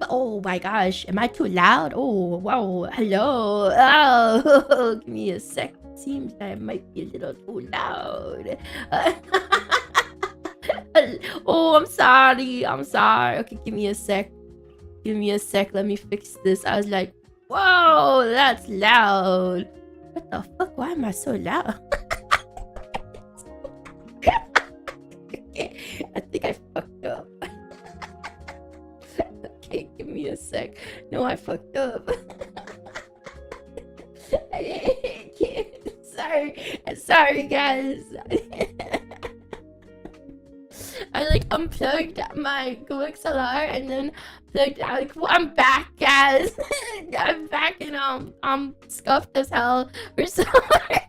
Oh my gosh, am I too loud? Oh, wow, hello. Oh, give me a sec. Seems I might be a little too loud. Oh, I'm sorry. I'm sorry. Okay, give me a sec. Give me a sec. Let me fix this. I was like, whoa, that's loud. What the fuck? Why am I so loud? I think I fucked up. Okay, give me a sec. No, I fucked up. Sorry, guys. I like unplugged my GoXLR and then plugged out. Like, well, I'm back, guys. I'm back and I'm scuffed as hell for some reason.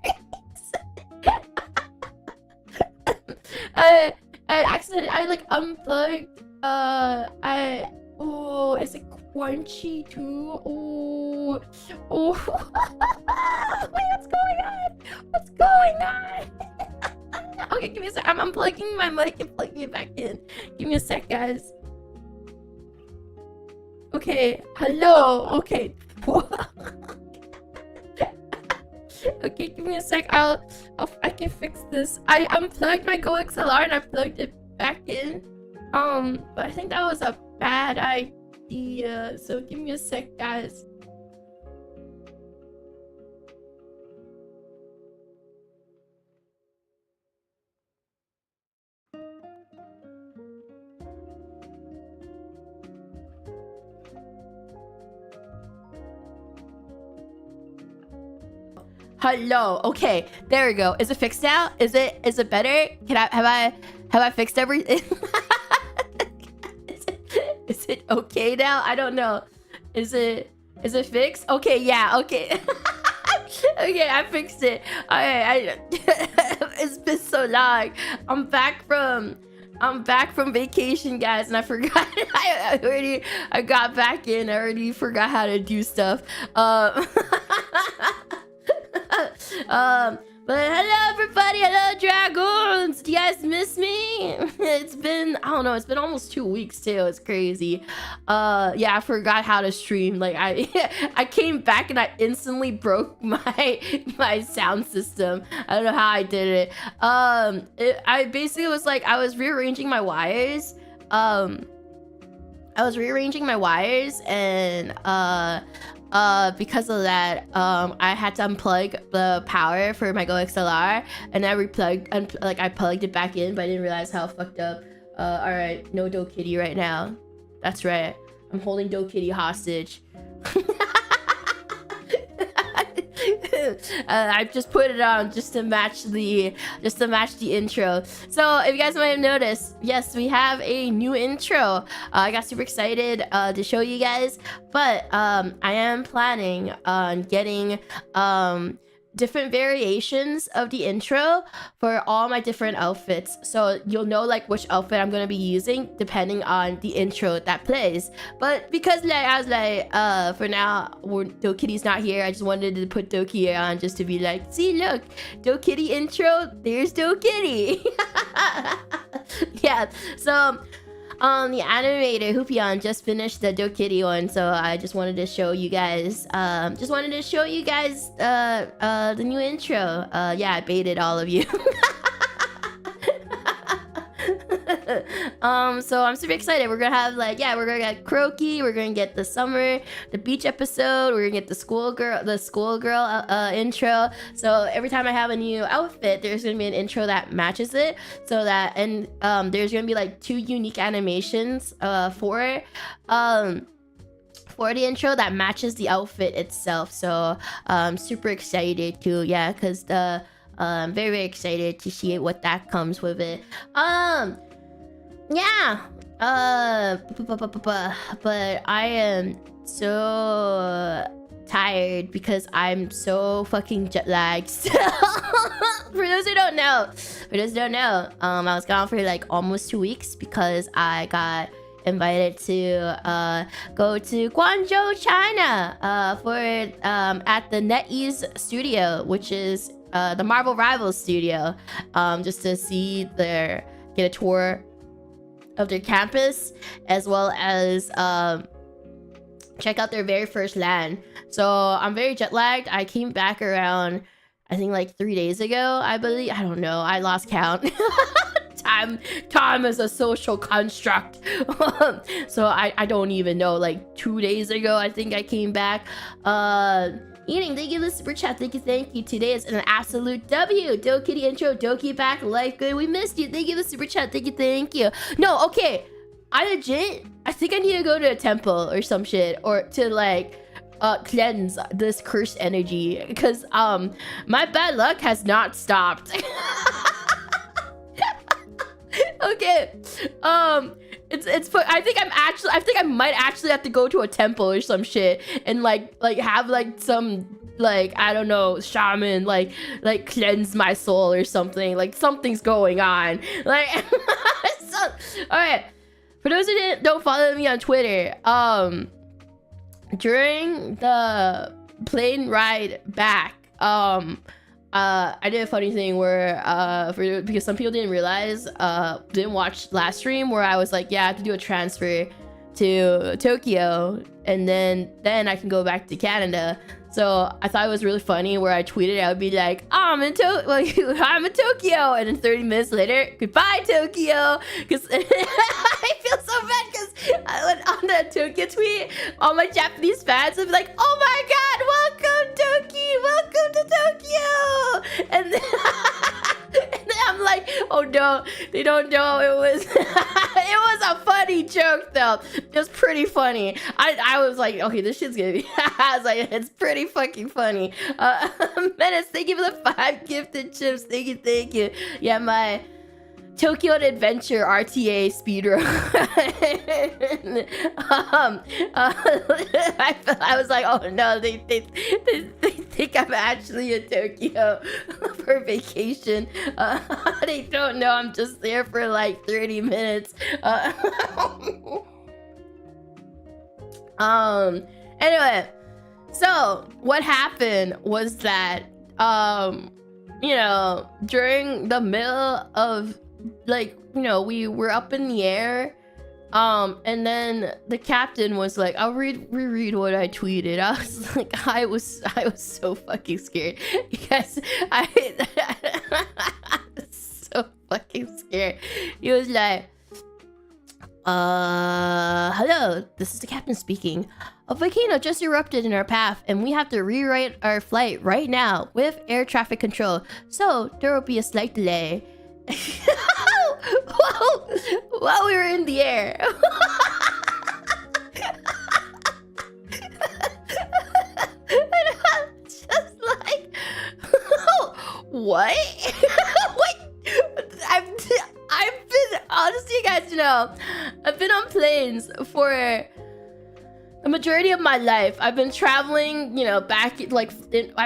I accidentally like unplugged. Oh, is it crunchy too? Oh. Wait, what's going on? What's going on? Okay, give me a sec. I'm unplugging my mic and plugging it back in. Give me a sec, guys. Okay, hello. Okay. Okay, give me a sec. I can fix this. I unplugged my GoXLR and I plugged it back in. But I think that was a bad idea. So give me a sec, guys. Hello. Okay, there we go. Is it fixed now? Is it better? Have I fixed everything? Is it okay now? I don't know. Is it fixed? Okay, yeah, okay. Okay, I fixed it. I it's been so long. I'm back from vacation, guys, and I forgot. I got back in. I already forgot how to do stuff. But hello everybody, hello dragons. Do you guys miss me? It's been, I don't know, it's been almost 2 weeks too. It's crazy. Yeah, I forgot how to stream. Like I came back and I instantly broke my sound system. I don't know how I did it. I basically was like, I was rearranging my wires. And because of that, I had to unplug the power for my GoXLR, and I I plugged it back in, but I didn't realize how fucked up. All right, no Dokitty right now. That's right, I'm holding Dokitty hostage. I just put it on just to match the intro. So if you guys might have noticed, yes, we have a new intro. I got super excited to show you guys, but I am planning on getting different variations of the intro for all my different outfits, so you'll know like which outfit I'm gonna be using depending on the intro that plays. But because like I was like, for now Dokitty's not here, I just wanted to put Doki on just to be like, see, look, Dokitty intro, there's Dokitty. Yeah, so the animator Hoopion just finished the Dokitty one, so I just wanted to show you guys the new intro. Yeah, I baited all of you. So I'm super excited. We're gonna have like, yeah, we're gonna get Croaky, we're gonna get the summer, the beach episode, we're gonna get the schoolgirl intro. So every time I have a new outfit, there's gonna be an intro that matches it. So that, and there's gonna be like 2 unique animations for the intro that matches the outfit itself. So I'm super excited too, yeah, because I'm very, very excited to see what that comes with it. Yeah, but I am so tired because I'm so fucking jet lagged still. For those who don't know, I was gone for like almost 2 weeks because I got invited to go to Guangzhou, China, for at the NetEase studio, which is the Marvel Rivals studio, just to get a tour of their campus, as well as check out their very first land. So I'm very jet lagged. I came back around, I think like 3 days ago, I believe. I don't know. I lost count. Time is a social construct. So I don't even know. Like 2 days ago, I think I came back. Eating, thank you for the super chat. Thank you. Today is an absolute W. Doki the intro, Doki back, life good. We missed you. Thank you for the super chat. Thank you. No, okay. I think I need to go to a temple or some shit, or to like cleanse this cursed energy, because my bad luck has not stopped. Okay. I think I might actually have to go to a temple or some shit and like have like some, like, I don't know, shaman like cleanse my soul or something. Like something's going on. Like so, all right. For those who don't follow me on Twitter, during the plane ride back, I did a funny thing where because some people didn't realize, didn't watch last stream, where I was like, yeah, I have to do a transfer to Tokyo and then I can go back to Canada. So I thought it was really funny where I tweeted, I would be like, I'm in Tokyo, and then 30 minutes later, goodbye Tokyo, because I feel so bad because I went on that Tokyo tweet, all my Japanese fans would be like, oh my god, welcome to Tokyo, and then I'm like, oh no, they don't know it was it was a funny joke though. It was pretty funny. I was like, okay, this shit's gonna be I was like, it's pretty fucking funny. Menace, thank you for the 5 gifted chips. Thank you. Yeah, my Tokyo Adventure RTA speedrun. I was like, oh no, they think I'm actually in Tokyo for vacation. They don't know I'm just there for like 30 minutes. Anyway, so what happened was that you know, during the middle of, like, you know, we were up in the air, and then the captain was like, I'll reread what I tweeted. I was like, I was so fucking scared. You guys, I was so fucking scared. He was like, hello, this is the captain speaking. A volcano just erupted in our path and we have to rewrite our flight right now with air traffic control, so there will be a slight delay. While we were in the air. And I'm just like, what? Wait, I've been, honestly, you guys know, I've been on planes for the majority of my life. I've been traveling, you know, I've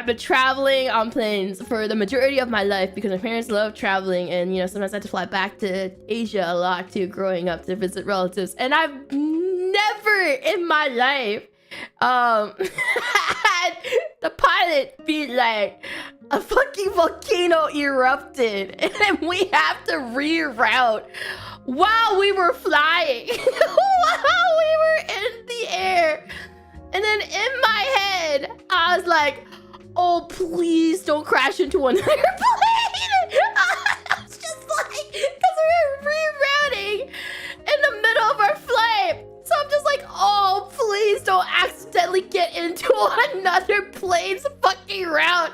been traveling on planes for the majority of my life because my parents love traveling, and, you know, sometimes I had to fly back to Asia a lot too growing up to visit relatives, and I've never in my life had the pilot be like, a fucking volcano erupted and we have to reroute while we were flying. While we were in the air. And then in my head, I was like, oh, please don't crash into another plane. I was just like, because we were rerouting in the middle of our flight. So I'm just like, oh, please don't accidentally get into another plane's fucking route.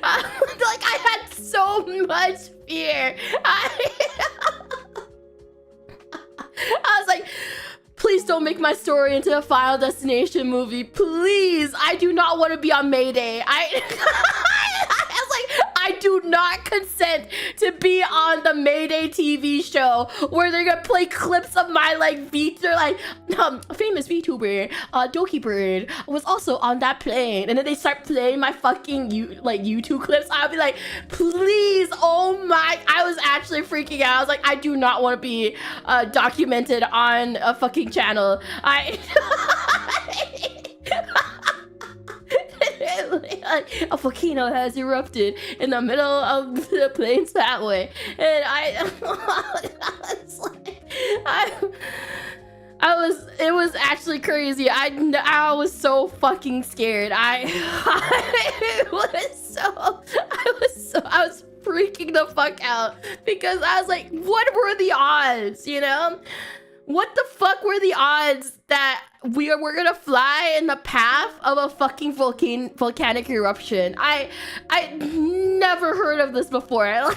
I had so much fear. I was like, please don't make my story into a Final Destination movie. Please, I do not want to be on Mayday. I was like, I do not consent to be on the Mayday TV show where they're gonna play clips of my famous VTuber, Dokibird, was also on that plane, and then they start playing my fucking YouTube clips. I'll be like, please, oh my! I was actually freaking out. I was like, I do not want to be documented on a fucking channel. A volcano has erupted in the middle of the plane's pathway, and it was actually crazy. I was so fucking scared. I was freaking the fuck out because I was like, what were the odds, you know? What the fuck were the odds that we're gonna fly in the path of a fucking volcanic eruption? I never heard of this before.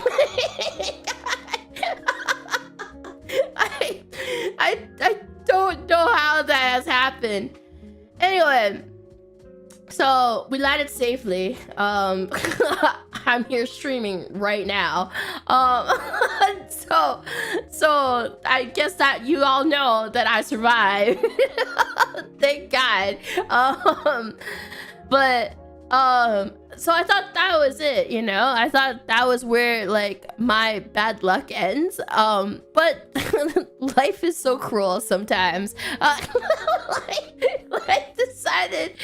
I don't know how that has happened. Anyway, so we landed safely. I'm here streaming right now. So I guess that you all know that I survived. Thank God. So I thought that was it, you know? I thought that was where like my bad luck ends. But life is so cruel sometimes. I decided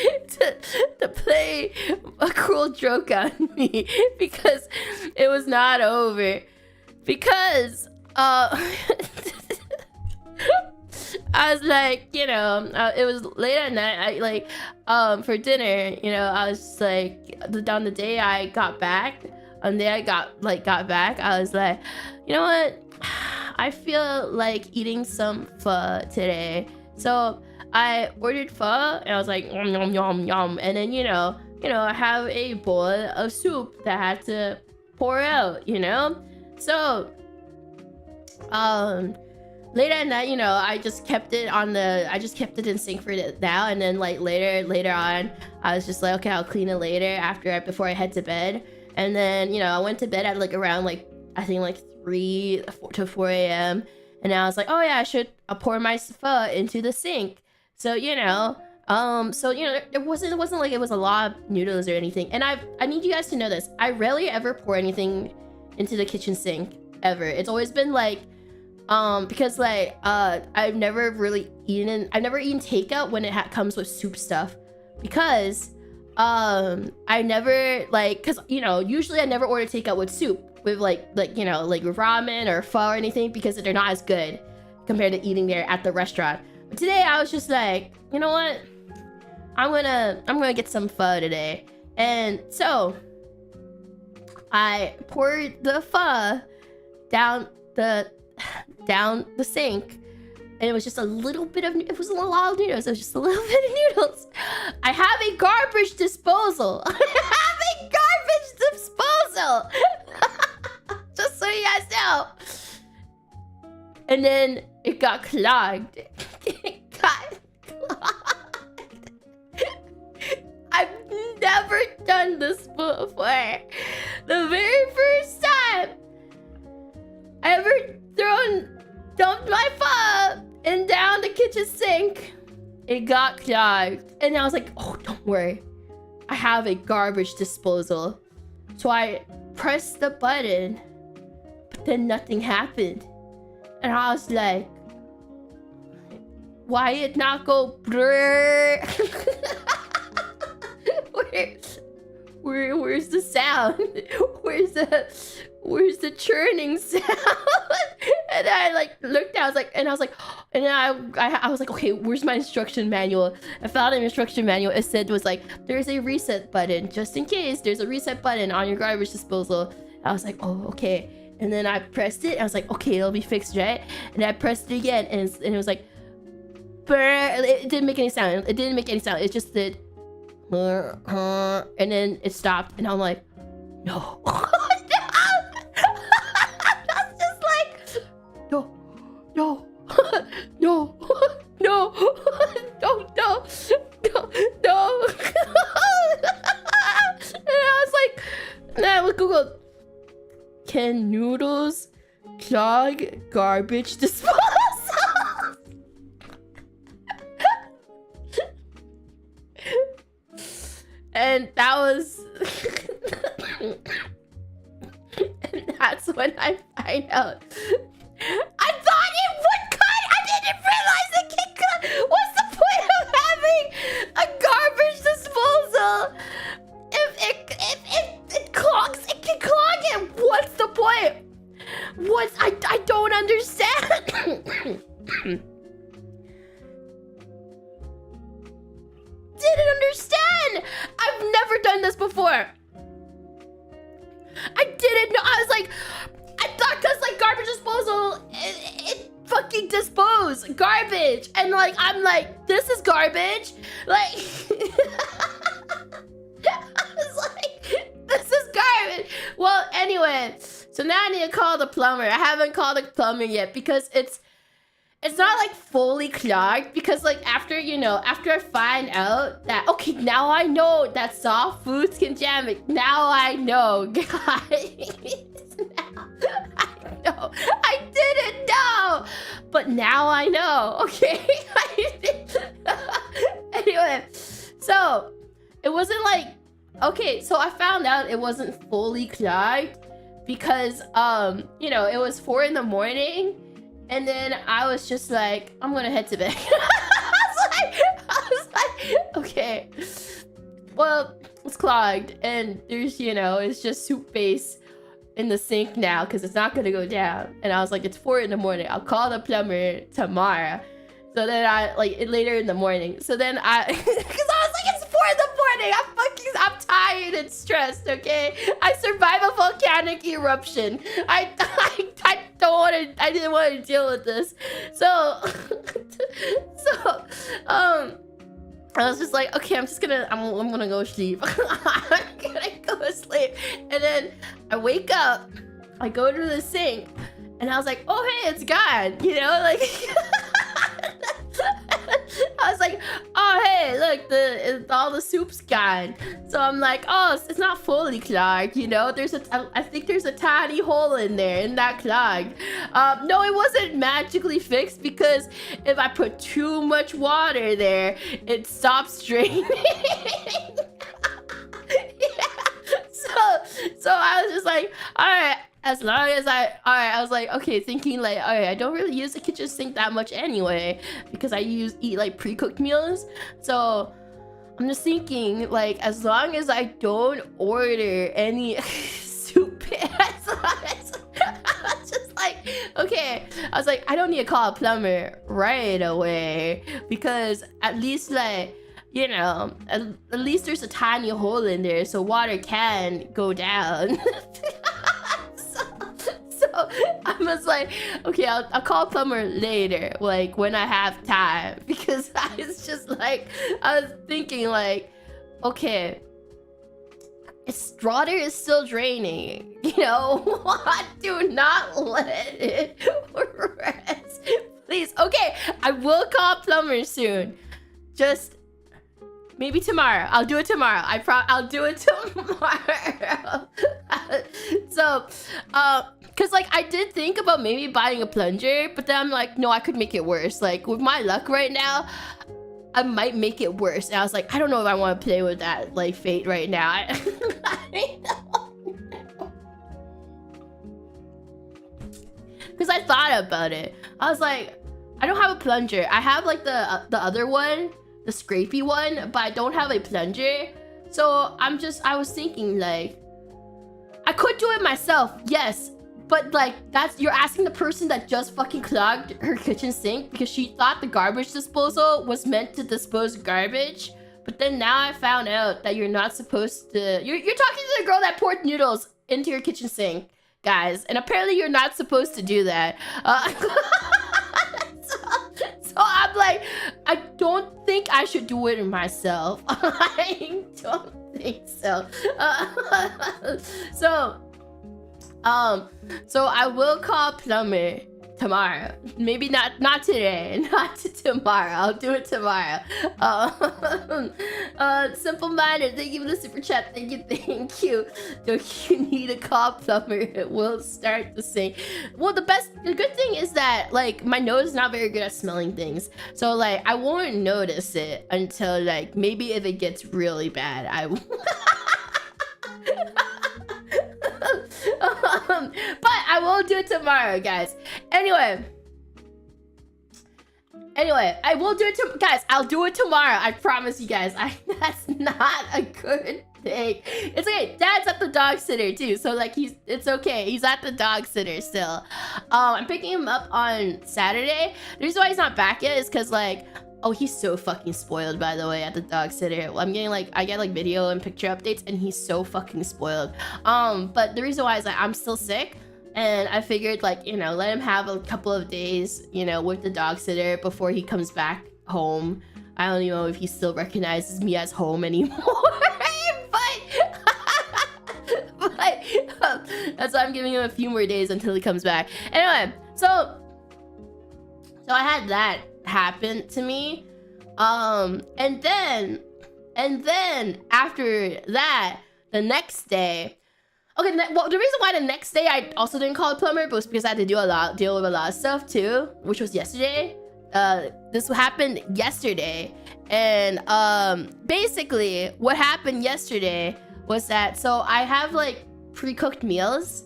to play a cruel joke on me because it was not over. Because I was like, you know, it was late at night. For dinner, you know, I was just like, on the day I got back, I was like, you know what? I feel like eating some pho today. So I ordered pho, and I was like, yum, yum, yum, yum. And then, you know, I have a bowl of soup that I had to pour out, you know? So, late at night, you know, I just kept it in sync for now, and then like later on, I was just like, okay, I'll clean it later before I head to bed. And then, you know, I went to bed at like around like I think like 3 to 4 a.m. and I was like, oh yeah, I'll pour my pho into the sink. So, you know, it wasn't like it was a lot of noodles or anything. And I need you guys to know this. I rarely ever pour anything into the kitchen sink ever. It's always been like because like I've never eaten takeout when it comes with soup stuff, because I never because, you know, usually I never order takeout with soup, with like you know, like ramen or pho or anything, because they're not as good compared to eating there at the restaurant. But today I was just like, you know what, I'm gonna get some pho today. And so I poured the pho down the sink, and it was just a little bit of, it wasn't a lot of noodles, it was just a little bit of noodles. I have a garbage disposal. Just so you guys know. And then it got clogged. I've never done this before. The very first time I ever dumped my pho and down the kitchen sink, it got clogged. And I was like, oh, don't worry, I have a garbage disposal. So I pressed the button, but then nothing happened. And I was like, why it not go brrr? Where's the sound? Where's the churning sound? And I like looked down, I was like, okay, where's my instruction manual? I found an instruction manual. It said there's a reset button, just in case there's a reset button on your garbage disposal. I was like, oh, okay. And then I pressed it. I was like, okay, it'll be fixed, right? And I pressed it again, and it was like, brr. It didn't make any sound. It just did, and then it stopped, and I'm like, no. That's just like, no, no, no, no, no, no, no, no. And I was like, and I would Google, can noodles clog garbage disposal? And that was and that's when I find out. I thought it would cut. I didn't realize it can cut. What's the point of having a garbage disposal? If it clogs, it can clog it. What's the point? I don't understand. done this before. I didn't know. I was like, I thought because like garbage disposal, it fucking dispose garbage, and like I'm like, this is garbage. Like I was like, this is garbage. Well, anyway, so now I need to call the plumber. I haven't called the plumber yet because it's not like fully clogged, because like after I find out that, okay, now I know that soft foods can jam it. Now I know, guys. Now I know. I didn't know, but now I know. Okay. Anyway, so it wasn't like, okay, so I found out it wasn't fully clogged because it was 4 in the morning. And then I was just like, I'm gonna head to bed. I was like, okay, well, it's clogged, and there's, it's just soup base in the sink now because it's not gonna go down. And I was like, it's 4 in the morning. I'll call the plumber tomorrow. So then later in the morning. So then because I was like, it's 4 in the morning. I'm tired and stressed. Okay, I survived a volcanic eruption. I didn't want to deal with this. So I was just like, okay, I'm gonna go sleep. I'm gonna go sleep. And then I wake up, I go to the sink, and I was like, oh hey, it's gone. Like I was like, oh hey, look, all the soup's gone. So I'm like, oh, it's not fully clogged, I think there's a tiny hole in there in that clog. No, it wasn't magically fixed, because if I put too much water there, it stops draining. So I was just like, all right. As long as I was like, okay, thinking like, all right, I don't really use the kitchen sink that much anyway, because I eat like pre-cooked meals. So I'm just thinking, like, as long as I don't order any soup, I was just like, okay, I was like, I don't need to call a plumber right away, because at least like, at least there's a tiny hole in there so water can go down. So I was like, okay, I'll call a plumber later, like when I have time, because I was thinking like, okay, water is still draining, do not let it rest, please. Okay, I will call a plumber soon, just maybe tomorrow. I'll do it tomorrow. I'll do it tomorrow. So, because like I did think about maybe buying a plunger, but then I'm like, no, I could make it worse. Like with my luck right now, I might make it worse. And I was like, I don't know if I want to play with that like fate right now. Because I thought about it. I was like, I don't have a plunger. I have like the other one, the scrapey one, but I don't have a plunger. So I was thinking like, I could do it myself, yes, but like you're asking the person that just fucking clogged her kitchen sink because she thought the garbage disposal was meant to dispose garbage. But then now I found out that you're not supposed to. You're talking to the girl that poured noodles into your kitchen sink, guys, and apparently you're not supposed to do that. So I'm like, I don't think I should do it myself. I don't think so. So I will call plumber tomorrow. Maybe not today, not tomorrow. I'll do it tomorrow. Simple Minded, thank you for the super chat. Thank you. Don't you need a call plumber? It will start to sing. Well, the good thing is that like my nose is not very good at smelling things, so like I won't notice it until like maybe if it gets really bad, I will. But I will do it tomorrow, guys. Anyway, I will do it guys. I'll do it tomorrow. I promise you guys. That's not a good Dang. It's okay. Dad's at the dog sitter too, so like it's okay. He's at the dog sitter still. I'm picking him up on Saturday. The reason why he's not back yet is because like, oh, he's so fucking spoiled, by the way, at the dog sitter. I'm getting like, I get like video and picture updates, and he's so fucking spoiled. But the reason why is like I'm still sick, and I figured like, you know, let him have a couple of days, you know, with the dog sitter before he comes back home. I don't even know if he still recognizes me as home anymore. but that's why I'm giving him a few more days until he comes back. Anyway, so I had that happen to me, and then after that, the next day, okay, well, the reason why the next day I also didn't call a plumber was because I had to deal with a lot of stuff too, which was yesterday. This happened yesterday, and basically what happened yesterday was that, so I have like pre-cooked meals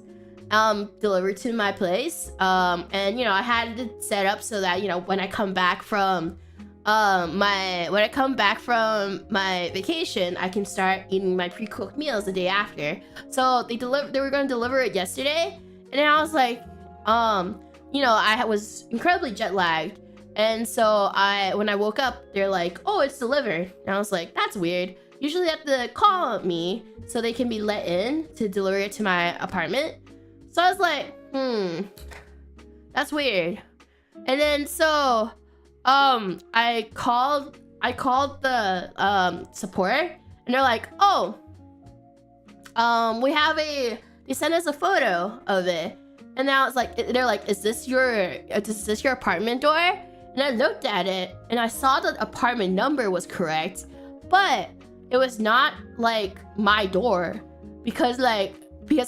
delivered to my place, and you know, I had it set up so that, you know, when I come back from my vacation, I can start eating my pre-cooked meals the day after. So they were going to deliver it yesterday, and then I was like, you know, I was incredibly jet lagged, and so when I woke up, they're like, oh, it's delivered, and I was like, that's weird. Usually they have to call me so they can be let in to deliver it to my apartment. So I was like, that's weird. And then so I called the support, and they're like, oh, they sent us a photo of it. And now it's like, they're like, is this your apartment door? And I looked at it, and I saw that the apartment number was correct, but it was not like my door, because I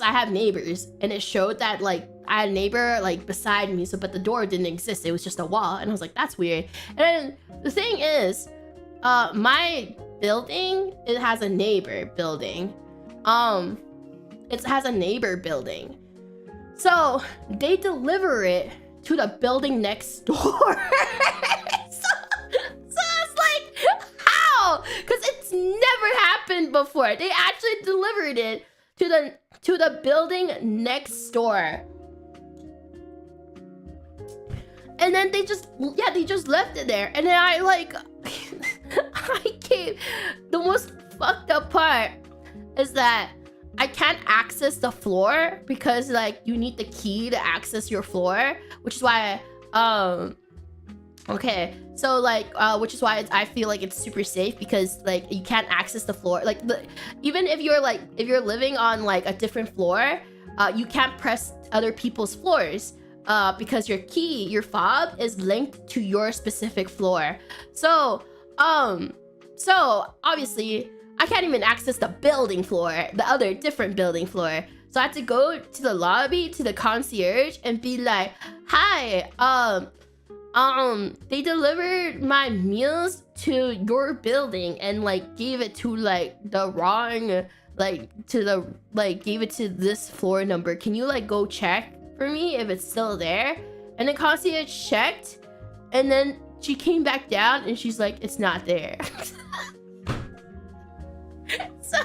have neighbors, and it showed that like I had a neighbor like beside me, so but the door didn't exist. It was just a wall, and I was like, that's weird. And then the thing is, my building, it has a neighbor building. It has a neighbor building. So they deliver it to the building next door. so it's like, how? Because it's never happened before. They actually delivered it to the building next door. And then they just left it there. And then I like, the most fucked up part is that I can't access the floor because like you need the key to access your floor, which is why okay, so like which is why I feel like it's super safe, because like you can't access the floor, like even if you're living on like a different floor, you can't press other people's floors because your fob is linked to your specific floor. So obviously I can't even access the building floor, the other different building floor. So I had to go to the lobby, to the concierge, and be like, hi, they delivered my meals to your building and like gave it to like the wrong, gave it to this floor number. Can you like go check for me if it's still there? And the concierge checked, and then she came back down and she's like, it's not there. So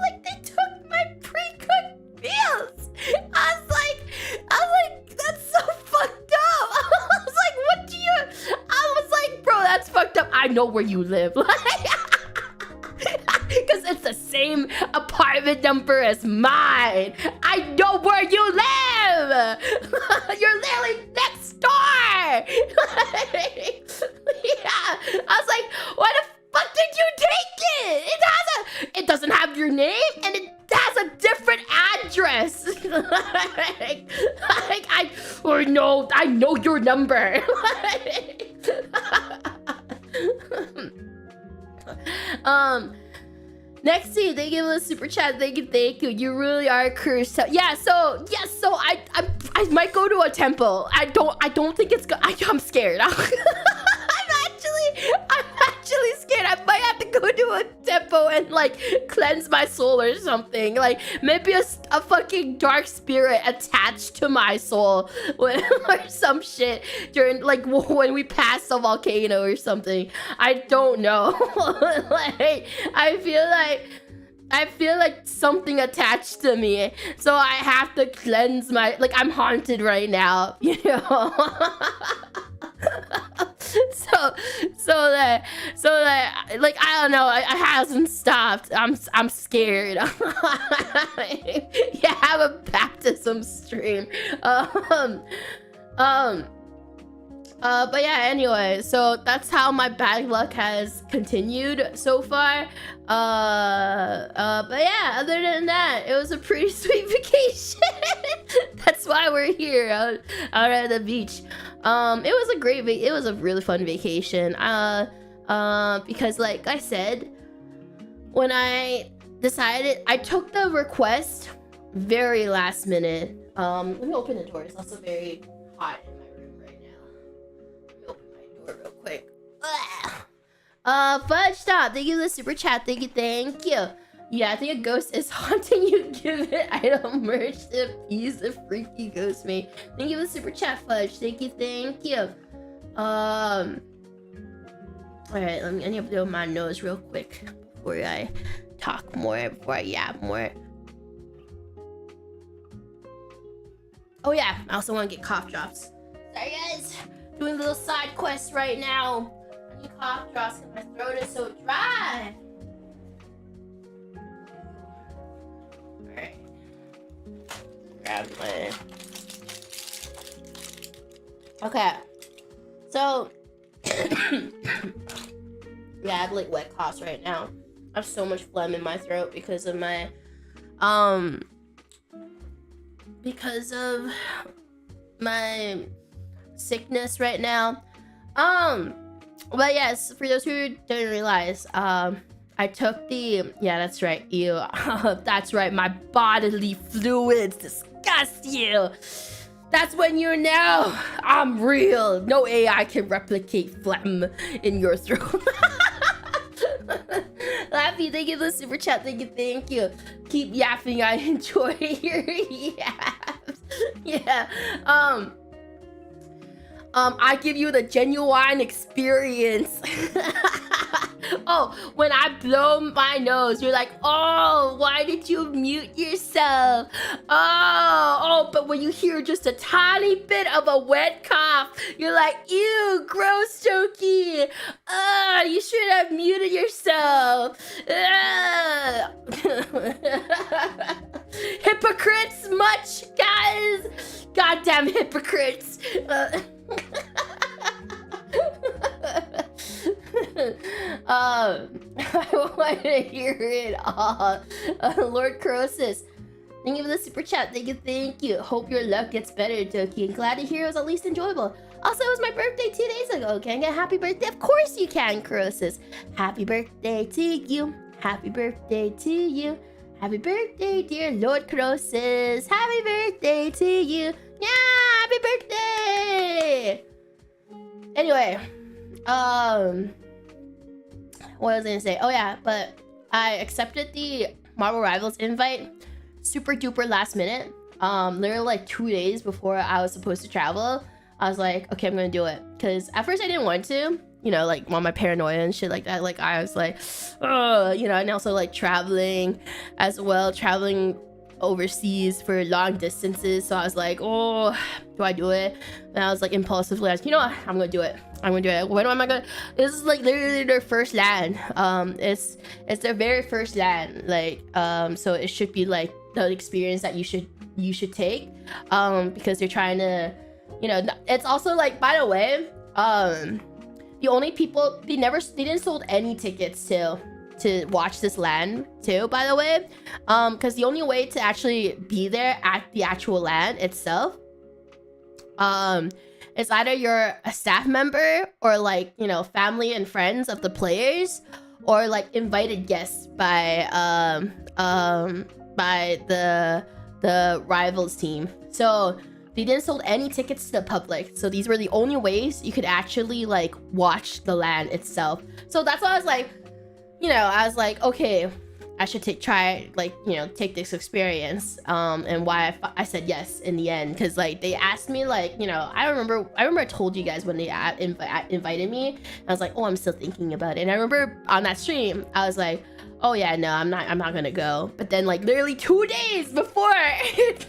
like they took my pre-cooked meals. I was like, that's so fucked up. I was like, I was like, bro, that's fucked up. I know where you live. Because it's the same apartment number as mine. I know where you live. You're literally next door. Yeah. I was like, why the fuck did you take it? It doesn't have your name, and it has a different address. I know your number. Next thing, they give us a super chat. Thank you. You really are a curse. So I might go to a temple. I don't think it's good. I'm scared. I'm actually scared. I might have to go to a temple and like cleanse my soul or something. Like maybe a fucking dark spirit attached to my soul or some shit during like when we pass the volcano or something. I don't know. Like I feel like I feel like something attached to me, so I have to cleanse my, like, I'm haunted right now, you know. so that like, I don't know, it hasn't stopped. I'm scared. Yeah, have a baptism stream. But yeah, anyway, so that's how my bad luck has continued so far. But yeah, other than that, it was a pretty sweet vacation. That's why we're here out at the beach. It was a great it was a really fun vacation. Because like I said, when I decided, I took the request very last minute. Let me open the door. It's also very hot in my room right now. Let me open my door real quick. Fudge Stop, thank you for the super chat. Thank you. Yeah, I think a ghost is haunting you. Give it item merch to appease the freaky ghost mate. Thank you for the super chat, Fudge. Thank you. Alright, I need to blow my nose real quick before I talk more, before I yap more. Oh yeah, I also want to get cough drops. Sorry guys, doing a little side quest right now. I need cough drops because my throat is so dry. Alright. Grab my... Okay. So... yeah, I have like wet coughs right now. I have so much phlegm in my throat because of my... because of my sickness right now. But yes, for those who didn't realize, I took the, yeah, that's right, ew. That's right, my bodily fluids disgust you. That's when you know I'm real. No AI can replicate phlegm in your throat. Lappy, thank you for the super chat. Thank you. Keep yapping. I enjoy your yaps. Yeah. I give you the genuine experience. Oh, when I blow my nose, you're like, oh, why did you mute yourself? Oh, but when you hear just a tiny bit of a wet cough, you're like, ew, gross, Doki. You should have muted yourself. Hypocrites much, guys. Goddamn hypocrites. I want to hear it all. Lord Crosis, thank you for the super chat. Thank you. Hope your luck gets better, Doki. And glad to hear it was at least enjoyable. Also, it was my birthday 2 days ago. Can I get a happy birthday? Of course you can, Crosis. Happy birthday to you. Happy birthday to you. Happy birthday, dear Lord Crosis. Happy birthday to you. Yeah, happy birthday. Anyway, what was I gonna say? Oh yeah, but I accepted the Marvel Rivals invite super duper last minute. Literally like 2 days before I was supposed to travel. I was like, okay, I'm gonna do it. Cause at first I didn't want to, you know, like on my paranoia and shit like that. Like I was like, oh, you know, and also like traveling as well, traveling overseas for long distances. So I was like, oh, do I do it? And I was like impulsively, I was, you know what, I'm gonna do it. When am I gonna? This is like literally their first LAN. It's their very first LAN. Like, so it should be like the experience that you should take. Because they're trying to, you know, it's also like, by the way, the only people they didn't sold any tickets to watch this LAN too, by the way, because the only way to actually be there at the actual LAN itself, it's either you're a staff member or like, you know, family and friends of the players, or like invited guests by the rivals team. So they didn't sold any tickets to the public, so these were the only ways you could actually like watch the LAN itself. So that's why I was like, you know, I was like, okay, I should try like, you know, take this experience, and why I said yes in the end, because like they asked me, like, you know, I remember I told you guys when they invited me, I was like, oh, I'm still thinking about it. And I remember on that stream I was like, oh yeah, no, I'm not gonna go. But then like literally 2 days before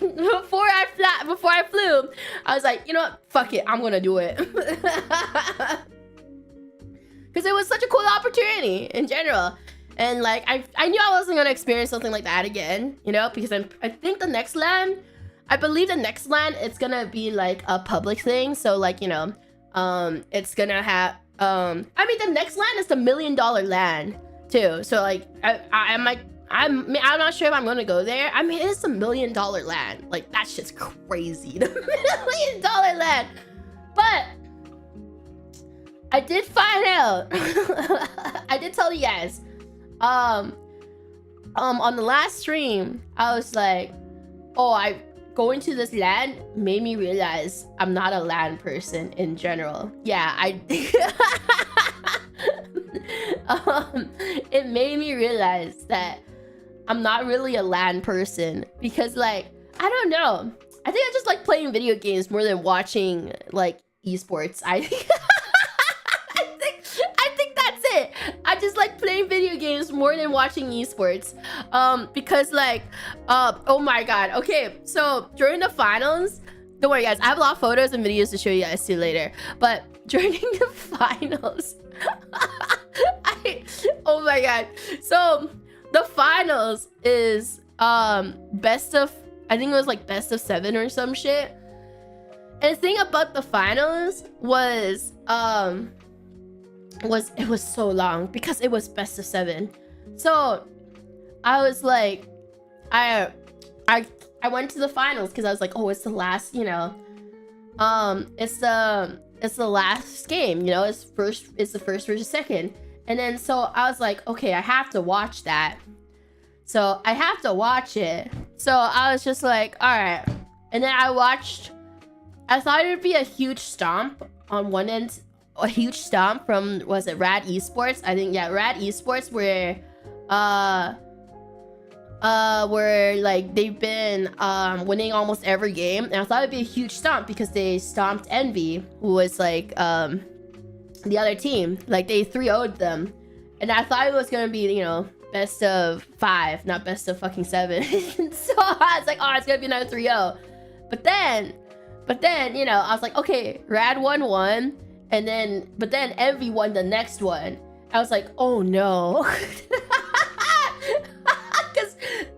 before I flew, I was like, you know what, fuck it, I'm gonna do it. Because it was such a cool opportunity in general. And like I knew I wasn't gonna experience something like that again, you know, because I think the next LAN, I believe the next LAN, it's gonna be like a public thing. So like, you know, it's gonna have I mean, the next LAN is the $1 million LAN too. So like I'm not sure if I'm gonna go there. I mean, it's a $1 million LAN. Like that shit's crazy. The $1 million LAN. But I did find out. I did tell you guys. On the last stream, I was like, oh, going to this LAN made me realize I'm not a LAN person in general. Yeah, it made me realize that I'm not really a LAN person, because like, I don't know. I think I just like playing video games more than watching like esports. I think that's it. I just like playing video games more than watching esports. Because like, oh my god. Okay, so during the finals, don't worry guys, I have a lot of photos and videos to show you guys too later. But during the finals, oh my god. So the finals is best of, I think it was like best of 7 or some shit. And the thing about the finals was it was so long because it was best of 7. So I was like, I went to the finals because I was like, oh, it's the last, you know, it's the last game, you know, it's the first versus second. And then so I was like, okay, I have to watch that. So I have to watch it. So I was just like, all right. And then I thought it would be a huge stomp on one end, a huge stomp from, was it Rad Esports? I think, yeah, Rad Esports, where like they've been winning almost every game. And I thought it'd be a huge stomp because they stomped Envy, who was like the other team. Like they 3-0'd them. And I thought it was gonna be, you know, best of 5, not best of fucking 7. So I was like, oh, it's gonna be another 3-0. But then, you know, I was like, okay, Rad won one, and then, but then Envy won the next one. I was like, oh no.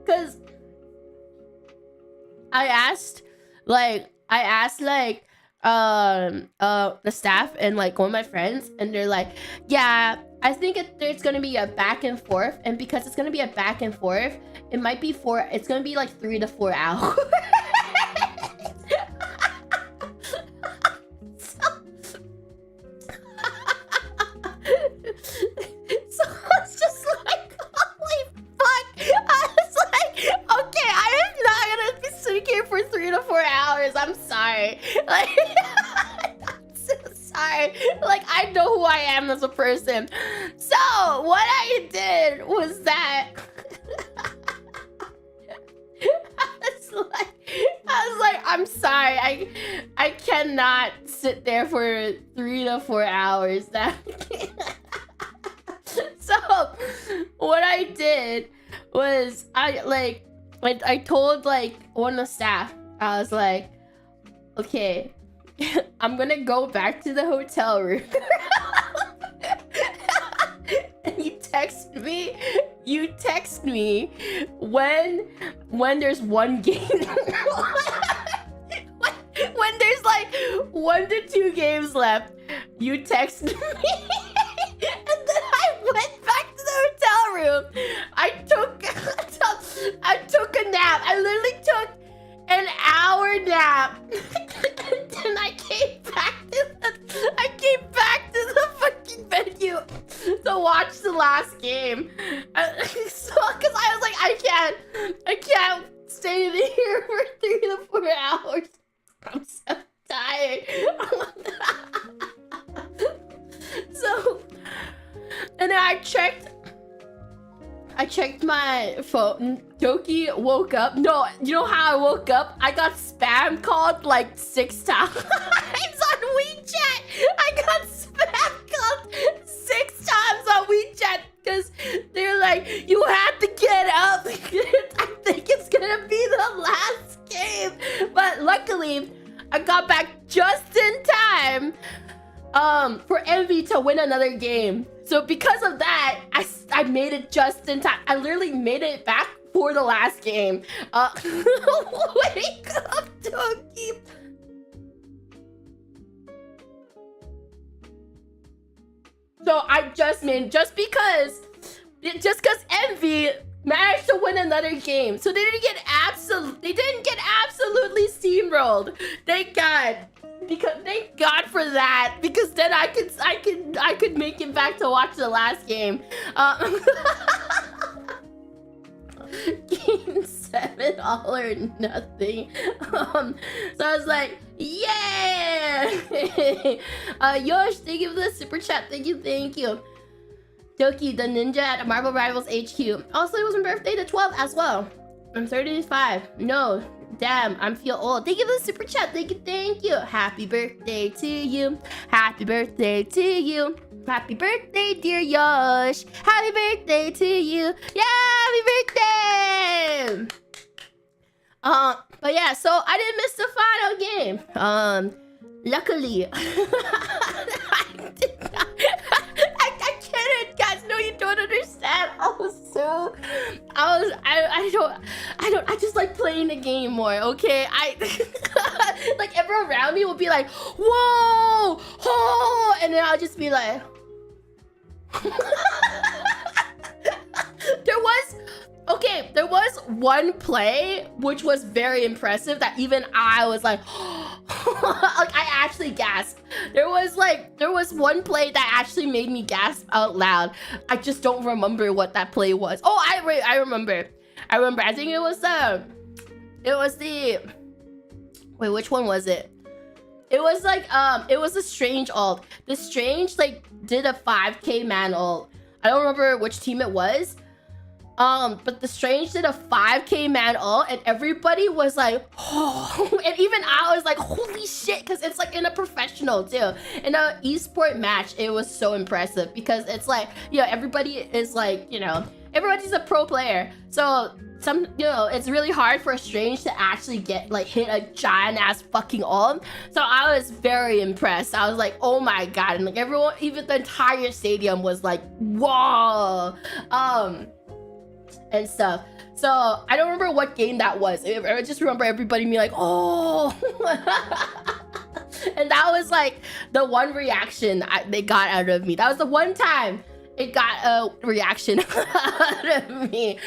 Cause I asked the staff and like one of my friends, and they're like, yeah, I think there's gonna be a back and forth, and because it's gonna be a back and forth, it might be it's gonna be like 3 to 4 hours. So I was just like, holy fuck. I was like, okay, I am not gonna be sitting here for 3 to 4 hours. I'm sorry. Like, I'm so sorry. Like, I know who I am as a person. So what I did was that I was like, I'm sorry, I cannot sit there for 3 to 4 hours. So what I did was I told like one of the staff, I was like, okay, I'm gonna go back to the hotel room. And you text me when there's one game. when there's like 1 to 2 games left, you text me. And then I went back to the hotel room. I took a nap. I literally took an hour nap. And then I came back to the fucking venue to watch the last game. So, cause I was like, I can't stay in here for 3 to 4 hours. I'm so tired. So, and then I I checked my phone. Doki woke up. No, you know how I woke up? I got spam called like 6 times on WeChat. I got spam called 6 times on WeChat because they're like, you have to get up. I think it's gonna be the last game. But luckily, I got back just in time for Envy to win another game. So because of that, I made it just in time. I literally made it back for the last game. Wake up, Doki. So I just made, just because Envy managed to win another game. So they didn't get absolutely steamrolled. Thank God. Because thank God for that, because then I could make it back to watch the last game. Game 7, all or nothing. So I was like, yeah. Yosh, thank you for the super chat. Thank you. Doki, the ninja at Marvel Rivals HQ. Also, it was my birthday the 12th as well. I'm 35. No. Damn, I feel old. Thank you for the super chat. Thank you. Happy birthday to you. Happy birthday to you. Happy birthday, dear Yosh. Happy birthday to you. Yeah, happy birthday. But yeah, so I didn't miss the final game. Luckily. I did not. I get it, guys. No, you don't understand. I just like playing the game more, okay? Like everyone around me will be like, whoa, oh, and then I'll just be like, there was one play which was very impressive that even I was like, like I actually gasped. There was one play that actually made me gasp out loud. I just don't remember what that play was. Oh, I remember. I think it was the wait, which one was it? It was like it was a Strange ult. The Strange like did a 5k man ult. I don't remember which team it was. But the Strange did a 5k man ult and everybody was like, oh, and even I was like, holy shit, because it's like in a professional too. In a esport match, it was so impressive because it's like, you know, everybody is like, you know, everybody's a pro player. So it's really hard for a Strange to actually get like hit a giant ass fucking ult. So I was very impressed. I was like, oh my God. And like everyone, even the entire stadium was like, whoa. And stuff. So I don't remember what game that was. I just remember everybody being like, oh. And that was like the one reaction they got out of me. That was the one time it got a reaction out of me.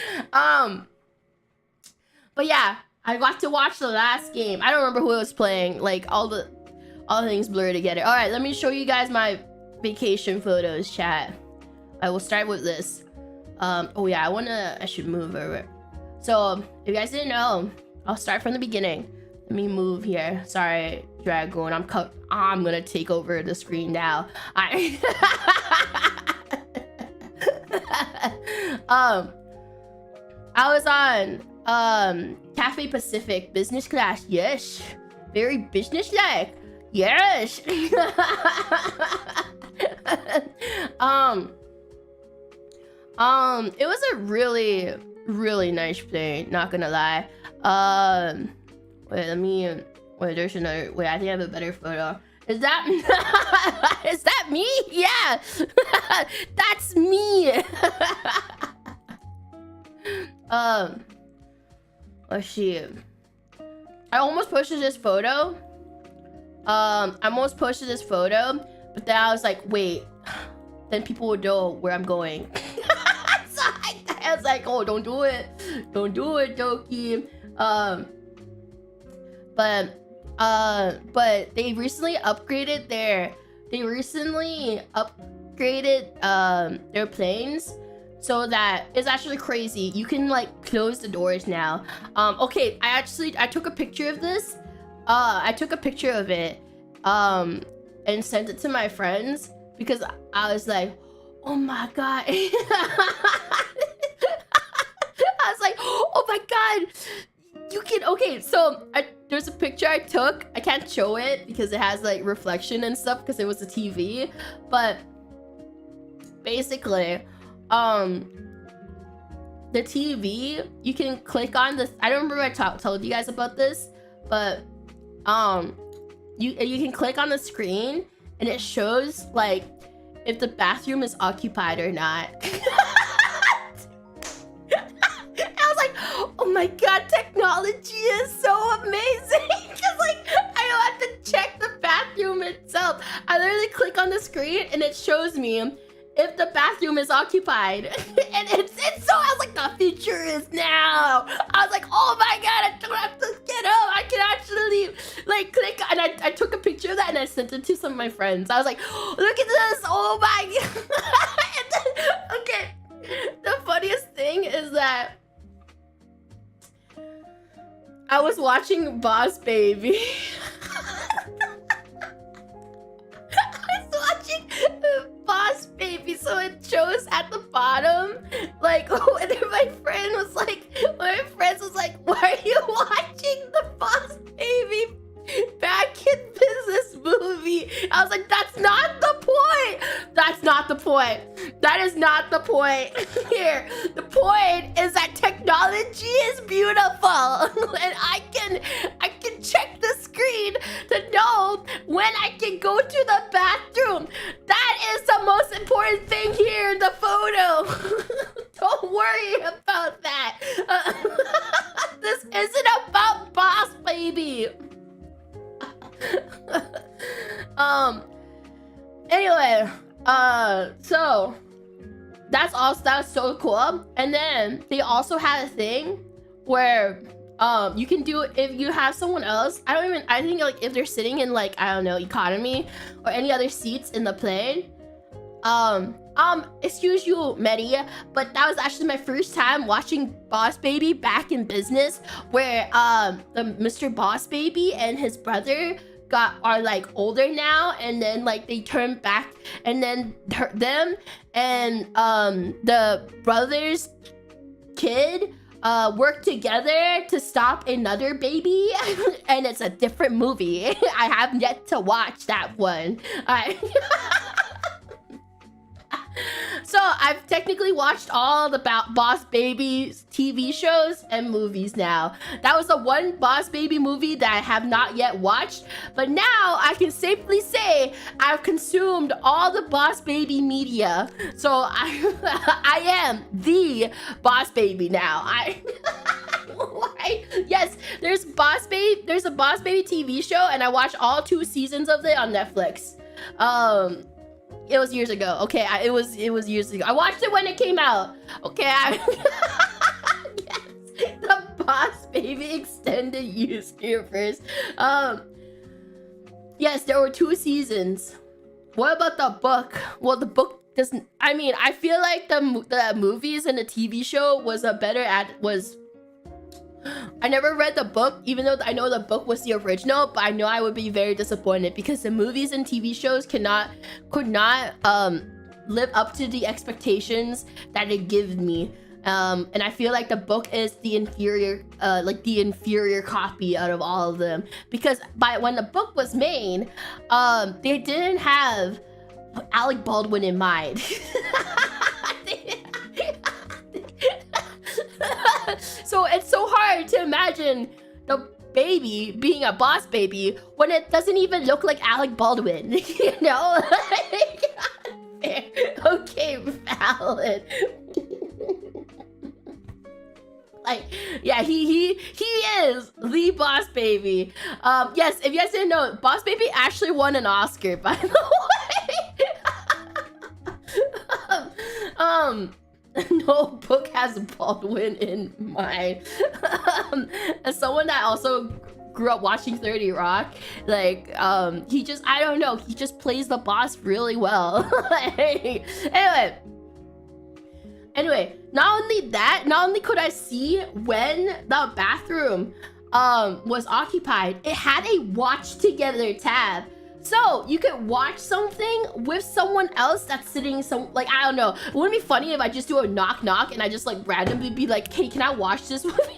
But yeah, I got to watch the last game. I don't remember who it was playing. Like all the things blur together. All right, let me show you guys my vacation photos, chat. I will start with this. Oh yeah, I should move over. So if you guys didn't know, I'll start from the beginning. Let me move here. Sorry, Dragoon. I'm gonna take over the screen now. I was on Cafe Pacific business class. Yes, very business-like. Yes. It was a really nice plane, not gonna lie. There's another, I think I have a better photo. Is that, is that me? Yeah, that's me. Let's see. I almost posted this photo. But then I was like, wait, then people would know where I'm going. So I was like, oh, don't do it, Doki. But they recently upgraded their planes so that it's actually crazy. You can like close the doors now. Okay, I took a picture of this. I took a picture of it and sent it to my friends because I was like, oh my God. I was like, oh my god, you can. Okay, so there's a picture I took. I can't show it because it has like reflection and stuff because it was a TV. But basically, the TV, you can click on this. I don't remember if I told you guys about this, but you can click on the screen and it shows like if the bathroom is occupied or not. I was like, oh my god, technology is so amazing. Because like I don't have to check the bathroom itself. I literally click on the screen and it shows me if the bathroom is occupied. And it's so, I was like, the future is now. I was like, oh my god, I don't have to get up. I can actually like click. And I took a picture of that and I sent it to some of my friends. I was like, look at this, oh my god. And then, okay, the funniest thing is that I was watching Boss Baby. Boss Baby, so it shows at the bottom, like, when my friend was like, my friends was like, why are you watching the Boss Baby Back in Business movie? I was like, that's not the point. That's not the point. That is not the point here. The point is that technology is beautiful, and I can check the screen to know when I can go to the bathroom. That is the most important thing here in the photo. Don't worry about that. This isn't about Boss Baby. Anyway, so that's so cool. And then they also had a thing where you can do, if you have someone else, I think like if they're sitting in like, I don't know, economy or any other seats in the plane, excuse you, Medi, but that was actually my first time watching Boss Baby Back in Business, where the Mr. Boss Baby and his brother are like older now, and then like they turn back, and then them and the brother's kid work together to stop another baby. And it's a different movie. I have yet to watch that one. So I've technically watched all the Boss Baby's TV shows and movies now. That was the one Boss Baby movie that I have not yet watched, but now I can safely say I've consumed all the Boss Baby media. So I am the Boss Baby now. Yes, there's a Boss Baby TV show, and I watched all 2 seasons of it on Netflix. It was years ago. Okay, it was years ago. I watched it when it came out. Okay, yes, the Boss Baby extended universe. Yes, there were 2 seasons. What about the book? Well, the book doesn't. I mean, I feel like the movies and the TV show was I never read the book, even though I know the book was the original, but I know I would be very disappointed because the movies and TV shows could not live up to the expectations that it gives me. And I feel like the book is the inferior copy out of all of them, because when the book was made, they didn't have Alec Baldwin in mind. So it's so hard to imagine the baby being a Boss Baby when it doesn't even look like Alec Baldwin, you know? Okay, valid. Like, yeah, he is the Boss Baby. Yes, if you guys didn't know, Boss Baby actually won an Oscar, by the way. No book has Baldwin in mind. As someone that also grew up watching 30 Rock, like, he just, I don't know, he just plays the boss really well. Anyway, not only could I see when the bathroom was occupied, it had a watch together tab. So you could watch something with someone else that's sitting like, I don't know. It wouldn't be funny if I just do a knock knock and I just like randomly be like, hey, can I watch this movie?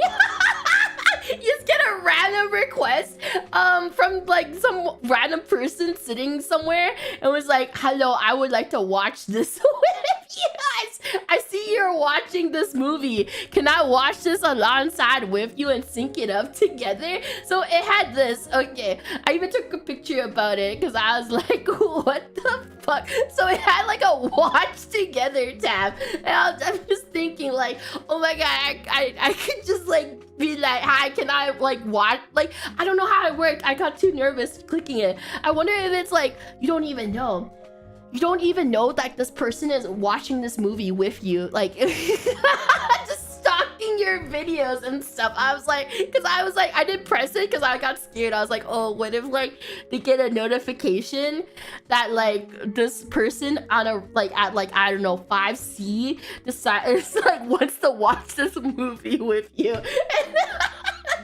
You just get a random request from like some random person sitting somewhere and was like, hello, I would like to watch this with you guys. I see you're watching this movie. Can I watch this alongside with you and sync it up together? So it had this. Okay, I even took a picture about it because I was like, what the fuck? So it had like a watch together tab, and I'm just thinking like, oh my god, I could just like be like, hi, can I like watch? Like, I don't know how it worked. I got too nervous clicking it. I wonder if it's like, you don't even know that this person is watching this movie with you, like just stalking your videos and stuff. I was like, I didn't press it because I got scared. I was like, oh, what if like they get a notification that like this person on a like at like, I don't know, 5C decides like wants to watch this movie with you. And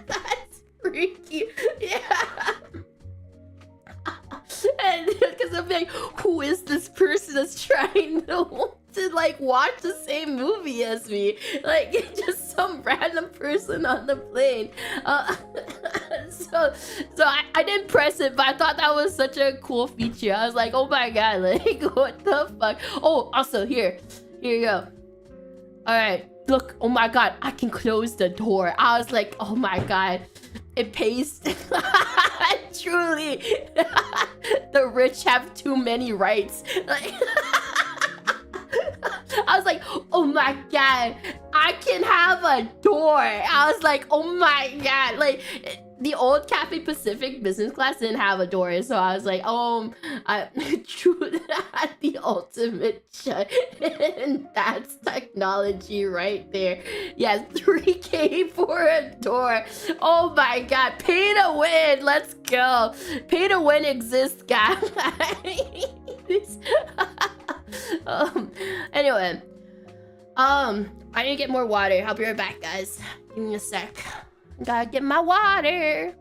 that's freaky. Yeah. And because I'm like, who is this person that's trying to like watch the same movie as me? Like, just some random person on the plane. So I didn't press it, but I thought that was such a cool feature. I was like, oh my god, like what the fuck? Oh, also here you go. All right, look, oh my god, I can close the door. I was like, oh my god, it pays. Truly, the rich have too many rights. Like, I was like, oh my god, I can have a door. I was like, oh my god, like the old Cathay Pacific business class didn't have a door, so I was like, true, the ultimate shut. And that's technology right there. Yes, 3K for a door. Oh my god, pay to win. Let's go. Pay to win exists, guys. Anyway, I need to get more water. I'll be right back, guys. Give me a sec. Gotta get my water.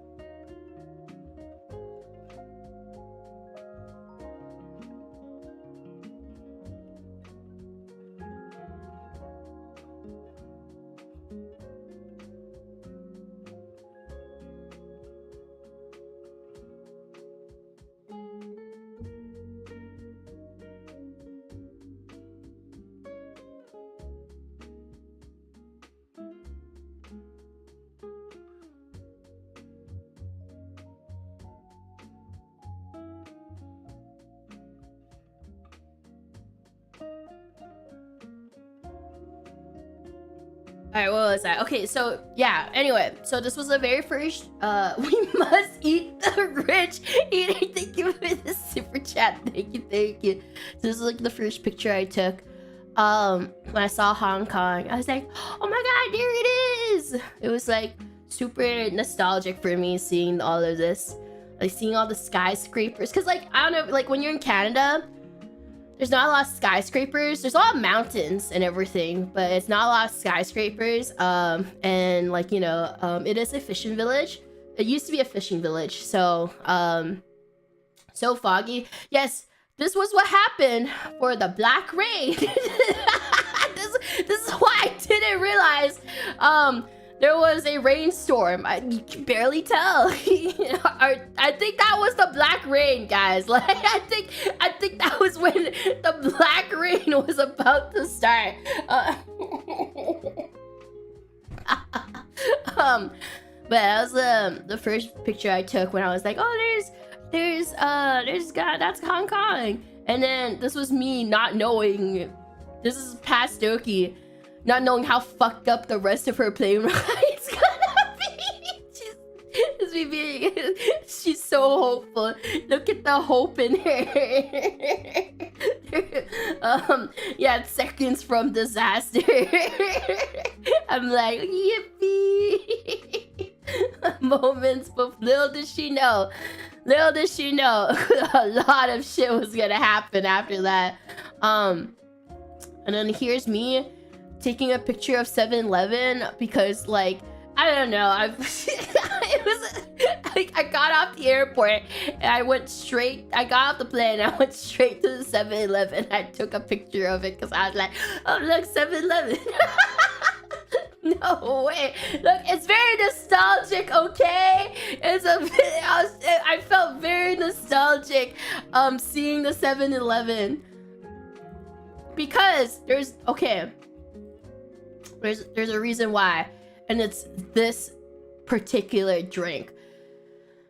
All right, what was that? Okay, so yeah, anyway, so this was the very first, we must eat the rich eating. Thank you for the super chat. Thank you. So this is like the first picture I took when I saw Hong Kong. I was like, oh my god, there it is. It was like super nostalgic for me seeing all of this, like seeing all the skyscrapers. Cause like, I don't know, like when you're in Canada, there's not a lot of skyscrapers. There's a lot of mountains and everything, but it's not a lot of skyscrapers. And like, you know, it is a fishing village. It used to be a fishing village. So, so foggy. Yes, this was what happened for the Black Rain. This is why I didn't realize, there was a rainstorm. You can barely tell. I think that was the Black Rain, guys. Like, I think that was when the Black Rain was about to start. But that was the first picture I took when I was like, oh, that's Hong Kong. And then this was me not knowing. This is past Doki. Not knowing how fucked up the rest of her plane ride's gonna be. She's so hopeful. Look at the hope in her. Yeah, seconds from disaster. I'm like, yippee. Moments, but little did she know, a lot of shit was gonna happen after that. And then here's me taking a picture of 7-Eleven because, like, I don't know, I got off the airport and I got off the plane and I went straight to the 7-Eleven. I took a picture of it because I was like, oh look, 7-Eleven. No way. Look, it's very nostalgic, okay? I felt very nostalgic seeing the 7-Eleven. Because there's a reason why, and it's this particular drink.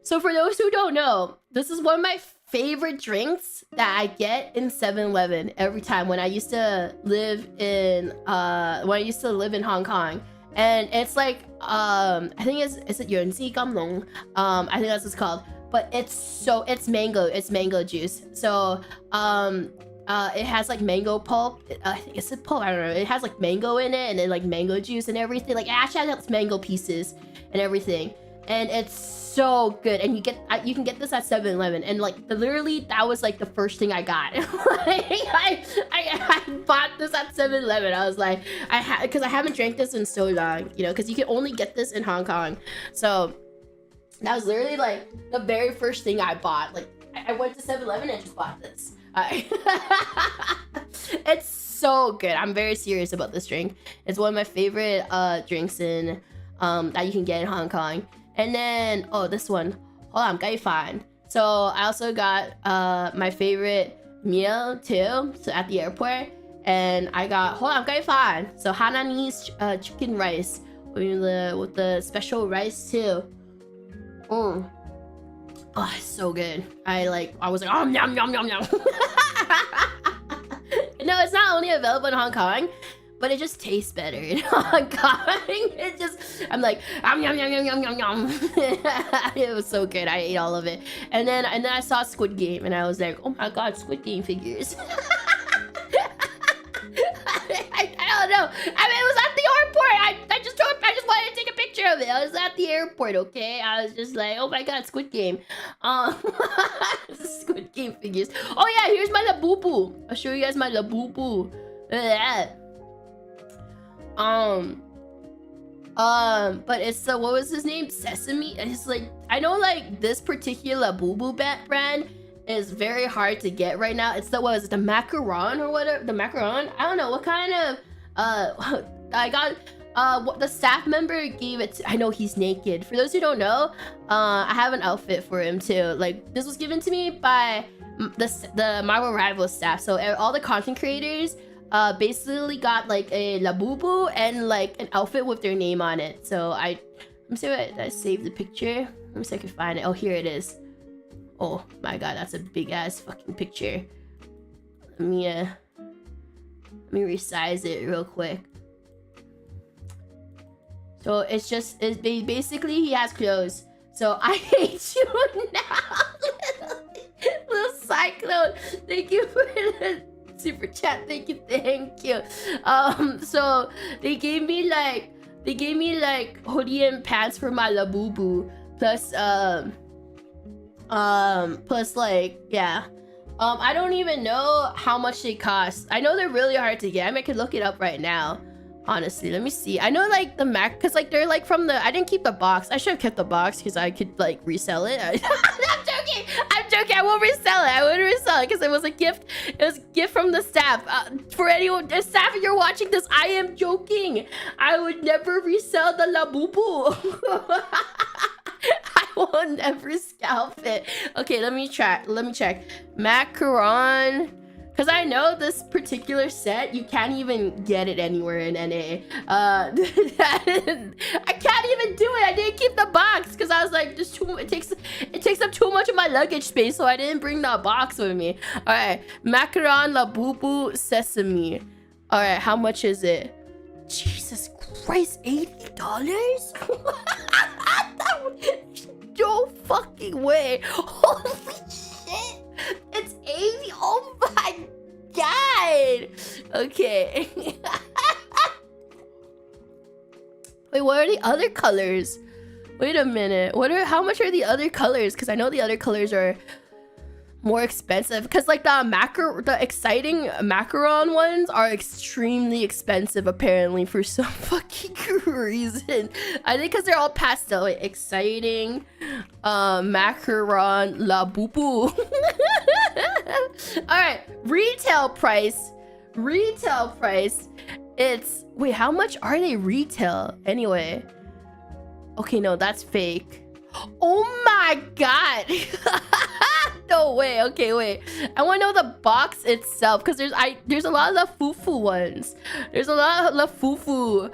So for those who don't know, this is one of my favorite drinks that I get in 7-Eleven every time when I used to live in Hong Kong. And it's like I think it's Yuanzi Gamlong. I think that's what it's called. But it's mango juice. So it has like mango pulp. I think it's a pulp. I don't know. It has like mango in it, and then like mango juice and everything. Like it actually has mango pieces and everything, and it's so good. And you can get this at 7-Eleven, and like literally that was like the first thing I got. I bought this at 7-Eleven. I was like, because I haven't drank this in so long, you know, because you can only get this in Hong Kong. So that was literally like the very first thing I bought. Like I went to 7-Eleven and just bought this. It's so good. I'm very serious about this drink. It's one of my favorite drinks in that you can get in Hong Kong. And then this one, hold on, gai fan. So I also got my favorite meal too, so at the airport, and I got gai fan. So Hainanese chicken rice with the special rice too. Oh, it's so good. I was like, oh, yum, yum, yum, yum. No, it's not only available in Hong Kong, but it just tastes better in Hong Kong. I'm like, yum, yum, yum, yum, yum, yum. It was so good. I ate all of it. And then I saw Squid Game, and I was like, oh my god, Squid Game figures. I don't know. I mean, it was at the airport. I just wanted to take a picture of it. I was at the airport, okay? I was just like, oh my god, Squid Game. Squid Game figures. Oh yeah, here's my Labubu. I'll show you guys my Labubu. But it's what was his name? Sesame. And it's like, I know like this particular Labubu brand is very hard to get right now. It's the macaron or whatever. The macaron. I don't know what kind of I got what the staff member gave it to. I know he's naked. For those who don't know, I have an outfit for him too. Like this was given to me by the Marvel Rivals staff. So all the content creators basically got like a Labubu and like an outfit with their name on it. So let me see what I saved the picture. Let me see if I can find it. Oh, here it is. Oh my god, that's a big ass fucking picture. Let me resize it real quick. So it's basically he has clothes. So I hate you now. Little cyclone. Thank you for the super chat. Thank you. So they gave me like hoodie and pants for my Labubu. Plus like, yeah. I don't even know how much they cost. I know they're really hard to get. I mean, I could look it up right now. Honestly, let me see. I know like the Mac, because like they're like from the, I didn't keep the box. I should have kept the box because I could like resell it. I'm joking. I won't resell it. I wouldn't resell it because it was a gift. It was a gift from the staff. For anyone, the staff, if you're watching this, I am joking. I would never resell the Labubu. I will never scalp it. Okay, let me check. Macaron. Because I know this particular set, you can't even get it anywhere in NA. I can't even do it. I didn't keep the box because I was like, it takes up too much of my luggage space, so I didn't bring that box with me. All right, macaron Labubu sesame. All right, how much is it? Jesus Christ, $80? No fucking way. Holy shit. It's 80. Oh my god. Okay. Wait, what are the other colors? Wait a minute. How much are the other colors? Because I know the other colors are more expensive because like the exciting macaron ones are extremely expensive apparently for some fucking reason. I think because they're all pastel. Wait, exciting macaron Labubu. All right, retail price. It's wait, how much are they retail anyway? Okay, no, that's fake. Oh my god. No way. Okay, wait. I want to know the box itself because there's a lot of Lafufu ones. There's a lot of Lafufu.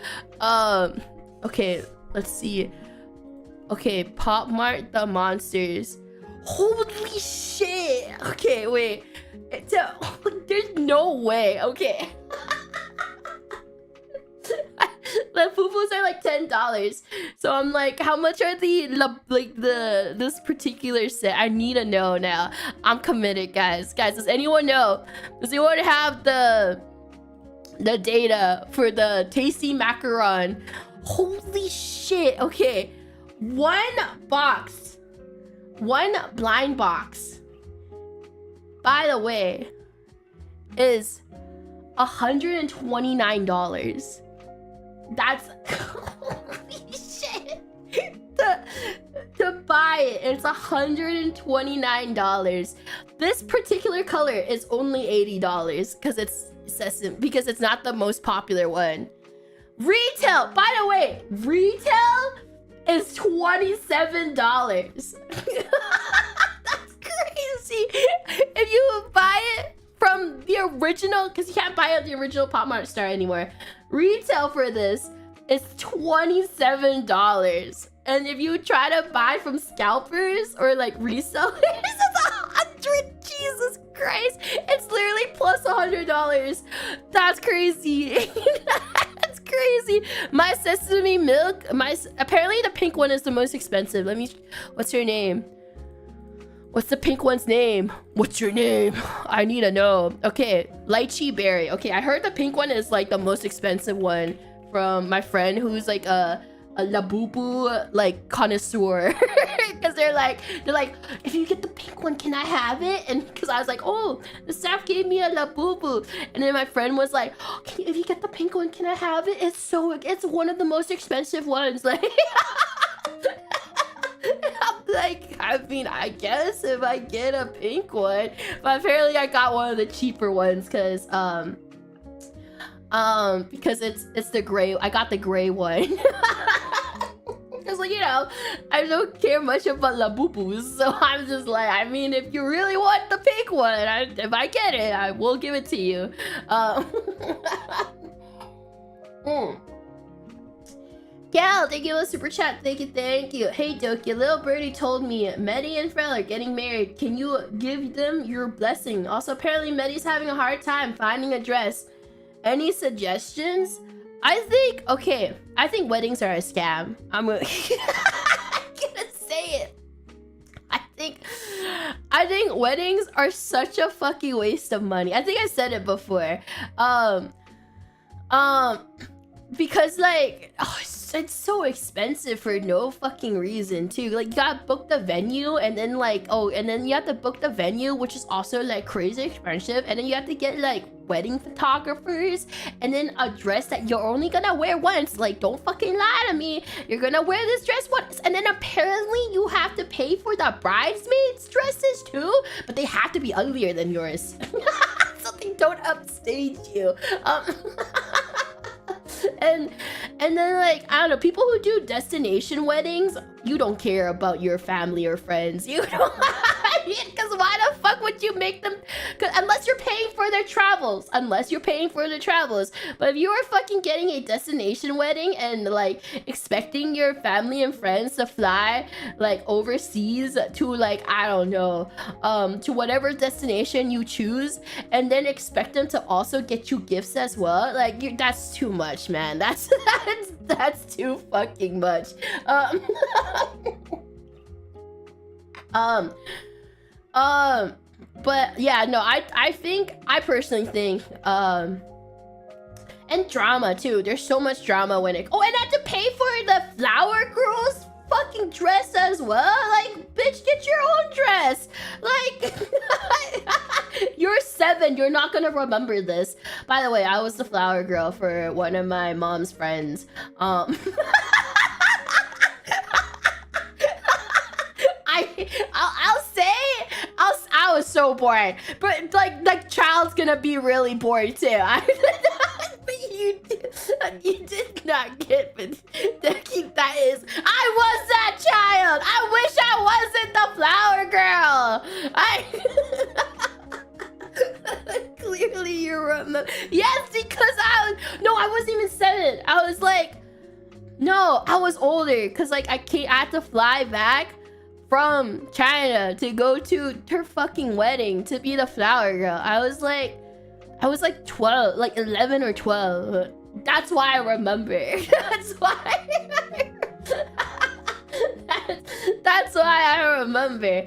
Okay, let's see. Okay, Pop Mart the monsters. Holy shit. Okay, wait. There's no way. Okay. The fufus are like $10, so I'm like, how much are this particular set? I need to know now. I'm committed, guys. Does anyone know? Does anyone have the data for the tasty macaron? Holy shit. Okay, one blind box, by the way, is $129. That's holy shit. To buy it, it's $129. This particular color is only $80 because it's sesame, because it's not the most popular one. Retail, by the way, retail is $27. That's crazy. If you buy it from the original, because you can't buy it at the original Pop Mart store anymore. Retail for this is $27. And if you try to buy from scalpers or like resellers, it's $100. Jesus Christ. It's literally plus $100. That's crazy. That's crazy. My sesame milk, apparently the pink one is the most expensive. What's her name? What's the pink one's name? What's your name? I need to know. Okay, lychee berry. Okay, I heard the pink one is like the most expensive one from my friend who's like a Labubu like connoisseur. Because they're like, if you get the pink one, can I have it? And because I was like, oh, the staff gave me a Labubu. And then my friend was like, oh, if you get the pink one, can I have it? It's one of the most expensive ones. Like I'm like, I mean, I guess if I get a pink one, but apparently I got one of the cheaper ones because it's the gray. I got the gray one. Because like, you know, I don't care much about Labubus, so I'm just like, I mean, if you really want the pink one, if I get it, I will give it to you. Gal, thank you for the super chat. Thank you. Hey Doki, little birdie told me Medi and Frel are getting married. Can you give them your blessing? Also, apparently Medi's having a hard time finding a dress. Any suggestions? I think weddings are a scam. I'm gonna say it. I think weddings are such a fucking waste of money. I think I said it before. Because like, it's so expensive for no fucking reason too. Like, you gotta book the venue, and then like, and then you have to book the venue, which is also like crazy expensive, and then you have to get like wedding photographers, and then a dress that you're only gonna wear once. Like, don't fucking lie to me, you're gonna wear this dress once, and then apparently you have to pay for the bridesmaids dresses too, but they have to be uglier than yours. So they don't upstage you. And then like, I don't know, people who do destination weddings, you don't care about your family or friends. You don't, because why the fuck would you make them? Unless you're paying for their travels. But if you are fucking getting a destination wedding and like expecting your family and friends to fly like overseas to like, I don't know, to whatever destination you choose, and then expect them to also get you gifts as well, like, that's too much, man. That's too fucking much. But yeah, no, I personally think, and drama too. There's so much drama when it. Oh, and I have to pay for the flower girls. Fuck fucking dress as well. Like, bitch, get your own dress. Like, you're 7. You're not gonna remember this. By the way, I was the flower girl for one of my mom's friends. I'll say I was so bored, but like child's gonna be really bored too. But you did not get it. That is, I was that child. I wish I wasn't the flower girl. Clearly you remember. Yes, because I wasn't even 7. I was like, no, I was older, because like I had to fly back from China to go to her fucking wedding to be the flower girl. I was like 12, like 11 or 12. That's why I remember. That's why. That's why I remember.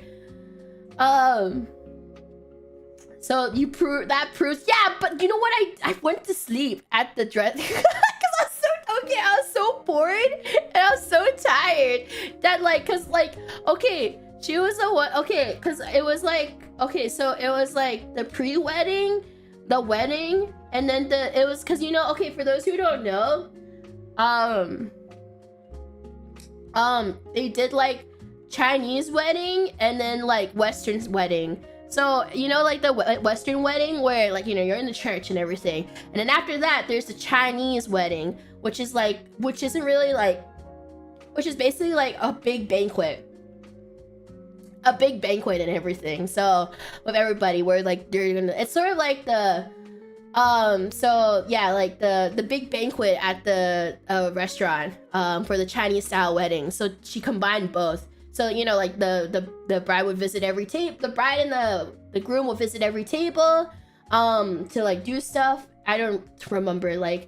So that proves, yeah. But you know what? I went to sleep at the dress because I was so bored and I was so tired that she was the one. Okay, because it was like, okay, so it was like the pre-wedding, the wedding, and then it was because, you know, okay, for those who don't know, they did like Chinese wedding and then like Western wedding. So, you know, like the Western wedding where, like, you know, you're in the church and everything, and then after that there's the Chinese wedding, which is basically like a big banquet and everything. So with everybody, where like they're gonna, it's sort of like the so yeah, like the big banquet at the restaurant for the Chinese style wedding. So she combined both. So, you know, like the bride would visit every table, the bride and the groom will visit every table to like do stuff. I don't remember, like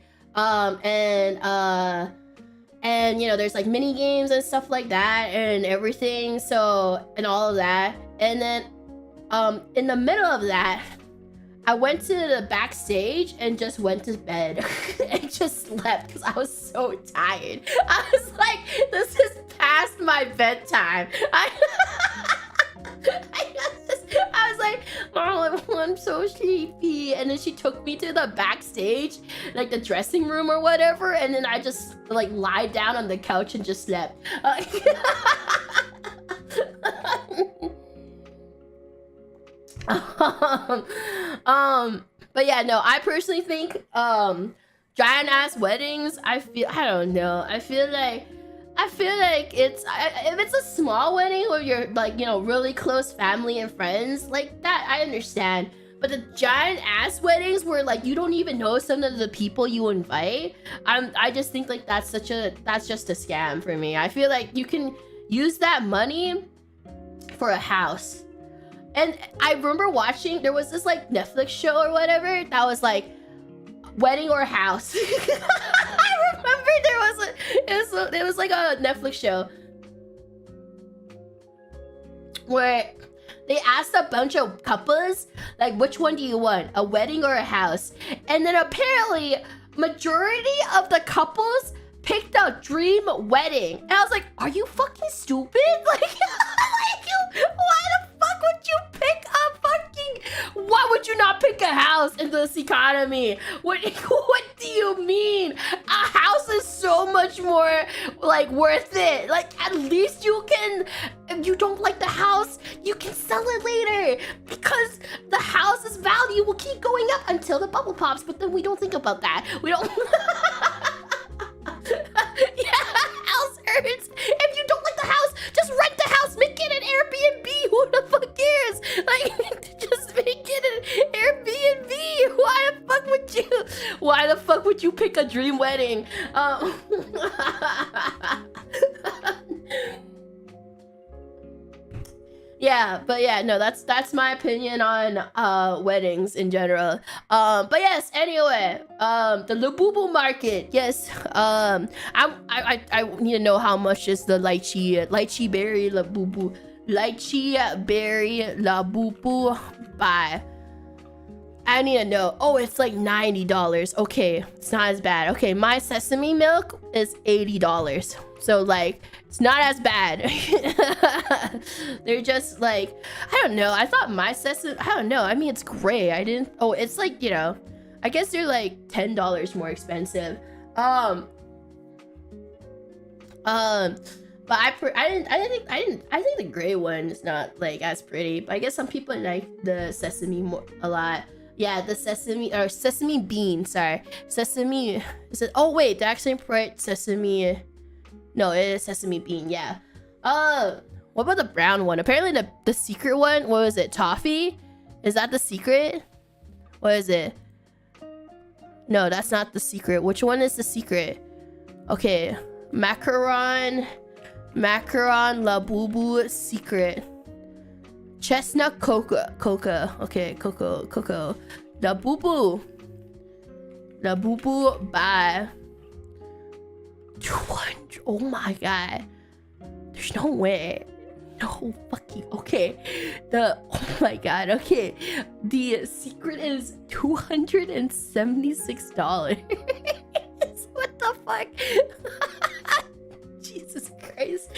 and you know, there's like mini games and stuff like that and everything, so, and all of that. And then in the middle of that, I went to the backstage and just went to bed and just slept because I was so tired. I was like, this is past my bedtime. I was like, oh, I'm so sleepy. And then she took me to the backstage, like the dressing room or whatever, and then I just like lied down on the couch and just slept. But yeah, no, I personally think giant ass weddings, I don't know, I feel like it's, if it's a small wedding where you're like, you know, really close family and friends like that, I understand. But the giant ass weddings where like you don't even know some of the people you invite, I just think like that's just a scam for me. I feel like you can use that money for a house. And I remember watching, there was this like Netflix show or whatever that was like wedding or house. I remember there was like a Netflix show where they asked a bunch of couples, like, which one do you want, a wedding or a house? And then apparently majority of the couples picked a dream wedding. And I was like, are you fucking stupid? Like, why the fuck would you pick a fucking, why would you not pick a house in this economy? What do you mean? A house is so much more like worth it. Like, at least you can, if you don't like the house, you can sell it later, because the house's value will keep going up until the bubble pops. But then we don't think about that. We don't. Yeah, house hurts. If you don't like the house, just rent the house, make it an Airbnb. Who the fuck cares? Like, just make it an Airbnb. Why the fuck would you pick a dream wedding? Yeah, but yeah, no, that's my opinion on weddings in general. But yes, anyway, the Labubu market. Yes, I need to know how much is the lychee berry Labubu by. I need to know. Oh, it's like $90. Okay, it's not as bad. Okay, my sesame milk is $80. So like, it's not as bad. They're just like, I don't know. I thought my sesame, I don't know. I mean, it's gray. I didn't, oh, it's like, you know, I guess they're like $10 more expensive. But I think the gray one is not like as pretty, but I guess some people like the sesame more a lot. Yeah, the sesame bean, sorry. Sesame, is it, oh wait, they actually put sesame, no, it is sesame bean, yeah. What about the brown one? Apparently the secret one, what was it, toffee? Is that the secret? What is it? No, that's not the secret. Which one is the secret? Okay, macaron Labubu secret. Chestnut coca. Okay, cocoa. Labubu by 200. Oh my god. There's no way. No fucking, okay. Oh my god, okay. The secret is $276. What the fuck? Jesus Christ.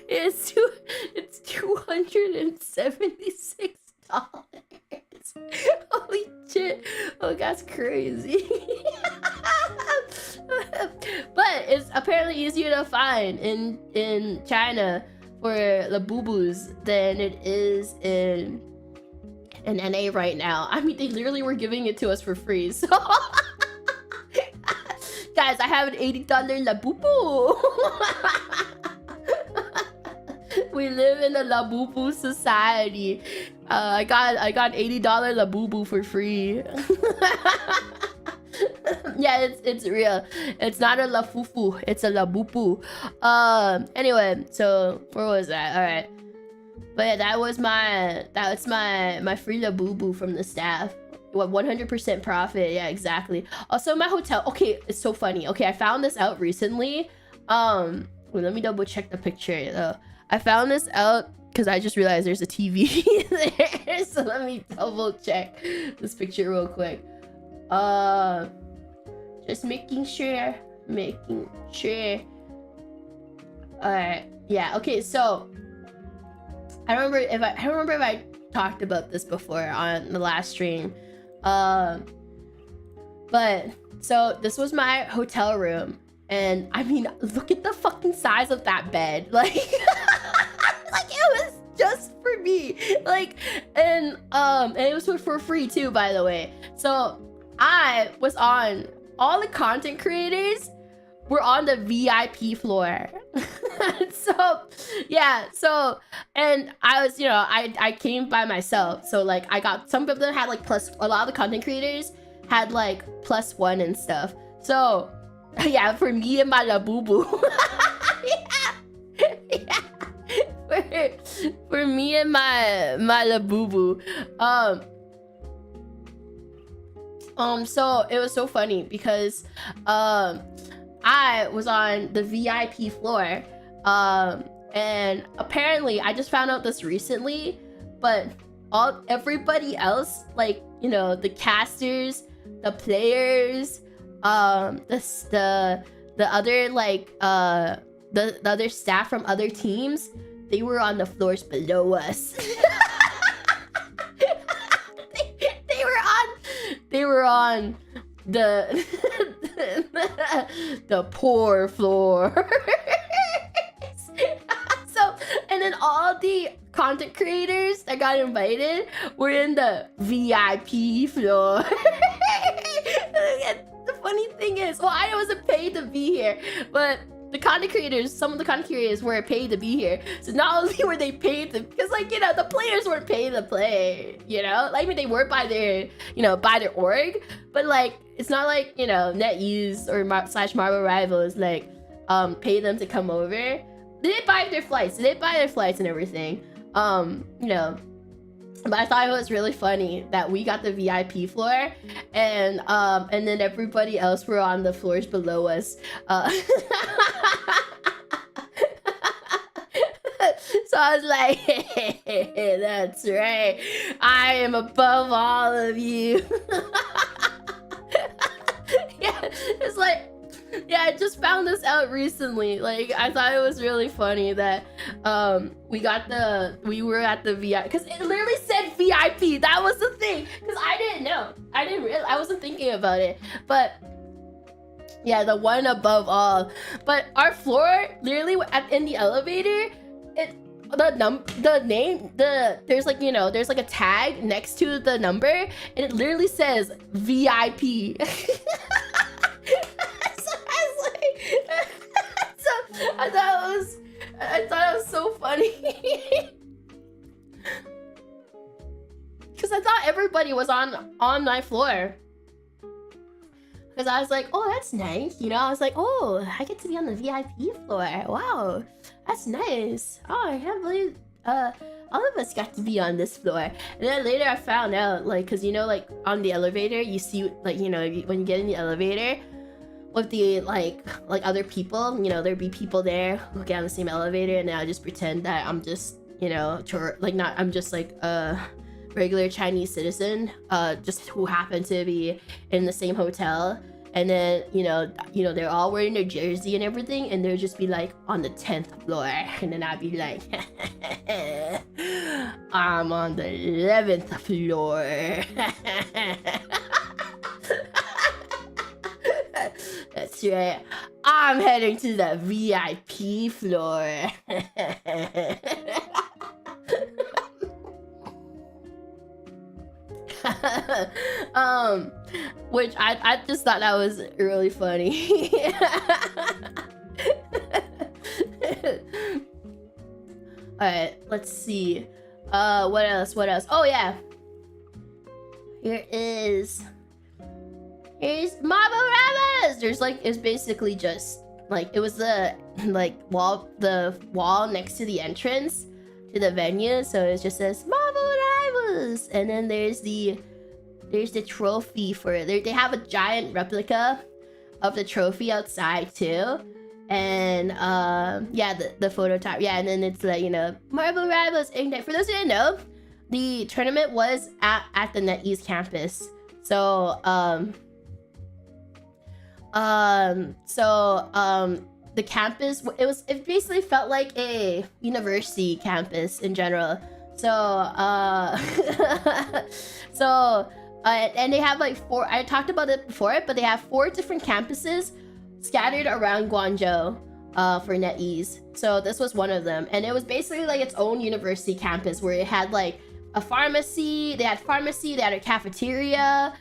It's $276. Holy shit. Oh, that's crazy. But it's apparently easier to find in China for Labubus than it is in NA right now. I mean, they literally were giving it to us for free, so guys, I have an $80 Labubu. We live in a Labubu society. I got $80 Labubu for free. Yeah, it's real. It's not a Lafufu, it's a Labubu. Anyway, so where was that? All right, but yeah, that's my free Labubu from the staff. What, 100% profit? Yeah, exactly. Also, my hotel. Okay, it's so funny. Okay, I found this out recently. Wait, let me double check the picture though. I found this out because I just realized there's a TV there. So let me double check this picture real quick. Just making sure. Alright, yeah, okay, so I don't remember if I talked about this before on the last stream. But so this was my hotel room, and I mean, look at the fucking size of that bed. Like, like it was just for me. Like, and it was for free too, by the way. So I was on, all the content creators were on the VIP floor. So yeah, so, and I was, you know, I came by myself, so like I got, some of them had like plus, a lot of the content creators had like +1 and stuff. So yeah, for me and my Labubu. Yeah. For me and my Labubu. So it was so funny because I was on the VIP floor, and apparently I just found out this recently, but everybody else, like, you know, the casters, the players, the other, like, the other staff from other teams, they were on the floors below us. They were on the the poor floor. So, and then all the content creators that got invited were in the VIP floor. The funny thing is, well, I wasn't paid to be here, but the content creators, some of the content creators were paid to be here. So not only were they paid to, because, like, you know, the players weren't paid to play, you know? Like, I mean, they were by their, you know, by their org, but, like, it's not like, you know, NetEase or / Marvel Rivals, like, pay them to come over. They did buy their flights. They did buy their flights and everything. You know, but I thought it was really funny that we got the VIP floor, and then everybody else were on the floors below us. So I was like, hey, that's right. I am above all of you. Yeah, it's like, yeah, I just found this out recently. Like, I thought it was really funny that we were at the VIP, because it literally said VIP. That was the thing, because I didn't know. I wasn't thinking about it. But yeah, the one above all. But our floor, literally in the elevator, there's like, you know, there's like a tag next to the number, and it literally says VIP. I thought it was so funny. Because I thought everybody was on my floor. Because I was like, oh, that's nice. You know, I was like, oh, I get to be on the VIP floor. Wow, that's nice. Oh, I can't believe all of us got to be on this floor. And then later I found out, like, because, you know, like on the elevator, you see, like, you know, when you get in the elevator with the like other people, you know, there'd be people there who get on the same elevator, and then I just pretend that I'm just, you know, I'm just like a regular Chinese citizen, just who happened to be in the same hotel. And then, you know, they're all wearing their jersey and everything, and they'll just be like on the 10th floor, and then I'd be like, I'm on the 11th floor. That's right. I'm heading to the VIP floor. Which I just thought that was really funny. Alright, let's see. What else? Oh yeah. Here's Marble Rabbits! There's like, it's basically just like, it was the wall next to the entrance to the venue, so it just says Marble Rivals, and then there's the trophy for it. They have a giant replica of the trophy outside too, and yeah, the photo type, yeah, and then it's like, you know, Marble Rivals Ignite. For those who didn't know, the tournament was at the NetEase campus, so the campus, it basically felt like a university campus in general. So and they have like I talked about it before, but they have 4 different campuses scattered around Guangzhou for NetEase. So this was one of them, and it was basically like its own university campus where it had like a pharmacy, they had a cafeteria,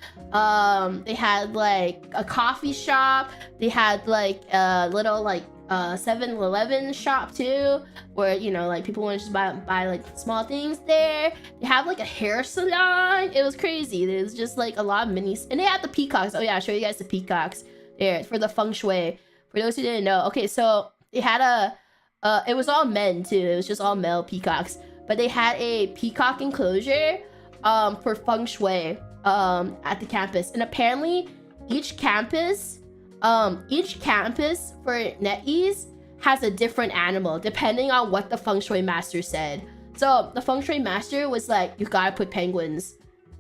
they had like a coffee shop, they had like a little like 7-Eleven shop too, where, you know, like people want to just buy like small things there. They have like a hair salon. It was crazy. It was just like a lot of minis, and they had the peacocks. Oh yeah, I'll show you guys the peacocks there for the feng shui. For those who didn't know, okay, so they had it was all men too. It was just all male peacocks. But they had a peacock enclosure for feng shui at the campus. And apparently each campus for NetEase has a different animal depending on what the feng shui master said. So the feng shui master was like, you gotta put penguins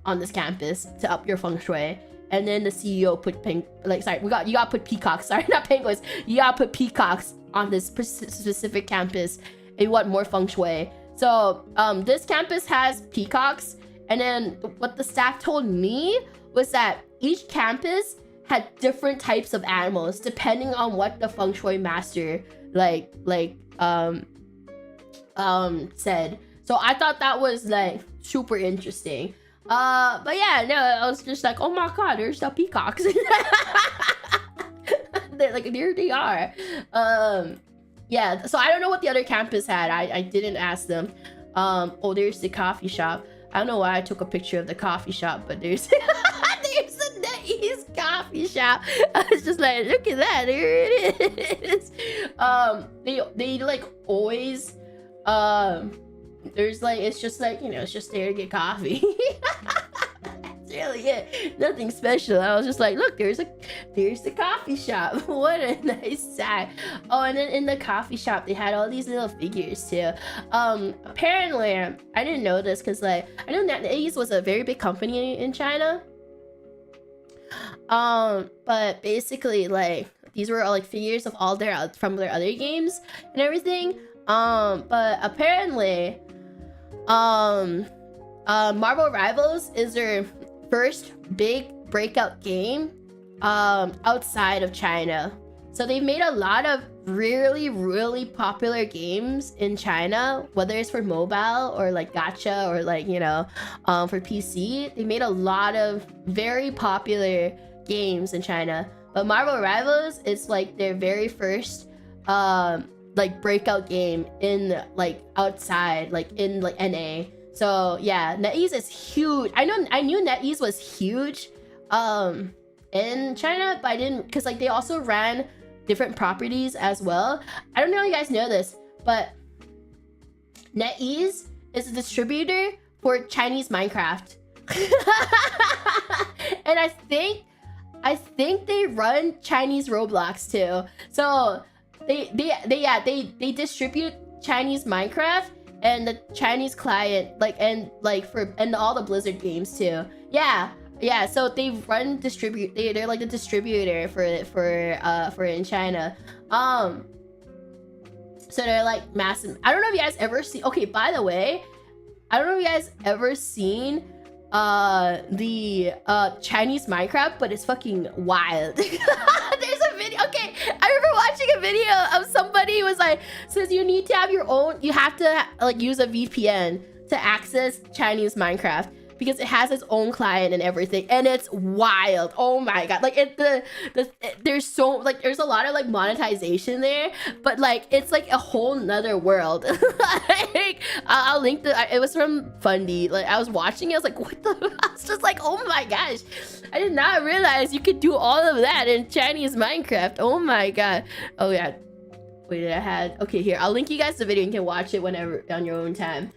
on this campus to up your feng shui. And then the CEO put you gotta put peacocks. Sorry, not penguins. You gotta put peacocks on this specific campus if you want more feng shui. So this campus has peacocks, and then what the staff told me was that each campus had different types of animals depending on what the feng shui master said. So I thought that was like super interesting. But yeah, no, I was just like, oh my god, there's the peacocks. There they are. Yeah, so I don't know what the other campus had. I didn't ask them. Oh, there's the coffee shop. I don't know why I took a picture of the coffee shop, but there's there's the NetEase coffee shop. I was just like, look at that, there it is. They like always there's like, it's just like, you know, it's just there to get coffee. It's really it. Nothing special. I was just like, look, there's the coffee shop. What a nice sight. Oh, and then in the coffee shop they had all these little figures too. Apparently I didn't know this because like I know NetEase was a very big company in China. But basically like these were all like figures of all their from their other games and everything. But apparently Marvel Rivals is their first big breakout game outside of China. So they've made a lot of really popular games in China, whether it's for mobile or like gacha or like, you know, for PC. They made a lot of very popular games in China. But Marvel Rivals is like their very first like breakout game in like outside, like in like NA. So yeah, NetEase is huge. I knew NetEase was huge in China, but I didn't, because like they also ran different properties as well. I don't know if you guys know this, but NetEase is a distributor for Chinese Minecraft. And I think they run Chinese Roblox too. So they distribute Chinese Minecraft and the Chinese client, like, and like for and all the Blizzard games too. Yeah, so they run they're like the distributor for it in China. So they're like massive. I don't know if you guys ever see, okay, by the way, I don't know if you guys ever seen the Chinese Minecraft, but it's fucking wild. There's a video, okay, I remember watching a video of somebody who was like, says you need to have your own, you have to like use a VPN to access Chinese Minecraft because it has its own client and everything, and it's wild. Oh my god, like there's so like there's a lot of like monetization there, but like it's like a whole nother world. Like, I'll link it was from Fundy. Like I was watching it, I was like, what the, I was just like, oh my gosh, I did not realize you could do all of that in Chinese Minecraft. Oh my god. Oh yeah, wait, okay, here, I'll link you guys the video, you can watch it whenever on your own time.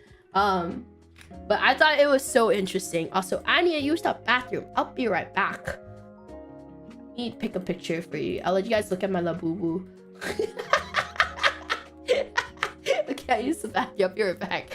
But I thought it was so interesting. Also, I need to use the bathroom. I'll be right back. I need to pick a picture for you. I'll let you guys look at my Labubu. Okay, I used the bathroom. I'll be right back.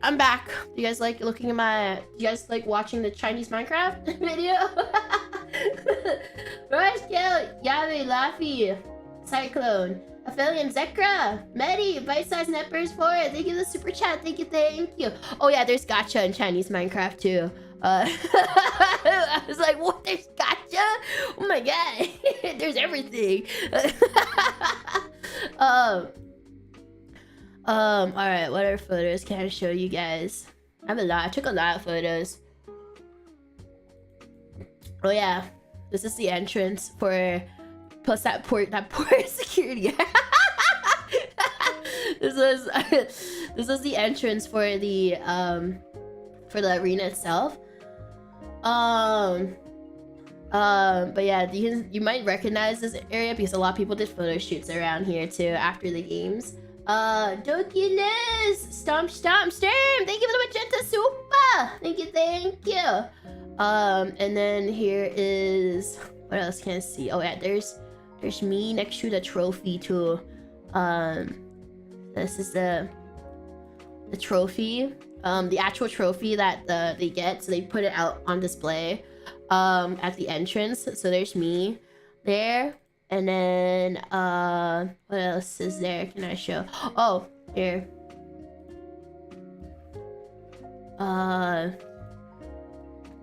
I'm back. You guys like looking at my... You guys like watching the Chinese Minecraft video? Rush, Kill, Yahweh, Laffy, Cyclone, Aphelium, Zekra, Medi, Bite-Sized Neppers for it. Thank you for the super chat. Thank you. Oh yeah, there's gacha in Chinese Minecraft too. I was like, what? There's gacha? Oh my god. There's everything. Alright, what other photos can I show you guys? I took a lot of photos. Oh yeah, this is the entrance for... Plus that poor security. This was the entrance for the arena itself. But yeah, you might recognize this area because a lot of people did photo shoots around here too after the games. Doki Liz, Stomp, Stomp, Sturm, thank you for the magenta super. Thank you. And then here is, what else can I see? Oh yeah, there's me next to the trophy too. This is the trophy, the actual trophy that they get. So they put it out on display, at the entrance. So there's me there. And then, what else is there? Can I show? Oh, here.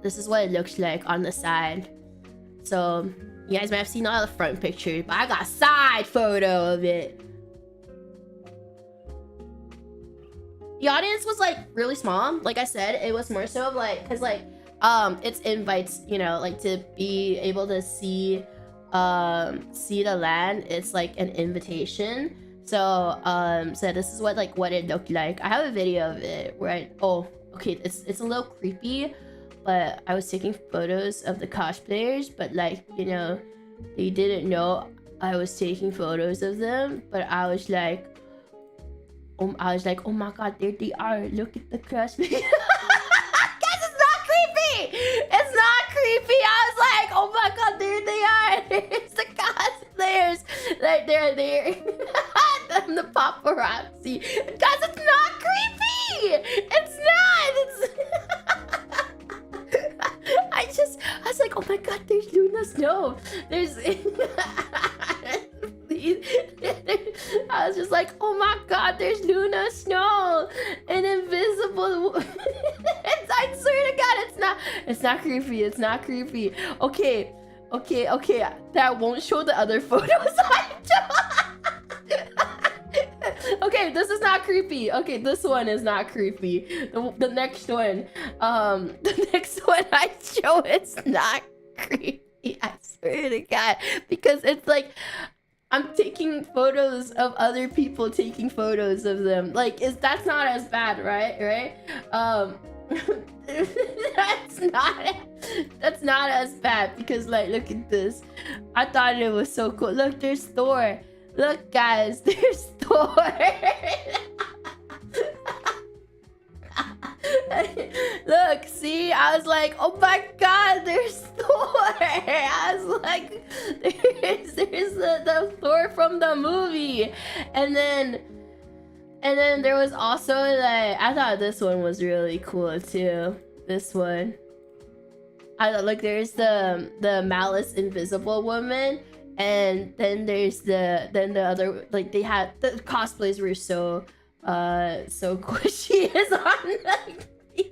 This is what it looks like on the side. So, you guys might have seen all the front pictures, but I got a side photo of it. The audience was like really small. Like I said, it was more so of like, cause like, it's invites, you know, like to be able to see the land. It's like an invitation. So this is what it looked like. I have a video of it where it's a little creepy, but I was taking photos of the cosplayers, but like, you know, they didn't know I was taking photos of them. But I was like, oh my god, there they are, look at the cosplayers. It's not creepy. I was like, oh my god, there they are. There's the cosplayers. Like they're there. And the paparazzi. Guys, it's not creepy. It's not. I was like, oh my god, there's Luna Snow. There's I was just like, oh my god, there's Luna Snow. An invisible. I swear to god, it's not creepy. It's not creepy. Okay. That won't show the other photos. Okay, this is not creepy. Okay, this one is not creepy. The next one, the next one I show, it's not creepy. I swear to god, because it's like, I'm taking photos of other people taking photos of them. Like, that's not as bad, right? That's not as bad because, like, look at this. I thought it was so cool. Look, there's Thor. Look, guys, there's Thor. Look, see, I was like, oh my god, there's Thor. I was like, there's the Thor from the movie. And then there was also, like, I thought this one was really cool too. This one, I thought, like, there's the Malice Invisible Woman, and then there's the other, like, they had the cosplays were so cool. She is on like the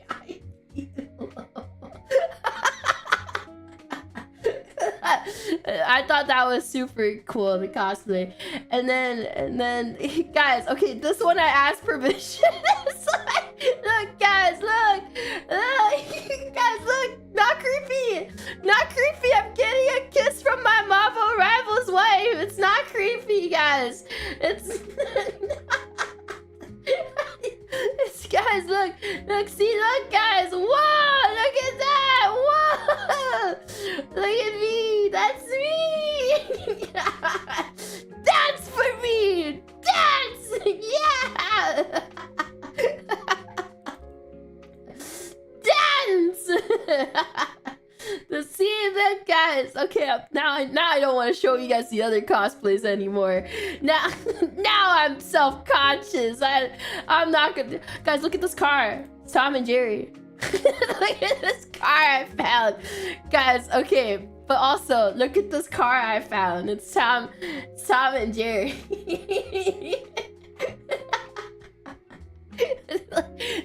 I thought that was super cool, the cosplay. And then guys, okay, this one I asked permission. It's like, look guys, look guys, look, not creepy. I'm getting a kiss from my Marvel rival's wife. It's not creepy, guys. It's guys, look, see, look guys, whoa, look at that, whoa, look at me, that's me. Dance for me, dance, yeah. Okay, now I don't want to show you guys the other cosplays anymore. Now I'm self-conscious. I'm not gonna. Guys, look at this car. It's Tom and Jerry. Look at this car I found, guys. Okay, but also look at this car I found. It's Tom and Jerry.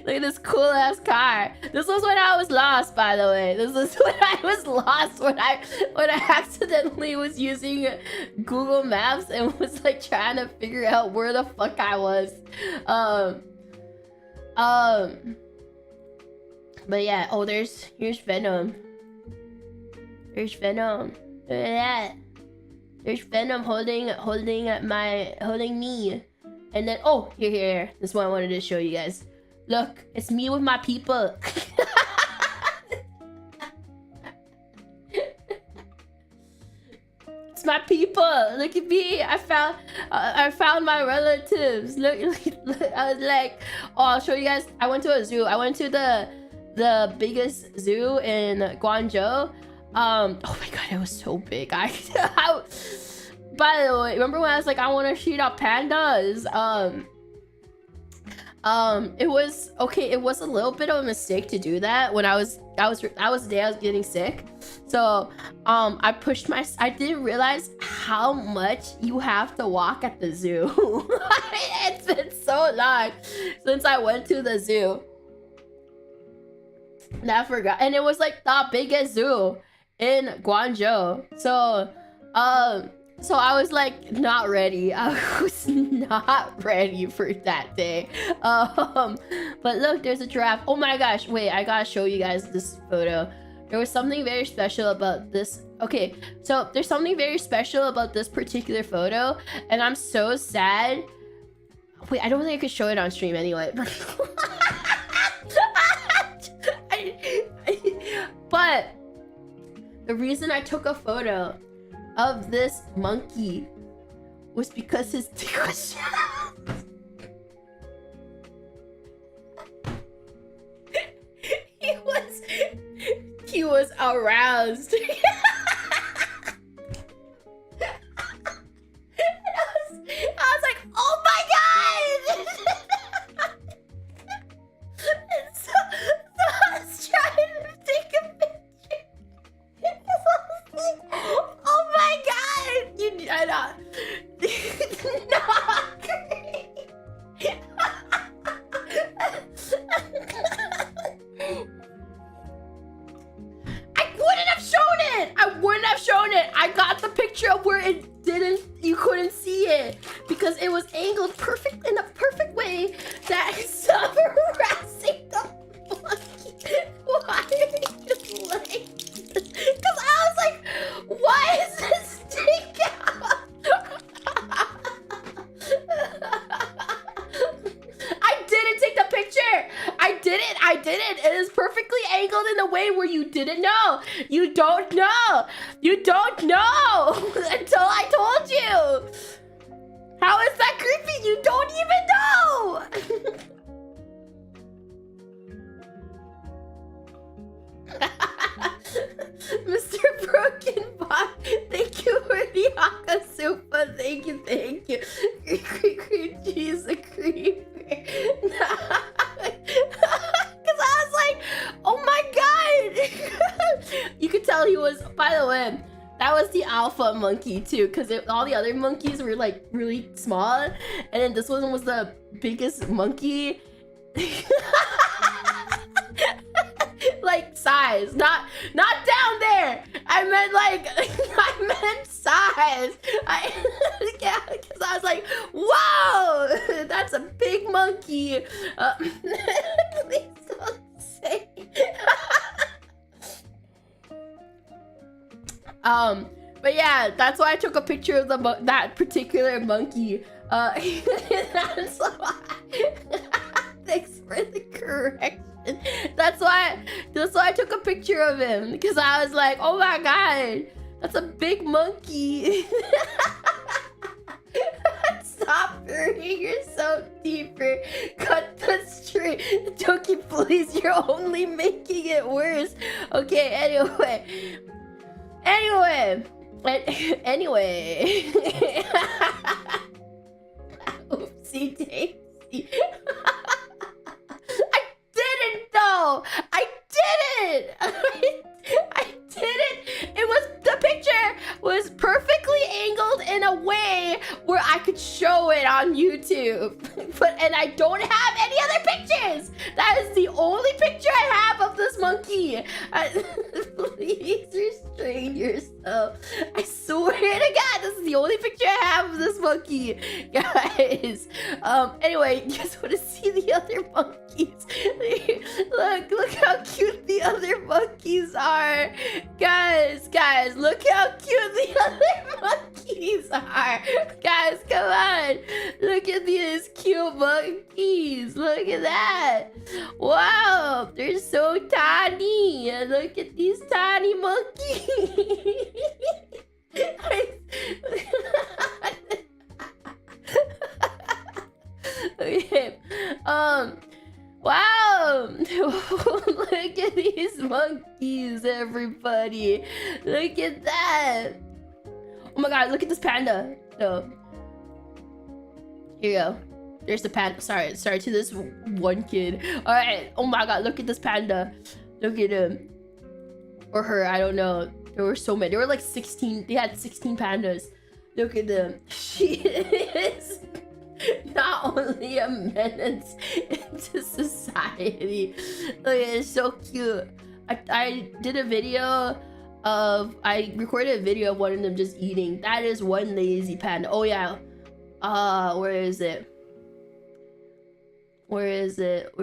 Look at this cool ass car. This was when I was lost, by the way. This was when I was lost, when I accidentally was using Google Maps and was like trying to figure out where the fuck I was. But yeah, oh, here's Venom. There's Venom. Look at that. There's Venom holding me. And then, oh, here. This one I wanted to show you guys. Look, it's me with my people. It's my people. Look at me. I found my relatives. Look, I was like, oh, I'll show you guys. I went to a zoo. I went to the biggest zoo in Guangzhou. Oh my god, it was so big. By the way, remember when I was like, I want to shoot up pandas? It was okay. It was a little bit of a mistake to do that when that was the day I was getting sick. So, I didn't realize how much you have to walk at the zoo. It's been so long since I went to the zoo. And I forgot. And it was like the biggest zoo in Guangzhou. So, so I was like not ready. I was not ready for that day. But look, there's a giraffe. Oh my gosh, wait, I gotta show you guys this photo. There was something very special about this. Okay, so there's something very special about this particular photo, and I'm so sad. Wait, I don't think I could show it on stream anyway. But the reason I took a photo of this monkey was because his dick was shut. He was aroused. I was like, oh my god! And so I was trying to take a picture. Oh my god! You I not. I wouldn't have shown it. I got the picture of where you couldn't see it because it was angled in a perfect way that it's harassing the monkey. Why are you like this? Because I was like, why is this stick out? I didn't take the picture. I didn't. It is perfectly angled in a way where you didn't know. You don't know. You don't know until I told you. How is that creepy? You don't even know. Mr. Broken Bot, thank you for the Akasupa. Thank you. Creep cheese, a creeper. Because I was like, oh my god. You could tell he was, by the way, that was the alpha monkey too, because all the other monkeys were like really small, and then this one was the biggest monkey. Like size, not down there. I meant like, I meant size. Yeah, because I was like, whoa, that's a big monkey. Please don't say. But yeah, that's why I took a picture of that particular monkey. That's why. Thanks for the correction. That's why I took a picture of him, because I was like, oh my god, that's a big monkey. Stop hurting yourself deeper. Cut the string. Doki, please, you're only making it worse. Okay, anyway. Anyway. Oopsie daisy. I didn't though. I didn't. I didn't. It was, the picture was perfectly angled in a way where I could show it on YouTube. And I don't have any other pictures. That is the only picture I have of this monkey. Please restrain yourself. I swear to God, this is the only picture I have of this monkey, guys. Anyway, you guys want to see the other monkeys? Look how cute the other monkeys are, guys. Look how cute the other monkeys are, guys. Come on, look at these cute monkeys. Look at that. Wow, they're so tiny. Look at these tiny monkeys. Okay. Wow. Look at these monkeys, everybody. Look at that. Oh my God, look at this panda. No. Here you go. There's the panda. Sorry to this one kid. All right. Oh my God, look at this panda. Look at him. Or her, I don't know. There were so many. There were like 16. They had 16 pandas. Look at them. She is not only a menace into society. Look, it's so cute. I did a video of, I recorded a video of one of them just eating. That is one lazy panda. Oh yeah. Where is it? Where is it?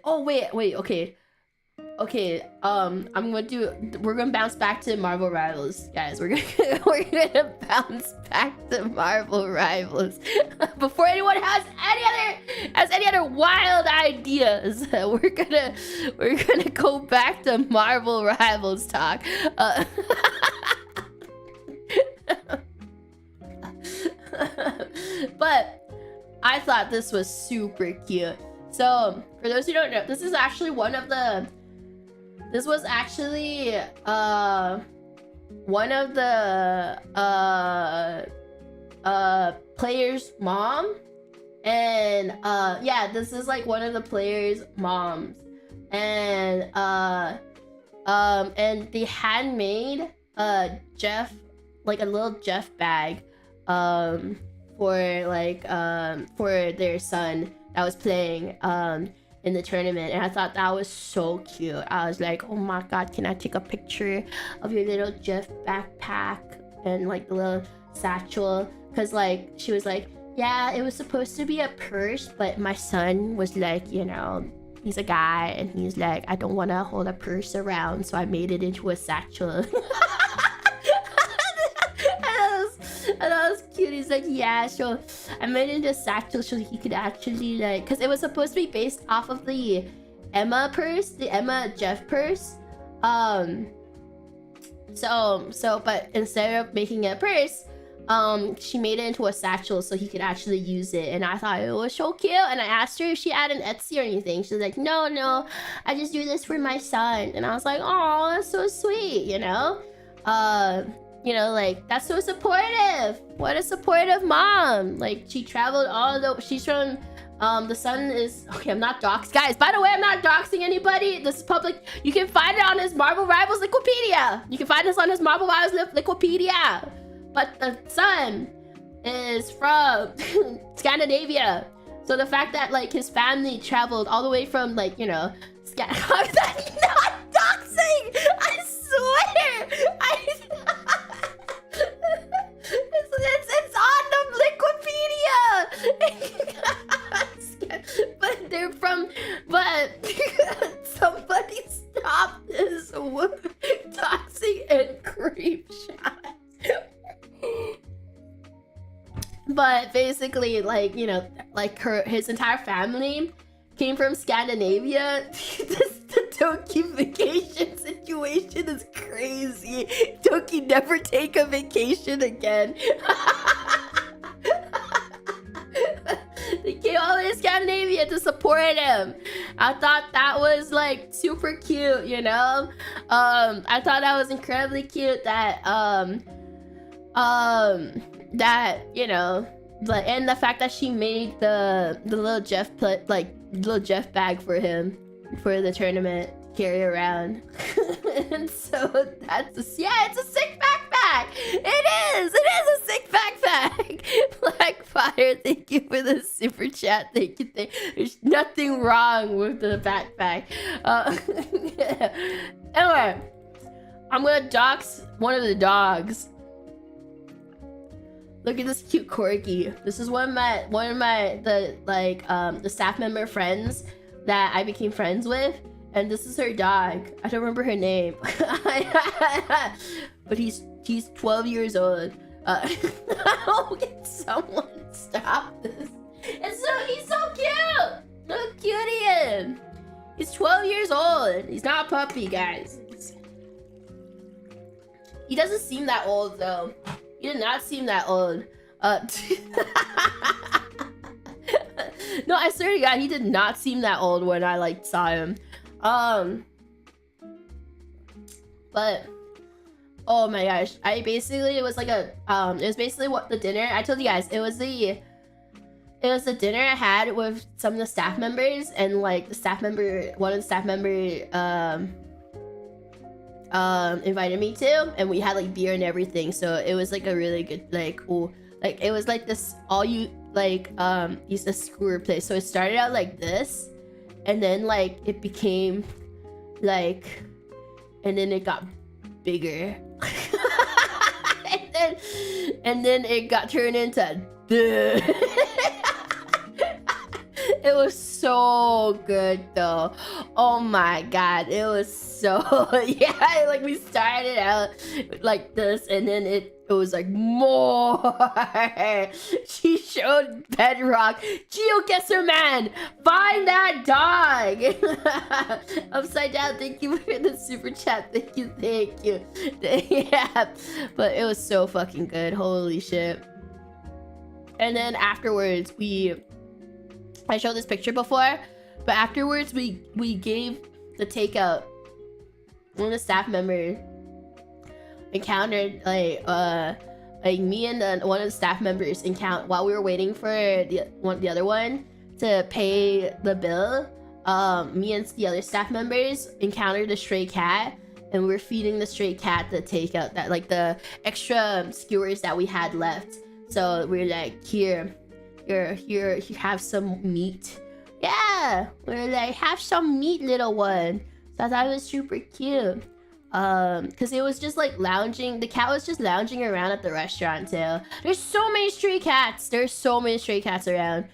Oh wait, okay. Okay, we're gonna bounce back to Marvel Rivals, guys. We're gonna bounce back to Marvel Rivals before anyone has any other wild ideas. We're gonna go back to Marvel Rivals talk. But I thought this was super cute. So for those who don't know, this was actually one of the players' mom, and yeah, this is like one of the players' moms, and they handmade Jeff, like a little Jeff bag for their son that was playing in the tournament, and I thought that was so cute. I was like, oh my God, can I take a picture of your little Jeff backpack and like the little satchel? Because like she was like, yeah, it was supposed to be a purse, but my son was like, you know, he's a guy and he's like, I don't want to hold a purse around, so I made it into a satchel. And that was cute. He's like, yeah, so I made it into a satchel so he could actually like, because it was supposed to be based off of the Emma purse, the Emma Jeff purse. But instead of making it a purse, she made it into a satchel so he could actually use it. And I thought it was so cute. And I asked her if she had an Etsy or anything. She was like, no, I just do this for my son. And I was like, oh, that's so sweet, you know? You know, like, that's so supportive. What a supportive mom. Like, she traveled she's from, the son is, okay, I'm not doxed. Guys, by the way, I'm not doxing anybody. This is public. You can find it on his Marvel Rivals Wikipedia. You can find this on his Marvel Rivals Wikipedia. But the son is from Scandinavia. So the fact that, like, his family traveled all the way from, like, you know, how is that not doxing? I swear. It's on the Wikipedia. But they're from, somebody stop this doxing and creep shots. But basically, like, you know, like his entire family came from Scandinavia. The Doki vacation situation is crazy. Doki never take a vacation again. They came all the way to Scandinavia to support him. I thought that was like super cute, you know? I thought that was incredibly cute that that, you know, like, and the fact that she made the little little Jeff bag for him for the tournament to carry around. And so that's it's a sick backpack. It is a sick backpack. Black Fire, thank you for the super chat. Thank you. There's nothing wrong with the backpack. Anyway, I'm gonna dox one of the dogs. Look at this cute corgi. This is one of the staff member friends that I became friends with, and this is her dog. I don't remember her name, but he's 12 years old. Oh, can someone stop this? He's so cute. Look cute he is. He's 12 years old. He's not a puppy, guys. He doesn't seem that old though. He did not seem that old. No, I swear to God, he did not seem that old when I saw him. But oh my gosh, it was basically what the dinner. I told you guys it was the dinner I had with some of the staff members, and one of the staff member invited me to, and we had beer and everything, so it was a really good it was this used to skewer place. So it started out like this, and then it became and then it got bigger. and then it got turned into It was so good though. Oh my God, it was so yeah. We started out like this, and then it was more. She showed Bedrock. GeoGuessr man, find that dog. Upside down, thank you for the super chat. Thank you. Yeah, but it was so fucking good. Holy shit. And then afterwards I showed this picture before, but afterwards we gave the takeout. One of the staff members encountered me and one of the staff members while we were waiting for the other one to pay the bill. Me and the other staff members encountered a stray cat, and we were feeding the stray cat the takeout, that the extra skewers that we had left. So we were here, have some meat. Yeah, we're have some meat, little one. So I thought it was super cute. Because it was just lounging. The cat was just lounging around at the restaurant too. There's so many stray cats. There's so many stray cats around.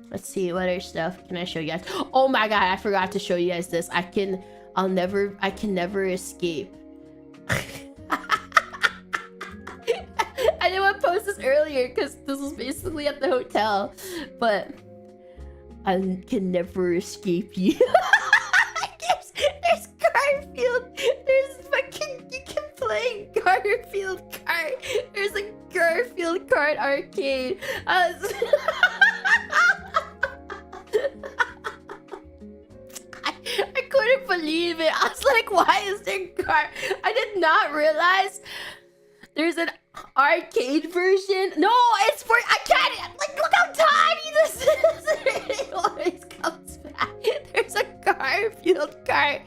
Let's see, what other stuff can I show you guys? Oh my God, I forgot to show you guys this. I can never escape. I didn't want to post this earlier because this was basically at the hotel, but I can never escape you. There's Garfield. There's fucking, you can play Garfield card. There's a Garfield card arcade. I couldn't believe it. I was like, why is there I did not realize there's an arcade version. No, it's for, I can't, look how tiny this is. It always comes back. There's a Garfield cart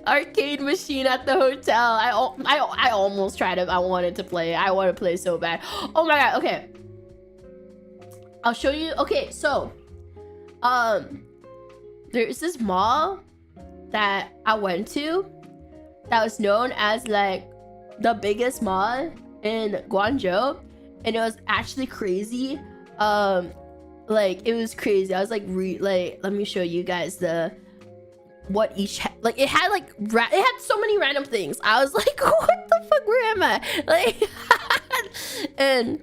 arcade machine at the hotel. I almost tried it. I wanted to play. I want to play so bad. Oh my God. Okay, I'll show you. Okay, so there's this mall that I went to that was known as the biggest mall in Guangzhou, and it was actually crazy. It was crazy. I was let me show you guys what each it had it had so many random things. I was like, what the fuck, where am I? And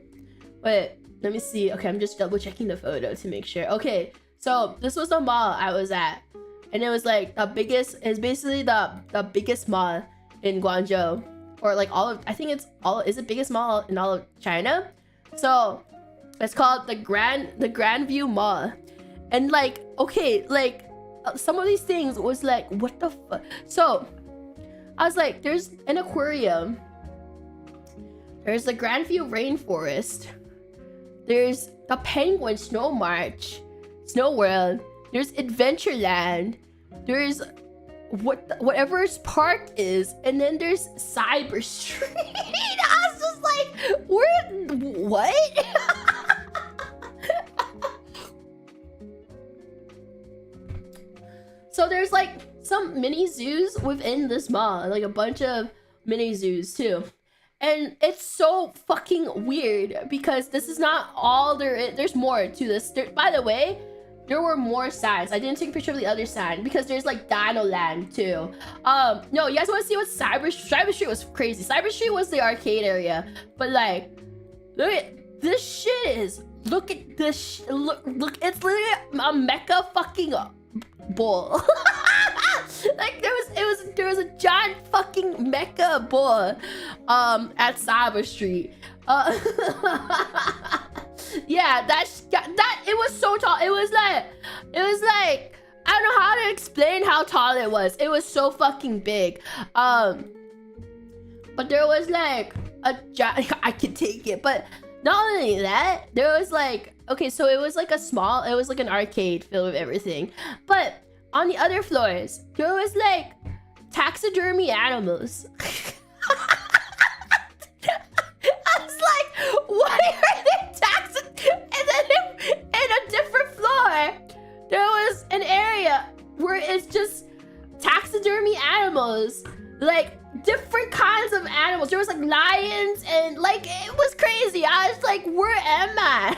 wait, let me see. Okay, I'm just double checking the photo to make sure. Okay, so this was the mall I was at, and it was the biggest. It's basically the biggest mall in Guangzhou, or I think it's is the biggest mall in all of China. So it's called the Grand View Mall. And okay, some of these things was what the fuck. So I was there's an aquarium There's the Grandview Rainforest. There's the Penguin Snow March, Snow World. There's Adventureland. There's whatever's park is, and then there's Cyber Street. I was just like, what? So there's like some mini zoos within this mall, like a bunch of mini zoos too. And it's so fucking weird because this is not all there is. There's more to this. By the way, there were more signs. I didn't take a picture of the other sign because there's like Dino Land too. No, you guys want to see what Cyber Street was crazy. Cyber Street was the arcade area, but like, look at this shit is. Look at this. Look, it's literally a mecha fucking bull. Like there was a giant fucking mecha bull at Cyber Street. Yeah, that it was so tall. It was like I don't know how to explain how tall it was. It was so fucking big. But there was like a giant. I could take it, but not only that, there was like, okay, so it was like it was like an arcade filled with everything, but on the other floors there was like taxidermy animals. I was like, why are they taxidermy? And then in a different floor there was an area where it's just taxidermy animals, like different kinds of animals. There was like lions and like, it was crazy. I was like, where am I?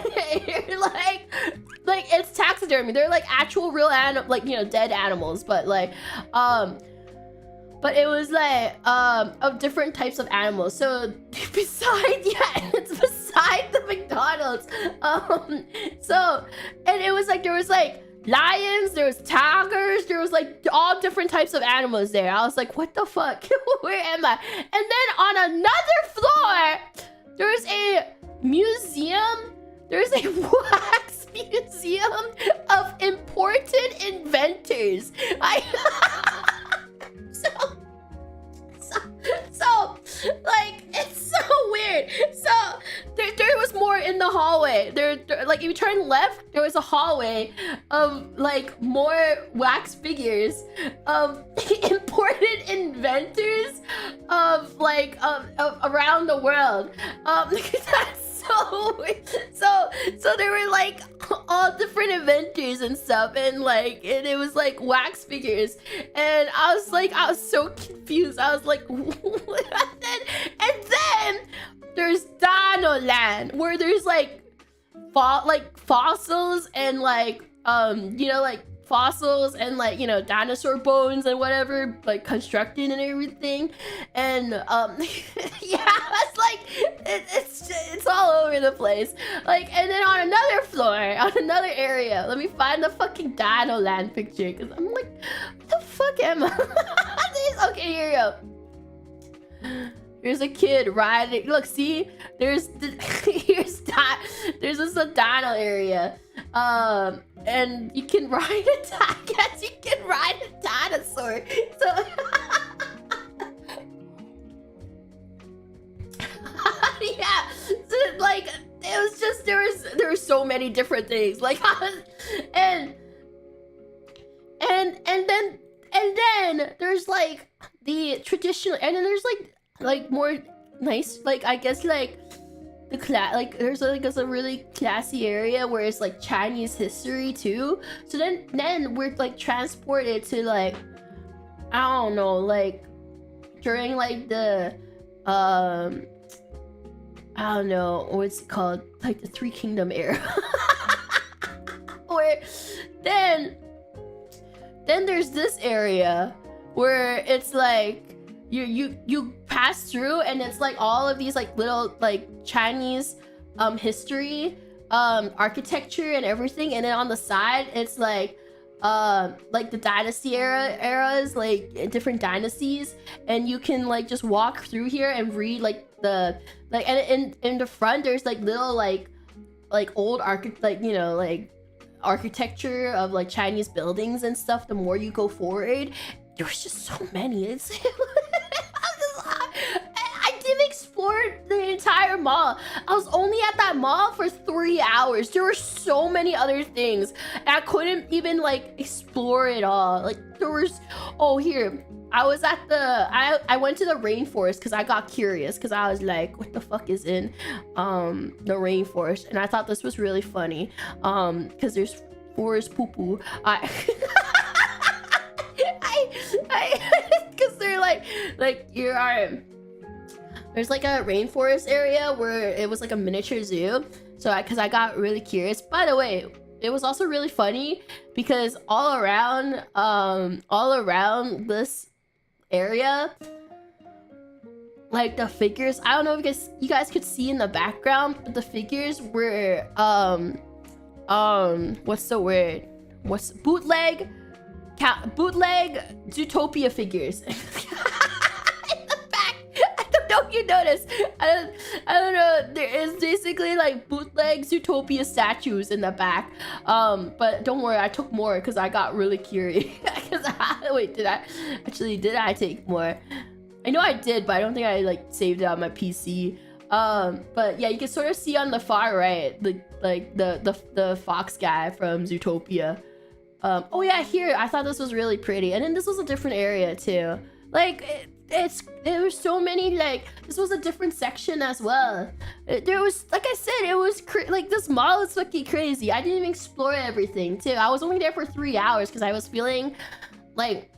like it's taxidermy. They're like actual real animal, like, you know, dead animals, but like but it was like of different types of animals. So it's beside the McDonald's. So, and it was like there was like lions, there was tigers, there was like all different types of animals there. I was like, what the fuck? Where am I? And then on another floor, there's a museum. There's a wax museum of important inventors. So like, it's so weird. So there was more in the hallway. There, like, if you turn left, there was a hallway of like more wax figures of important inventors of like around the world. That's so weird. So there were like all different inventors and stuff, and like, and it was like wax figures, and I was so confused. I was like, and then there's Dino Land, where there's like fossils and like you know, like fossils and like, you know, dinosaur bones and whatever, like constructed and everything. And yeah, it's like it's all over the place. Like, and then on another floor, on another area, let me find the fucking Dino Land picture, because I'm like, what the fuck am I? Okay, here you go. Here's a kid riding. Look, see, there's this a dino area, and you can ride a I guess you can ride a dinosaur. So yeah, so, like, it was just there were so many different things. Like, and then there's like the traditional, and then there's like more nice, like, I guess like the like there's like a really classy area where it's like Chinese history too. So then we're like transported to like, I don't know, like during like the I don't know what's it called, like the Three Kingdom era. Where then there's this area where it's like you pass through, and it's like all of these like little like Chinese history, architecture and everything, and then on the side it's like the dynasty eras, like different dynasties, and you can like just walk through here and read like the and in the front there's like little like old architecture of like Chinese buildings and stuff. The more you go forward, there's just so many. It's I didn't explore the entire mall. I was only at that mall for 3 hours. There were so many other things, and I couldn't even like explore it all. Like there was, oh here, I was at the, I went to the rainforest because I got curious because I was like, what the fuck is in the rainforest? And I thought this was really funny because there's forest poo-poo. Because they're like you are, there's like a rainforest area where it was like a miniature zoo. So because I got really curious. By the way, it was also really funny because all around this area, like the figures, I don't know if you guys could see in the background, but the figures were what's the word, what's bootleg Zootopia figures. In the back, I don't know if you noticed. I don't know. There is basically like bootleg Zootopia statues in the back. But don't worry, I took more because I got really curious. Wait, did I take more? I know I did, but I don't think I like saved it on my PC. But yeah, you can sort of see on the far right, the fox guy from Zootopia. Oh yeah, here, I thought this was really pretty. And then this was a different area too. Like, there was so many, like, this was a different section as well. There was, like I said, it was, like, this mall is fucking crazy. I didn't even explore everything too. I was only there for 3 hours because I was feeling, like,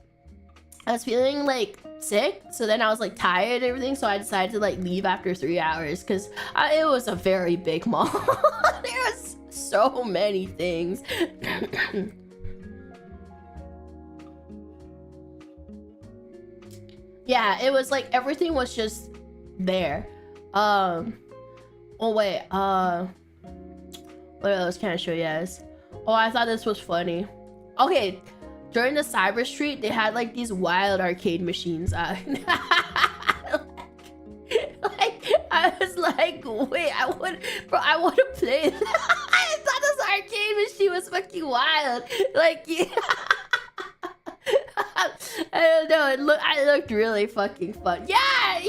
sick. So then I was, like, tired and everything. So I decided to, like, leave after 3 hours because it was a very big mall. There was so many things. Yeah, it was like everything was just there. Oh wait, what else can I show you guys? Oh, I thought this was funny. Okay, during the Cyber Street, they had like these wild arcade machines. Like, I was like, wait, I want to play that. I thought this arcade machine was fucking wild. Like, yeah. I don't know. It looked really fucking fun. Yeah,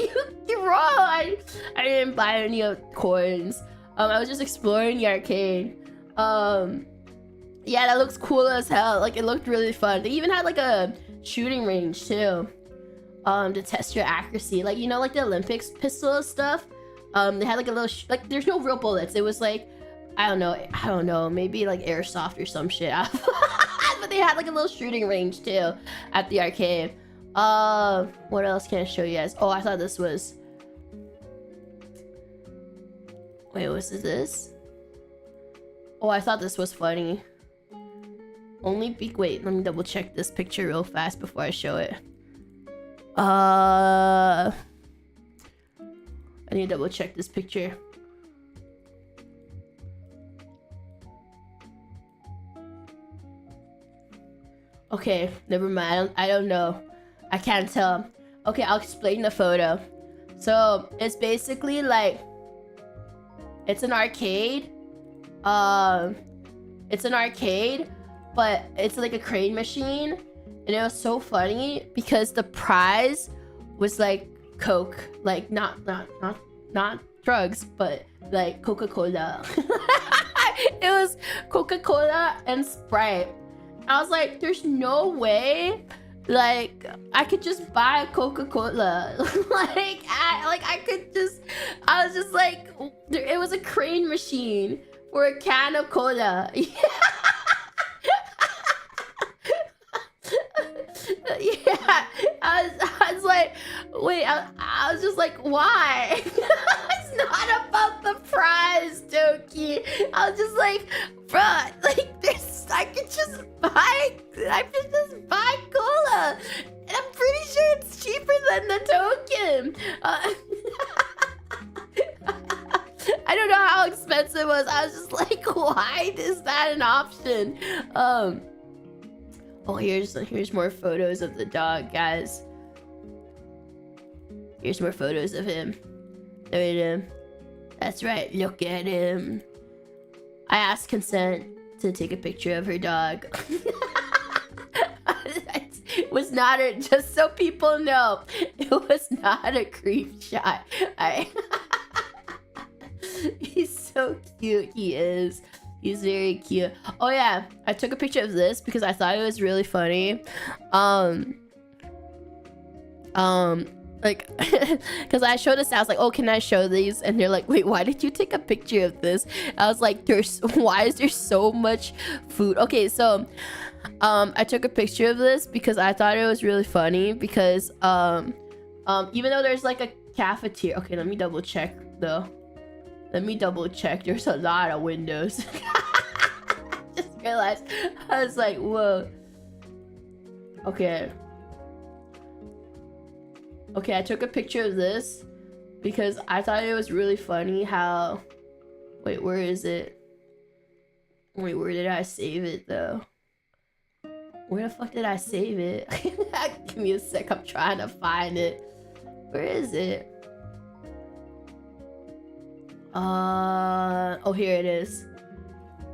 you're wrong. I didn't buy any coins. I was just exploring the arcade. Yeah, that looks cool as hell. Like, it looked really fun. They even had like a shooting range too. To test your accuracy. Like, you know, like the Olympics pistol stuff. They had like a little like, there's no real bullets. It was like, I don't know, maybe like airsoft or some shit. But they had like a little shooting range too at the arcade. What else can I show you guys? Oh, I thought this was, wait, what is this? Oh, I thought this was funny. Wait, let me double check this picture real fast before I show it. I need to double check this picture. Okay, never mind. I don't know. I can't tell. Okay, I'll explain the photo. So it's basically like, it's an arcade. It's an arcade, but it's like a crane machine, and it was so funny because the prize was like Coke, like not drugs, but like Coca-Cola. It was Coca-Cola and Sprite. I was like, there's no way, like, I could just buy a Coca-Cola. I was just like, it was a crane machine for a can of cola. Yeah, I was like, wait, I was just like, why? It's not about the prize, Doki. I was just like, bruh, like, this, I could just buy cola. And I'm pretty sure it's cheaper than the token. I don't know how expensive it was. I was just like, why is that an option? Oh, here's more photos of the dog, guys. Here's more photos of him. Look at him. That's right, look at him. I asked consent to take a picture of her dog. It was not a, just so people know, it was not a creep shot. He's so cute. He is. He's very cute. Oh yeah, I took a picture of this because I thought it was really funny. Like, because I showed this, I was like, oh, can I show these? And they're like, wait, why did you take a picture of this? I was like, why is there so much food? Okay, so I took a picture of this because I thought it was really funny because even though there's like a cafeteria. Okay, let me double check though. Let me double check. There's a lot of windows. Just realized. I was like, whoa. Okay. Okay, I took a picture of this because I thought it was really funny how... Wait, where is it? Wait, where did I save it though? Where the fuck did I save it? Give me a sec, I'm trying to find it. Where is it? Oh, here it is.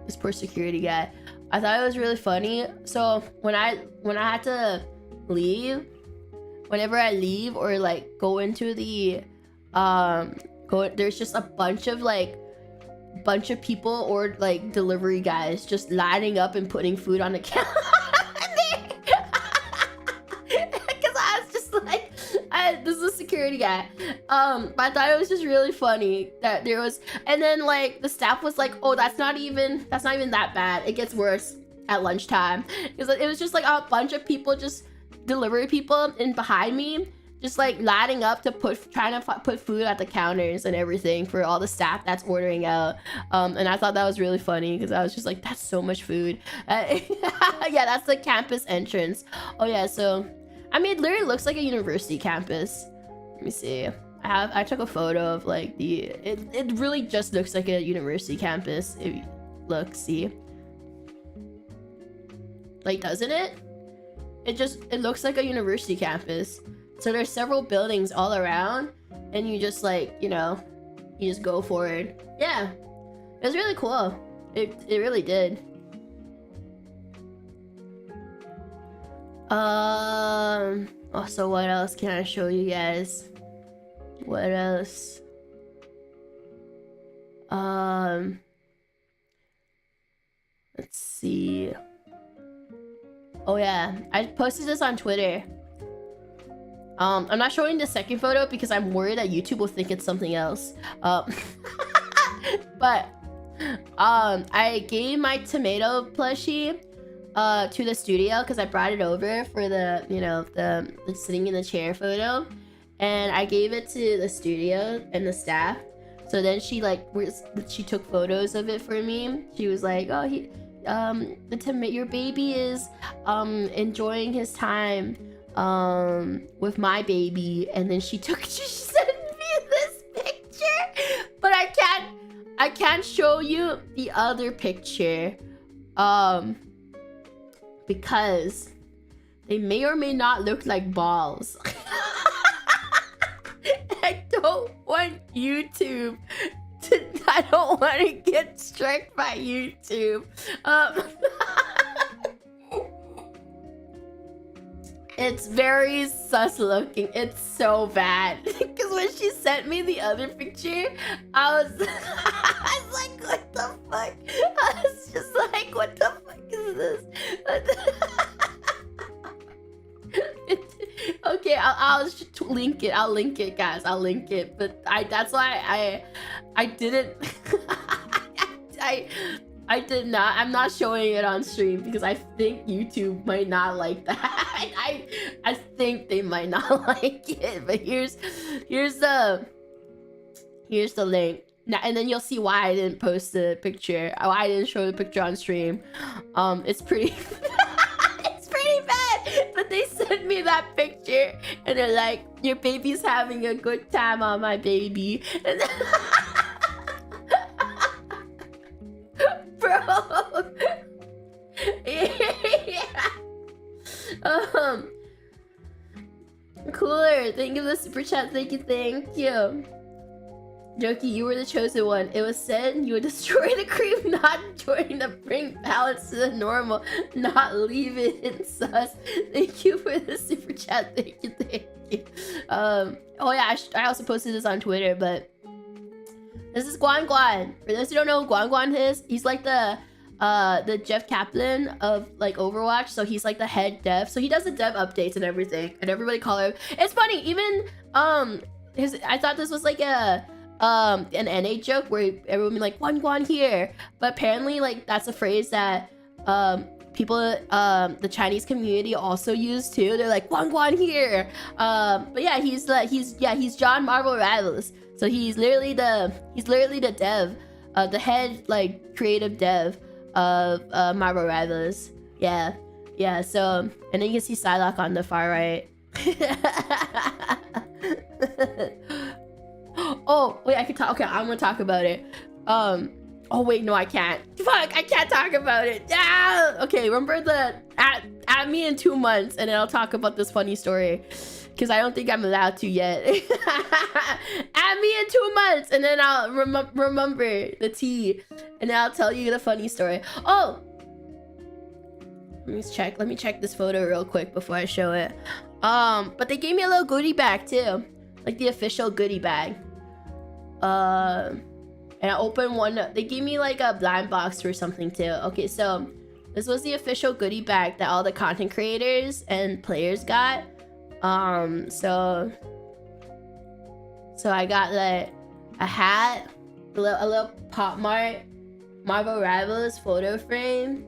This poor security guy. I thought it was really funny. So when I had to leave, whenever I leave or like go into the there's just a bunch of people or like delivery guys just lining up and putting food on the counter. Because I was just like, this is a security guy. But I thought it was just really funny that there was, and then like the staff was like, oh, that's not even that bad. It gets worse at lunchtime. Because it was just like a bunch of people, just delivery people in behind me, just like lining up to trying to put food at the counters and everything for all the staff that's ordering out. And I thought that was really funny because I was just like, that's so much food. Yeah, that's the campus entrance. Oh yeah, so I mean, it literally looks like a university campus. Let me see. I took a photo of like it really just looks like a university campus. If you look, see, like, doesn't it? It looks like a university campus. So there's several buildings all around, and you just like, you know, you just go for it. Yeah, it was really cool. It really did. Also, what else can I show you guys? What else? Let's see. Oh yeah, I posted this on Twitter. I'm not showing the second photo because I'm worried that YouTube will think it's something else. But I gave my tomato plushie to the studio because I brought it over for the, you know, the sitting in the chair photo, and I gave it to the studio and the staff. So then she took photos of it for me. She was like, oh, your baby is enjoying his time with my baby. And then she sent me this picture, but I can't show you the other picture because they may or may not look like balls. I don't want YouTube to, I don't want to get struck by YouTube. It's very sus looking. It's so bad. Because when she sent me the other picture, I was like, what the fuck? I was just like, what the fuck is this? Okay, I'll link it. I'll link it, guys. I'll link it. But that's why I didn't. I did not. I'm not showing it on stream because I think YouTube might not like that. I think they might not like it. But here's the link. Now, and then you'll see why I didn't post the picture. Why I didn't show the picture on stream. It's pretty. It's pretty bad. But they sent me that picture and they're like, your baby's having a good time on my baby. And then bro. Yeah. Cooler. Thank you for the super chat. Thank you. Doki, you were the chosen one. It was said you would destroy the cream, not join to bring balance to the normal, not leave it in sus. Thank you for the super chat. Thank you. Oh yeah, I also posted this on Twitter, but This is Guan Guan. For those who don't know who Guan Guan is, he's like the Jeff Kaplan of like Overwatch. So he's like the head dev. So he does the dev updates and everything, and everybody call him. It's funny, even I thought this was like a an NA joke where everyone be like Guan Guan here, but apparently like that's a phrase that people the Chinese community also use too. They're like Guan Guan here. But yeah, he's John Marvel Rivals. So he's literally the dev, the head like creative dev of Marvel Rivals. Yeah. So and then you can see Psylocke on the far right. Oh wait, I can talk. Okay, I'm gonna talk about it. Oh wait, no, I can't. Fuck, I can't talk about it. Yeah. Okay, remember the at me in 2 months, and then I'll talk about this funny story, because I don't think I'm allowed to yet. At me in 2 months, and then I'll remember the tea, and then I'll tell you the funny story. Oh, let me check this photo real quick before I show it. But they gave me a little goodie bag too, like the official goodie bag. And I opened one. They gave me like a blind box or something too. Okay, so this was the official goodie bag that all the content creators and players got. So I got like a hat, a little Pop Mart Marvel Rivals photo frame.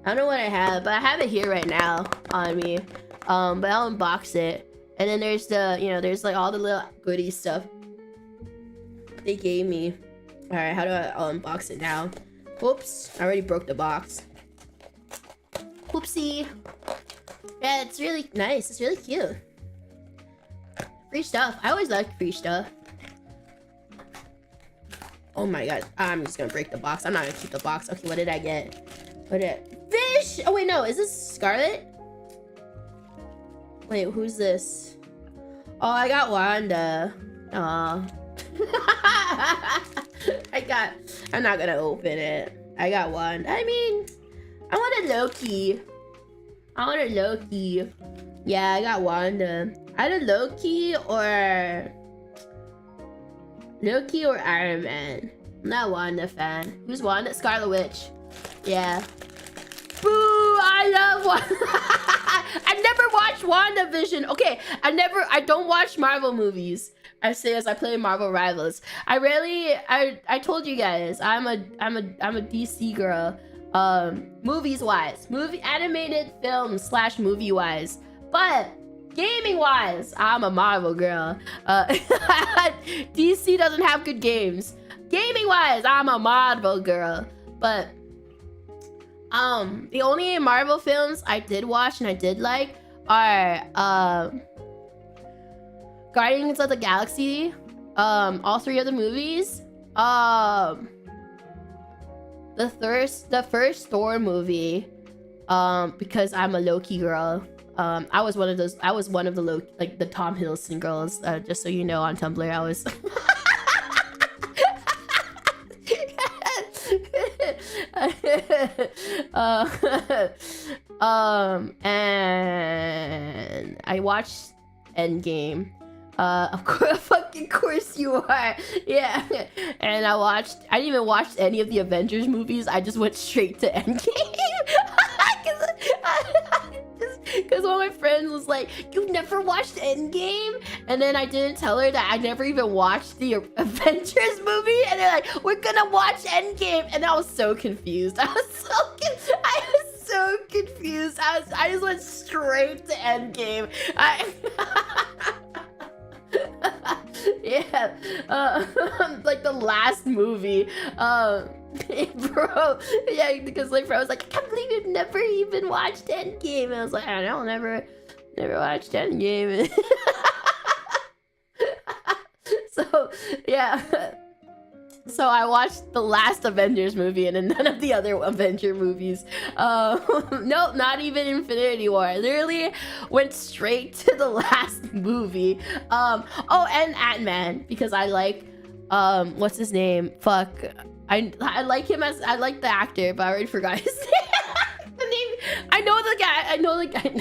I don't know what I have, but I have it here right now on me. But I'll unbox it. And then there's the, there's like all the little goodie stuff they gave me. All right, how do I unbox it now? Oops, I already broke the box. Whoopsie. Yeah, it's really nice. It's really cute. Free stuff. I always like free stuff. Oh my god, I'm just gonna break the box. I'm not gonna keep the box. Okay, what did I get? Fish! Oh wait, no, is this Scarlet? Wait, who's this? Oh, I got Wanda. Aw. I'm not gonna open it. I got one. I mean, I want a Loki. Yeah, I got Wanda. Either Loki or Iron Man. I'm not a Wanda fan. Who's Wanda? Scarlet Witch. Yeah. Boo! I love Wanda. I never watched WandaVision. Okay, I don't watch Marvel movies. I say as I play Marvel Rivals. I told you guys I'm a DC girl. Movies wise, animated films / movie wise, but gaming wise, I'm a Marvel girl. DC doesn't have good games. Gaming wise, I'm a Marvel girl. But the only Marvel films I did watch and I did like are Guardians of the Galaxy, all 3 of the movies, the first Thor movie, because I'm a Loki girl. I was one of the Loki, like the Tom Hiddleston girls, just so you know, on Tumblr I was and I watched Endgame. Of course you are. Yeah. And I didn't even watch any of the Avengers movies. I just went straight to Endgame. Because one of my friends was like, "You never watched Endgame?" And then I didn't tell her that I never even watched the Avengers movie. And they're like, "We're gonna watch Endgame." And I was so confused. I was so confused. I just went straight to Endgame. Yeah, like the last movie, bro. Yeah, because my friend was like, "I can't believe you've never even watched Endgame." And I was like, "I don't never watched Endgame." So yeah, so I watched the last Avengers movie and then none of the other Avenger movies. No, not even Infinity War. I literally went straight to the last movie. Oh, and Ant-Man, because I like, what's his name? Fuck. I like him I like the actor, but I already forgot his name. The name. I know the guy.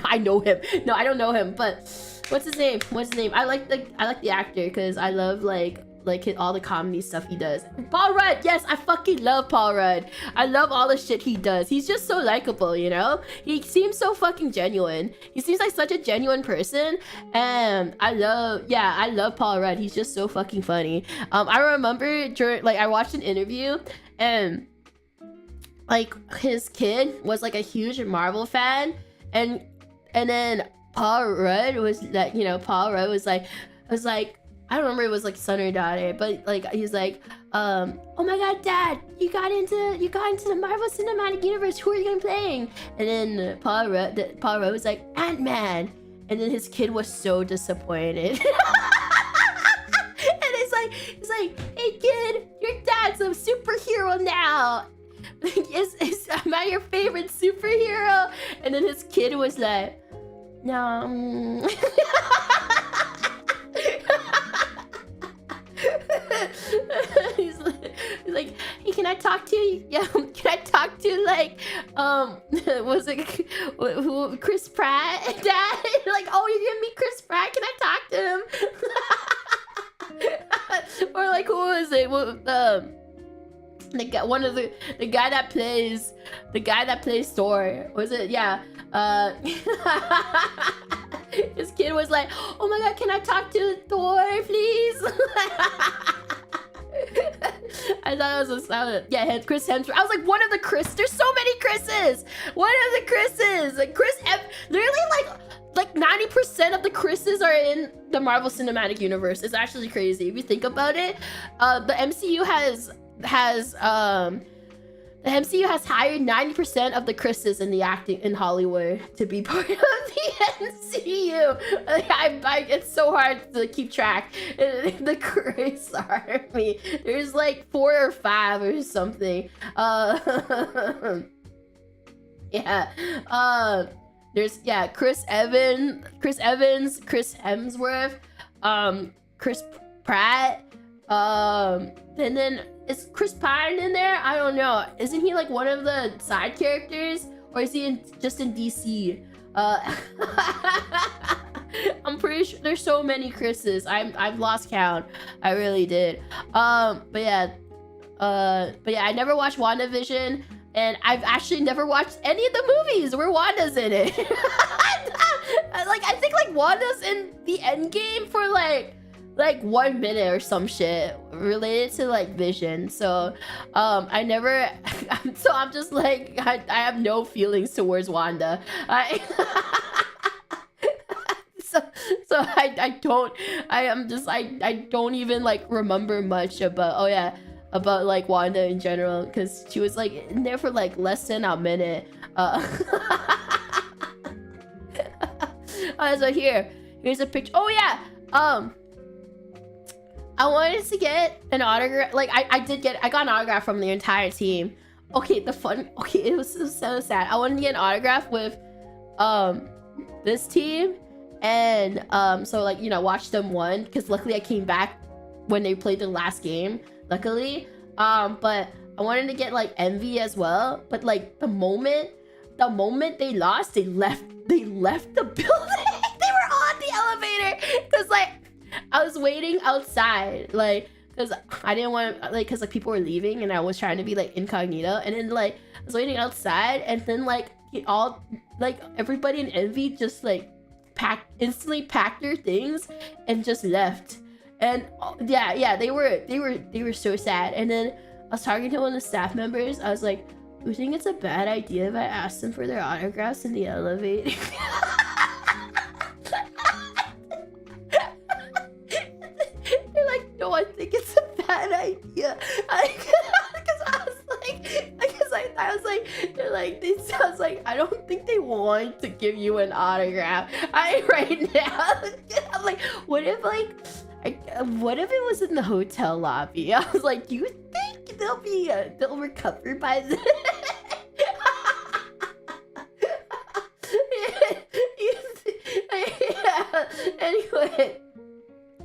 I know him. No, I don't know him, but what's his name? I like the actor because I love like like all the comedy stuff he does. Paul Rudd, yes, I fucking love Paul Rudd. I love all the shit he does. He's just so likable, you know? He seems so fucking genuine. He seems like such a genuine person, and I love Paul Rudd. He's just so fucking funny. I remember during, like, I watched an interview, and like his kid was like a huge Marvel fan, and then Paul Rudd was like, you know, Paul Rudd was like, I don't remember, it was like son or daughter, but like he's like, oh my god, Dad, you got into the Marvel Cinematic Universe. Who are you gonna be playing? And then Paul Rudd was like, Ant-Man. And then his kid was so disappointed. And it's like, hey kid, your dad's a superhero now. Am I your favorite superhero? And then his kid was like, no. He's like, hey, can I talk to you? Yeah, can I talk to, like, was it Chris Pratt, Dad? Like, oh, you're gonna meet Chris Pratt? Can I talk to him? Or like, who was it? The guy that plays Thor. Was it? Yeah. His kid was like, oh my god, can I talk to Thor, please? I thought it was yeah, Chris Hemsworth. I was like, one of the Chris. There's so many Chris's. One of the Chris's. Like literally like 90% of the Chris's are in the Marvel Cinematic Universe. It's actually crazy if you think about it. The MCU has hired 90% of the Chris's in the acting in Hollywood to be part of the MCU. It's so hard to keep track. The Chris army. There's like 4 or 5 or something. Yeah. There's Chris Evans, Chris Hemsworth, Chris Pratt, and then is Chris Pine in there? I don't know. Isn't he like one of the side characters, or is he just in DC? I'm pretty sure there's so many Chris's. I've lost count. I really did. But yeah, I never watched WandaVision, and I've actually never watched any of the movies where Wanda's in it. Like, I think like Wanda's in the Endgame for like 1 minute or some shit related to like Vision. So I never so I'm just like, I have no feelings towards Wanda. I don't even like remember much about like Wanda in general, because she was like in there for like less than a minute. So here's a picture. Oh yeah, I wanted to get an autograph. Like I got an autograph from the entire team. Okay, it was so sad. I wanted to get an autograph with this team, and so like, you know, watch them win, because luckily I came back when they played the last game, luckily. But I wanted to get like Envy as well, but like the moment they lost, they left the building. They were on the elevator, because like I was waiting outside, like, because I didn't want to, like, because like people were leaving and I was trying to be like incognito, and then like I was waiting outside, and then like everybody in Envy just like instantly packed their things and just left. And yeah, they were so sad. And then I was talking to one of the staff members. I was like, do you think it's a bad idea if I asked them for their autographs in the elevator? They're like, no, I think it's a bad idea. Because I was like, I don't think they want to give you an autograph. Right now, I'm like, what if it was in the hotel lobby? I was like, do you think they'll recover by then? Yeah. Anyway,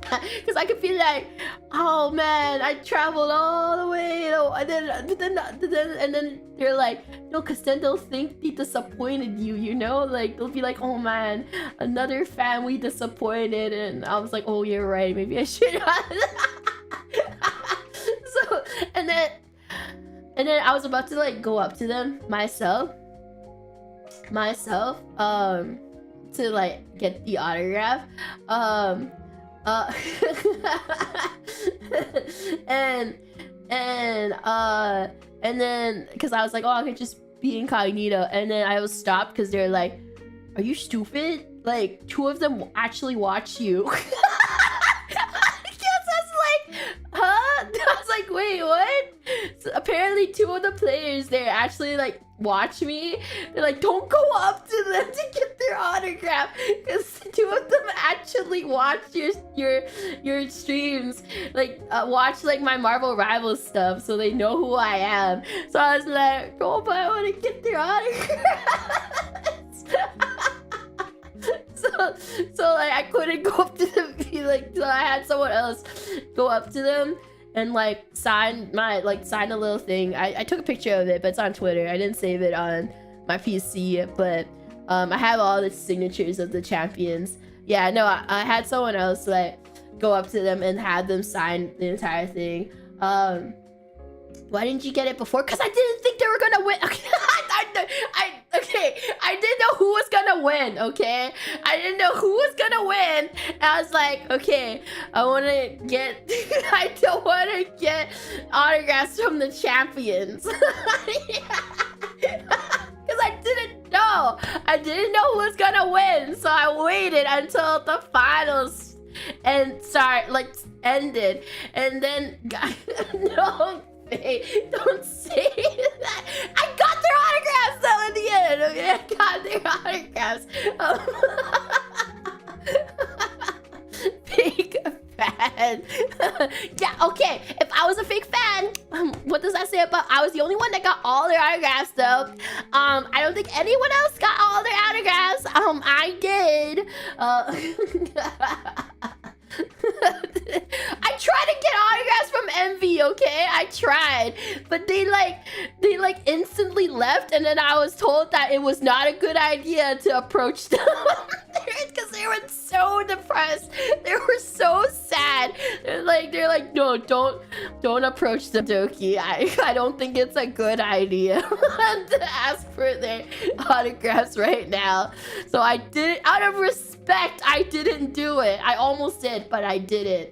because I could feel like, oh man, I traveled all the way, you know, and then they're like, no, because then they'll think they disappointed you, you know, like they'll be like, oh man, another family disappointed. And I was like, oh, you're right, maybe I should. So and then I was about to like go up to them myself to like get the autograph, uh and then because I was like, oh, I could just be incognito, and then I was stopped because they're like, are you stupid? Like, 2 of them actually watch you. Huh? I was like, wait, what? So apparently 2 of the players there actually like watch me. They're like, don't go up to them to get their autograph, because 2 of them actually watch your streams, like watch like my Marvel Rivals stuff, so they know who I am. So I was like, oh, but I want to get their autographs. So like I couldn't go up to them, like, so I had someone else go up to them and like sign a little thing. I took a picture of it, but it's on Twitter. I didn't save it on my PC, but I have all the signatures of the champions. Yeah, no, I had someone else like go up to them and had them sign the entire thing. Why didn't you get it before? Because I didn't think they were gonna win. Okay, I didn't know who was gonna win. Okay, I didn't know who was gonna win. And I was like, okay, I don't want to get autographs from the champions. Because I didn't know who was gonna win. So I waited until the finals ended, and then no. Don't say that. I got their autographs though in the end. Okay, I got their autographs. Fake fan. Yeah, okay. If I was a fake fan, what does that say about? I was the only one that got all their autographs though. I don't think anyone else got all their autographs. I did. I tried to get autographs from Envy, okay? I tried, but they instantly left, and then I was told that it was not a good idea to approach them because they were so depressed. They were so sad. They're like, no, don't approach them, Doki. I don't think it's a good idea to ask for their autographs right now. So I did it out of respect. I didn't do it. I almost did, but I didn't.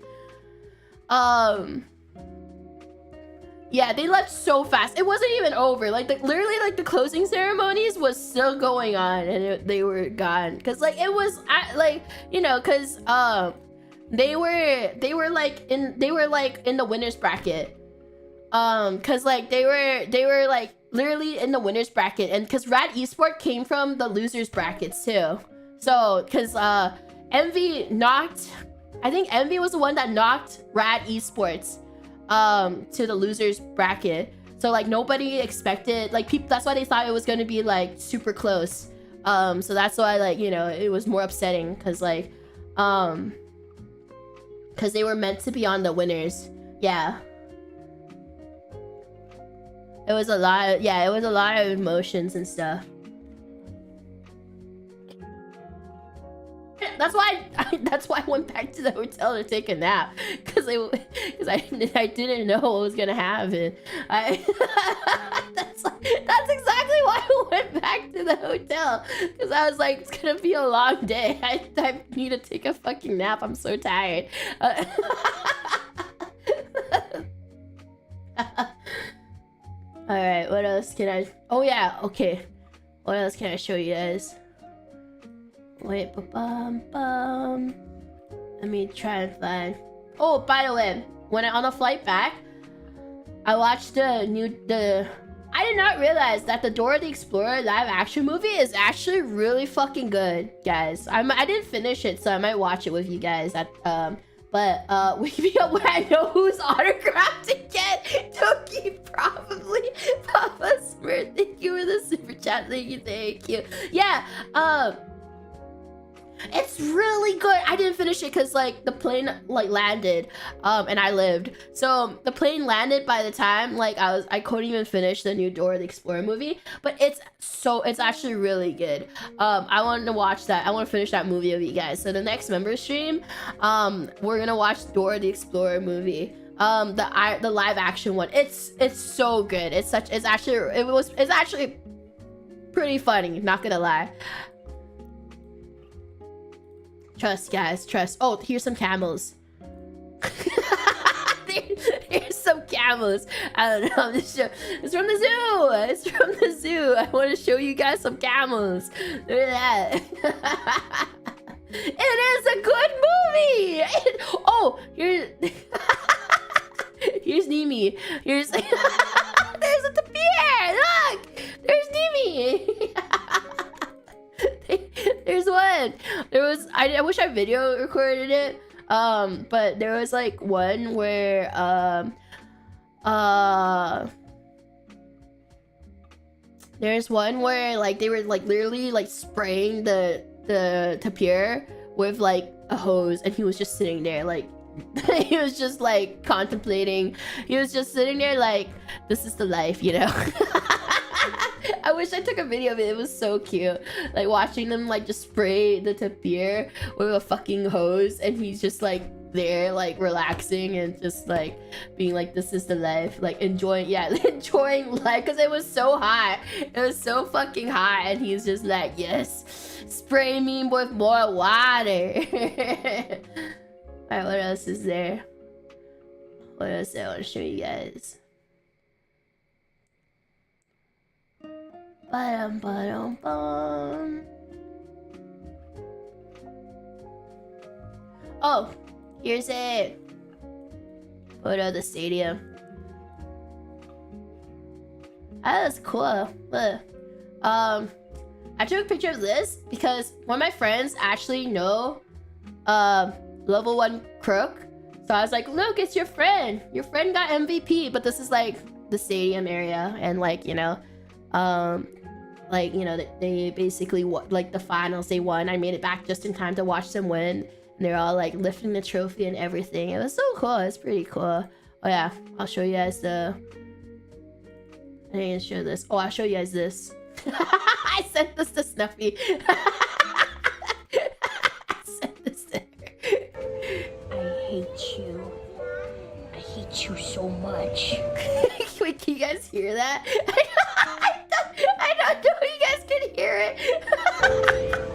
Yeah, they left so fast. It wasn't even over. Literally, the closing ceremonies was still going on, and they were gone. Cause it was cause they were in the winners bracket. Cause they were literally in the winners bracket, and cause Rad Esports came from the losers brackets too. So cause Envy knocked. I think Envy was the one that knocked Rad Esports to the losers bracket. So nobody expected people. That's why they thought it was gonna be super close. So that's why it was more upsetting because they were meant to be on the winners. Yeah. It was a lot of, it was a lot of emotions and stuff. That's why I went back to the hotel to take a nap, because I didn't know what was gonna happen. That's exactly why I went back to the hotel, because I was like, it's gonna be a long day. I need to take a fucking nap. I'm so tired. All right, what else can I? Oh yeah, okay. What else can I show you guys? Wait, let me try and find. Oh, by the way, on the flight back, I watched I did not realize that the Dora the Explorer live action movie is actually really fucking good, guys. I didn't finish it, so I might watch it with you guys at but wake me up when I know whose autograph to get. Doki, probably. Papa Smurf, thank you for the super chat. Thank you. Yeah, it's really good. I didn't finish it because the plane landed and I lived, so the plane landed by the time I couldn't even finish the new Dora the Explorer movie. But it's actually really good. I wanted to watch that. I want to finish that movie with you guys. So the next member stream, we're gonna watch Dora the Explorer movie. the live action one. It's so good. It's actually pretty funny, not gonna lie. Trust, guys, trust. Oh, here's some camels. Here's some camels. I don't know. It's from the zoo. It's from the zoo. I want to show you guys some camels. Look at that. It is a good movie. Oh, here's Nimi. Here's there's a tapir. Look, there's Nimi. There's one. There was. I wish I video recorded it. But there was like one where there's one where like they were like literally like spraying the tapir with like a hose, and he was just sitting there like he was just like contemplating. He was just sitting there like, this is the life, you know. I wish I took a video of it. It was so cute. Like watching them like just spray the tapir with a fucking hose, and he's just like there like relaxing and just like being like, this is the life, like enjoying enjoying life, because it was so hot. It was so fucking hot, and he's just like, yes, spray me with more water. Alright, what else is there? What else I want to show you guys? Ba-dum-ba-dum-bum. Oh, here's a photo of the stadium. Oh, that's cool. Look. I took a picture of this because one of my friends actually know level 1 Crook. So I was like, look, it's your friend. Your friend got MVP, but this is like the stadium area, and like, you know, like, you know, they basically like the finals, they won. I made it back just in time to watch them win, and they're all like lifting the trophy and everything. It was so cool. It's pretty cool. Oh yeah, I'll show you guys I didn't show this. Oh, I'll show you guys this. I sent this to Snuffy. I sent this to her. I hate you. I hate you so much. Wait, can you guys hear that? I don't know if you guys can hear it.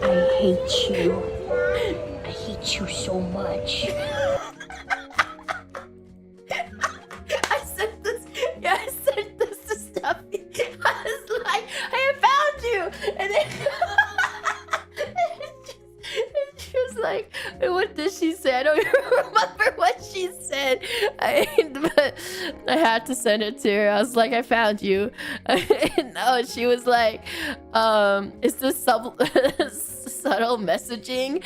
I hate you. I hate you so much. I sent this to Stuffy. I was like, I have found you, and then and she was like, what did she say? I don't even remember what she said. But I had to send it to her. I was like, I found you. No, she was like, is this subtle messaging?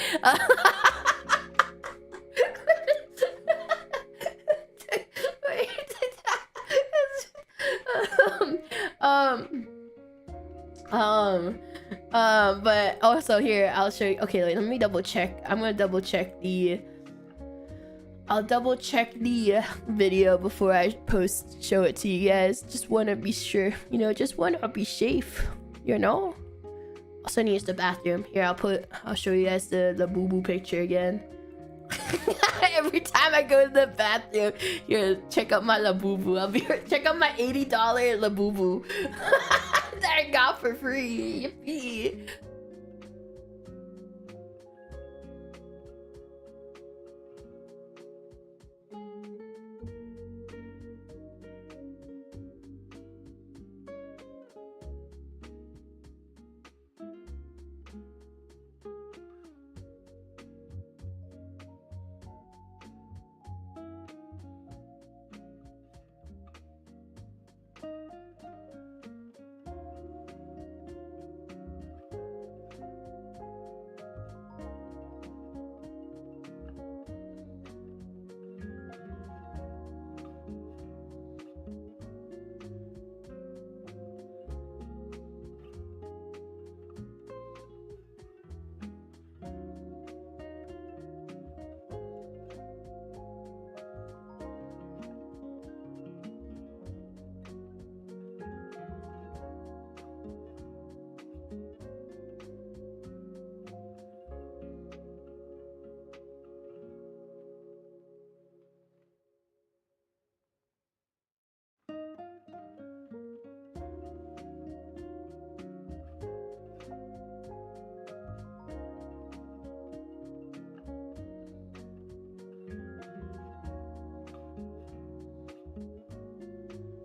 But also here, I'll show you. Okay, let me double check. I'm gonna double check I'll double check the video before I show it to you guys. Just wanna be sure, you know, just wanna be safe, you know? Also need the bathroom. Here, I'll show you guys the Labubu picture again. Every time I go to the bathroom, here, check out my Labubu. I'll be here, check out my $80 Labubu that I got for free. Yippee.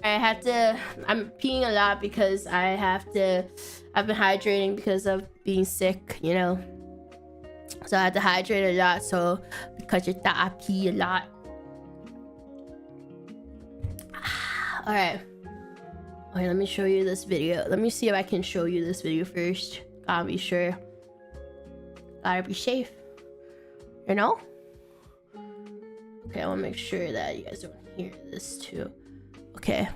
I'm peeing a lot because I've been hydrating because of being sick, you know. So I had to hydrate a lot, so because of that I pee a lot. Alright. Okay, let me show you this video. Let me see if I can show you this video first. Gotta be sure. Gotta be safe. You know? Okay, I wanna make sure that you guys don't hear this too. Okay.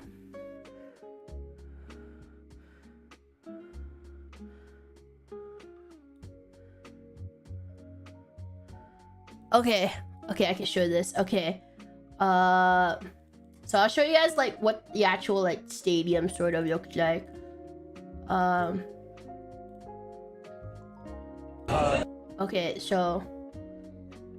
Okay, I can show this. Okay. So I'll show you guys like what the actual like stadium sort of looks like. Okay, so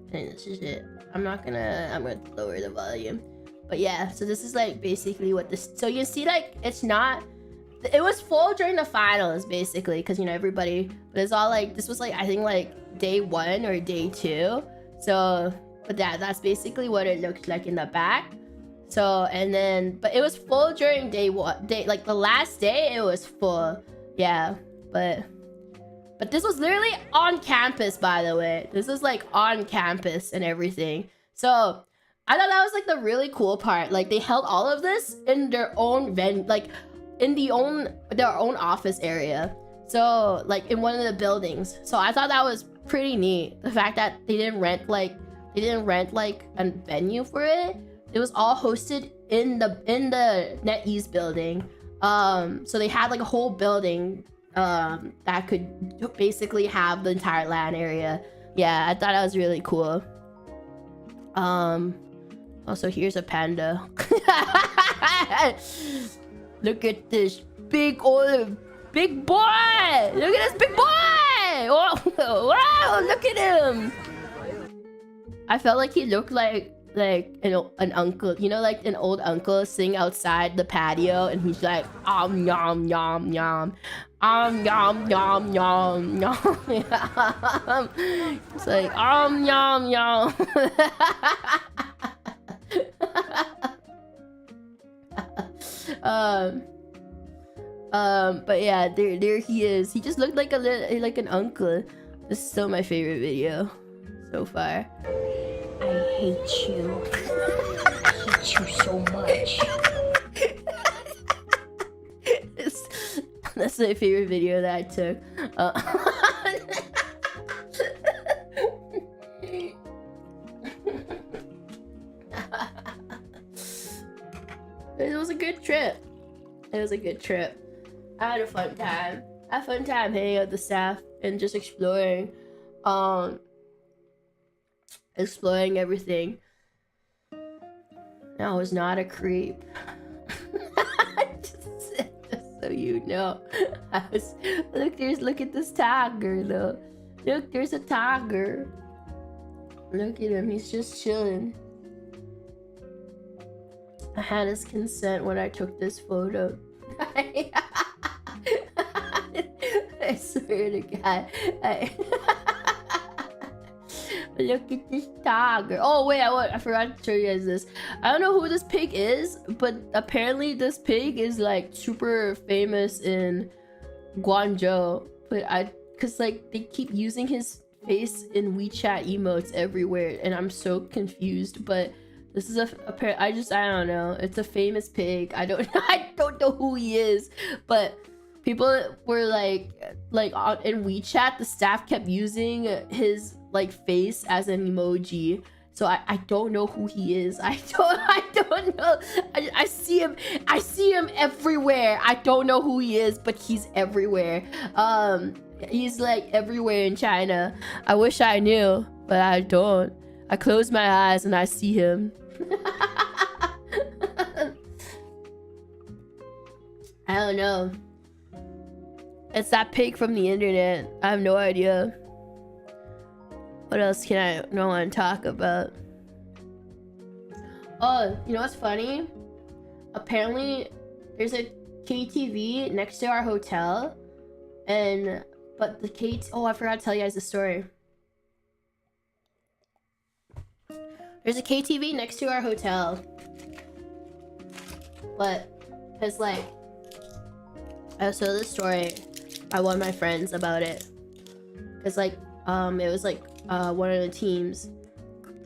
I think this is it. I'm gonna lower the volume. But yeah, so this is like basically what this, so you can see like it was full during the finals basically, because you know everybody, but it's all like, this was like I think like day 1 or day 2. So but that's basically what it looked like in the back. So and then, but it was full during day 1, like the last day it was full. Yeah, but this was literally on campus, by the way. This is like on campus and everything. So I thought that was like the really cool part. Like they held all of this in their own like in their own office area. So like in one of the buildings. So I thought that was pretty neat. The fact that they didn't rent like a venue for it. It was all hosted in the NetEase building. So they had like a whole building that could basically have the entire LAN area. Yeah, I thought that was really cool. Also here's a panda. Look at this big boy. Look at this big boy. Oh, wow, look at him. I felt like he looked like an uncle, you know, like an old uncle sitting outside the patio, and he's like yum yum yum yum yum yum yum yum. It's like yum yum. But yeah, there he is. He just looked like an uncle. This is still my favorite video so far. I hate you. I hate you so much. That's my favorite video that I took. It was a good trip. It was a good trip. I had a fun time. I had a fun time hanging out with the staff and just exploring. Exploring everything. I was not a creep. just so you know. Look at this tiger though. Look, there's a tiger. Look at him, he's just chilling. I had his consent when I took this photo. I swear to God. Look at this tiger. Oh wait, I forgot to show you guys this. I don't know who this pig is, but apparently this pig is like super famous in Guangzhou. But cause like they keep using his face in WeChat emotes everywhere, and I'm so confused. But this is I don't know. It's a famous pig. I don't know who he is, but people were like in WeChat, the staff kept using his like face as an emoji. So I don't know who he is. I don't know. I see him everywhere. I don't know who he is, but he's everywhere. He's like everywhere in China. I wish I knew, but I don't. I close my eyes and I see him. I don't know. It's that pig from the internet. I have no idea. What else can I not want to talk about? Oh, you know what's funny? Apparently, there's a KTV next to our hotel, but the oh, I forgot to tell you guys the story. There's a KTV next to our hotel, but because like I told this story by one of my friends about it. It's like it was like one of the teams,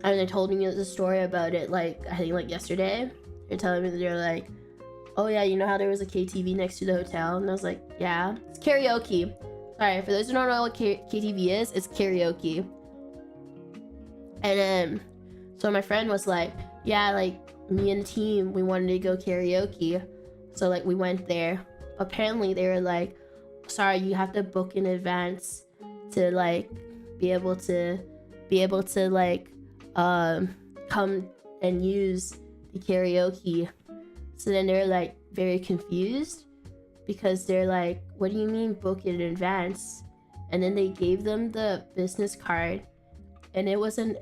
and they told me the story about it like I think like yesterday. They're telling me that they're like, oh yeah, you know how there was a KTV next to the hotel? And I was like, yeah, it's karaoke. Sorry, for those who don't know what KTV is, it's karaoke. And then so my friend was like, yeah, like me and the team, we wanted to go karaoke, so like we went there. Apparently they were like, sorry, you have to book in advance to like be able to like come and use the karaoke. So then they're like very confused because they're like, what do you mean book in advance? And then they gave them the business card, and it was an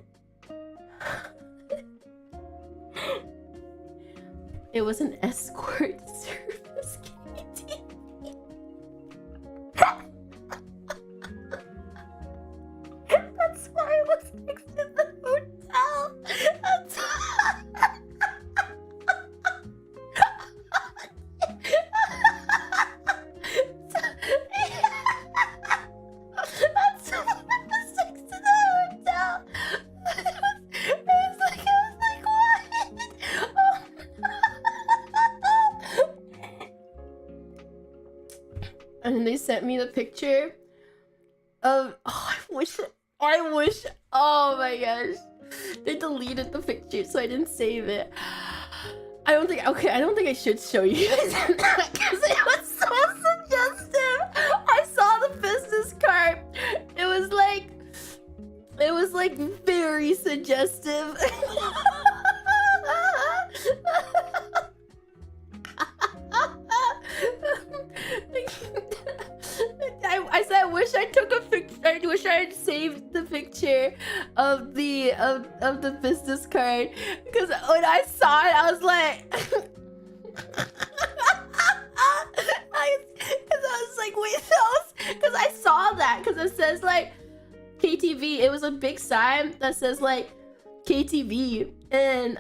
it was an escort service KTV. That's why it was next to the hotel. That's That's why it was next to the hotel. I was like, what? And then they sent me the picture of, oh, I wish, oh my gosh. They deleted the picture, so I didn't save it. I don't think I should show you guys that because it was so suggestive. I saw the business card. It was like very suggestive. I said I wish I took a picture. I wish I had saved the picture of the business card, because when I saw it, I was like, because I was like, wait, because I saw that, because it says like KTV. It was a big sign that says like KTV, and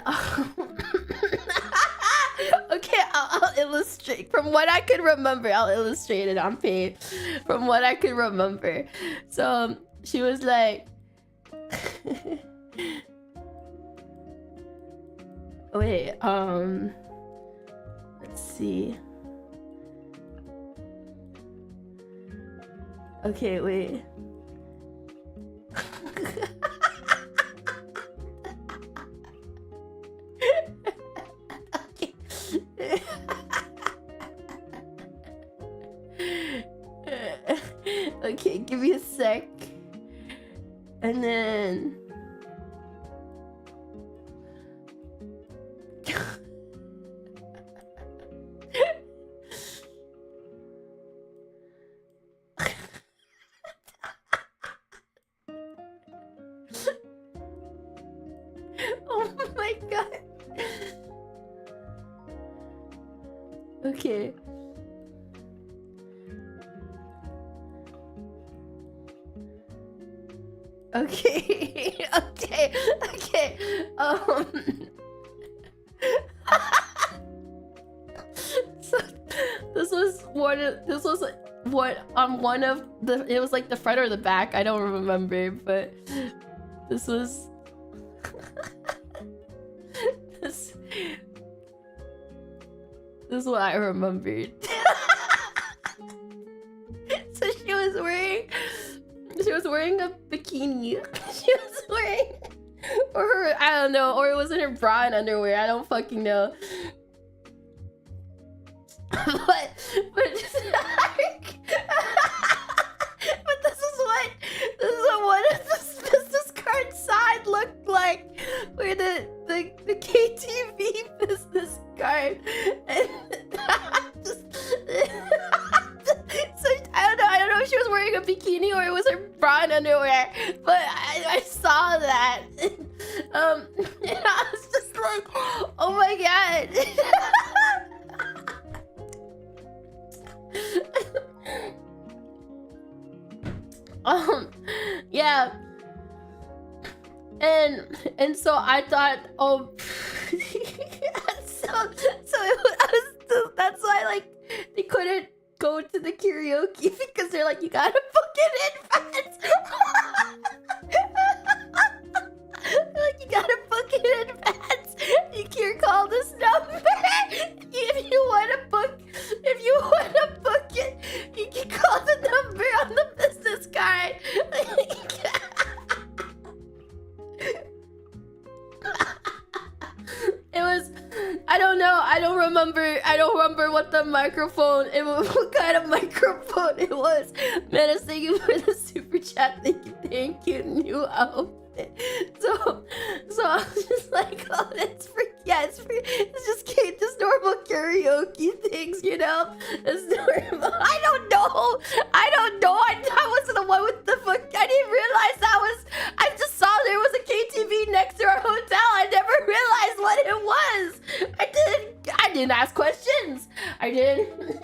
okay, I'll illustrate from what I could remember. I'll illustrate it on page from what I could remember. So she was like, wait, let's see. Okay, wait. Okay, give me a sec. And then oh my god. Okay. Okay. Okay. So this was one of the, it was like the front or the back, I don't remember, but this was this is what I remembered. So she was wearing a bikini. She was wearing, or her, I don't know, or it wasn't her bra and underwear. I don't fucking know. But this is what one of the business card side looked like, where the KTV business card, and so I don't know if she was wearing a bikini or it was her bra and underwear, but I saw that. And I was just like, oh my god. Yeah. And so I thought, oh, so it was That's why like they couldn't go to the karaoke because they're like, you gotta book it in advance. They're like, you gotta book it in advance. You can call this number if you wanna book. If you wanna book it, you can call the number on the business card. It was, I don't know, I don't remember what the microphone, what kind of microphone it was. Man, thank you for the super chat. Thank you, new outfit. So I was just like, oh, it's just normal karaoke things, you know? It's normal. I don't know. That was the one with the fuck. I didn't realize that was. I just saw there was a KTV next to our hotel. I never realized what it was. I didn't ask questions. I didn't.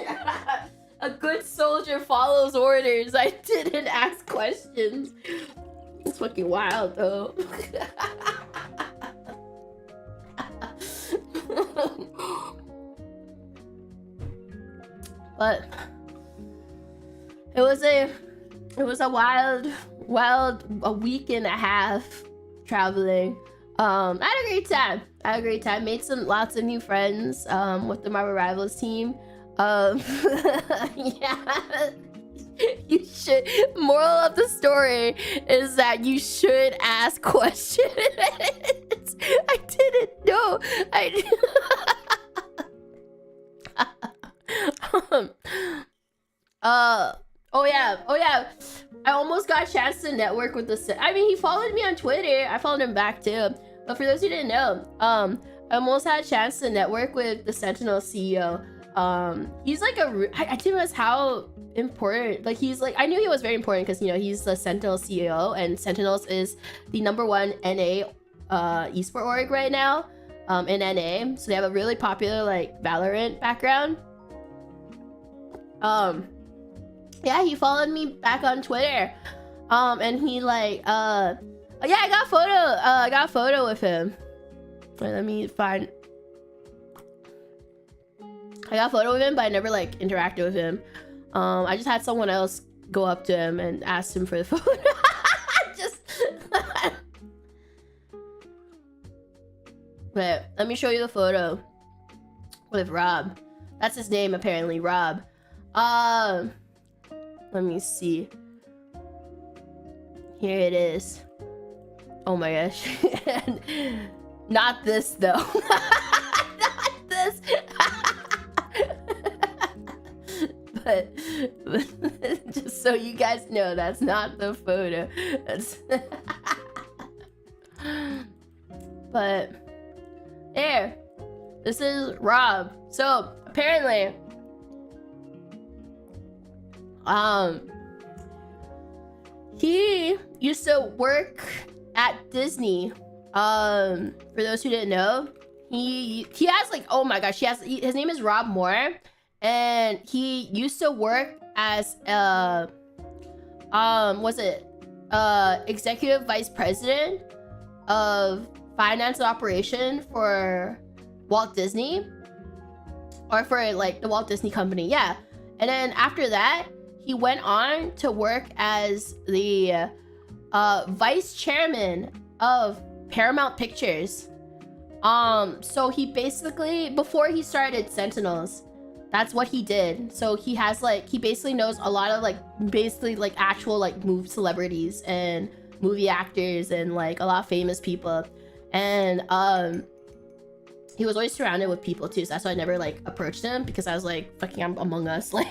A good soldier follows orders. I didn't ask questions. It's fucking wild though. But it was a wild a week and a half traveling. I had a great time. Made lots of new friends with the Marvel Rivals team. Yeah. You should. Moral of the story is that you should ask questions. I didn't know. Oh yeah. I almost got a chance to network with I mean, he followed me on Twitter. I followed him back too. But for those who didn't know, I almost had a chance to network with the Sentinel CEO. He's like I didn't realize how important, like he's like, I knew he was very important because, you know, he's the Sentinel CEO and Sentinels is the #1 NA esport org right now in NA. So they have a really popular like Valorant background. Yeah, he followed me back on Twitter. And he like yeah, I got a photo with him. Wait, let me find. I got a photo with him, but I never like interacted with him. I just had someone else go up to him and ask him for the photo. Wait, let me show you the photo with Rob. That's his name apparently, Rob. Let me see. Here it is. Oh my gosh. Not this though. Not this. but just so you guys know, that's not the photo. That's but there. This is Rob. So apparently he used to work at Disney. For those who didn't know, he has like, oh my gosh, his name is Rob Moore, and he used to work as executive vice president of finance and operation for Walt Disney, or for like the Walt Disney Company, yeah. And then after that, he went on to work as the vice chairman of Paramount Pictures. So he basically, before he started Sentinels, that's what he did. So he has like, he basically knows a lot of like, basically like actual like movie celebrities and movie actors and like a lot of famous people. And he was always surrounded with people too, so that's why I never like approached him, because I was like, fucking, I'm Among Us, like.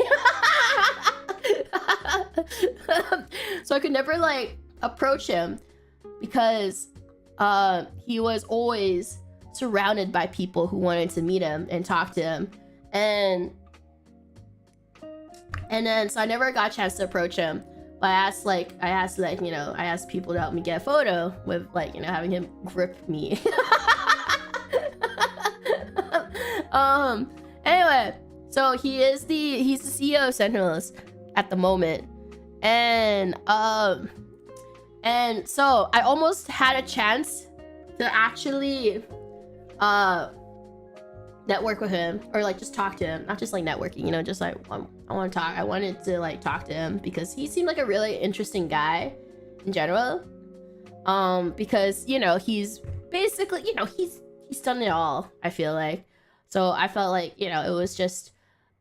So I could never like approach him because he was always surrounded by people who wanted to meet him and talk to him, and then so I never got a chance to approach him. But I asked people to help me get a photo with, like, you know, having him grip me. Anyway, so he's the CEO of Sentinels at the moment, and so I almost had a chance to actually network with him, or like just talk to him, not just like networking, you know, just like I want to talk. I wanted to like talk to him because he seemed like a really interesting guy in general. Because you know, he's basically, you know, he's done it all, I feel like. So I felt like, you know, it was just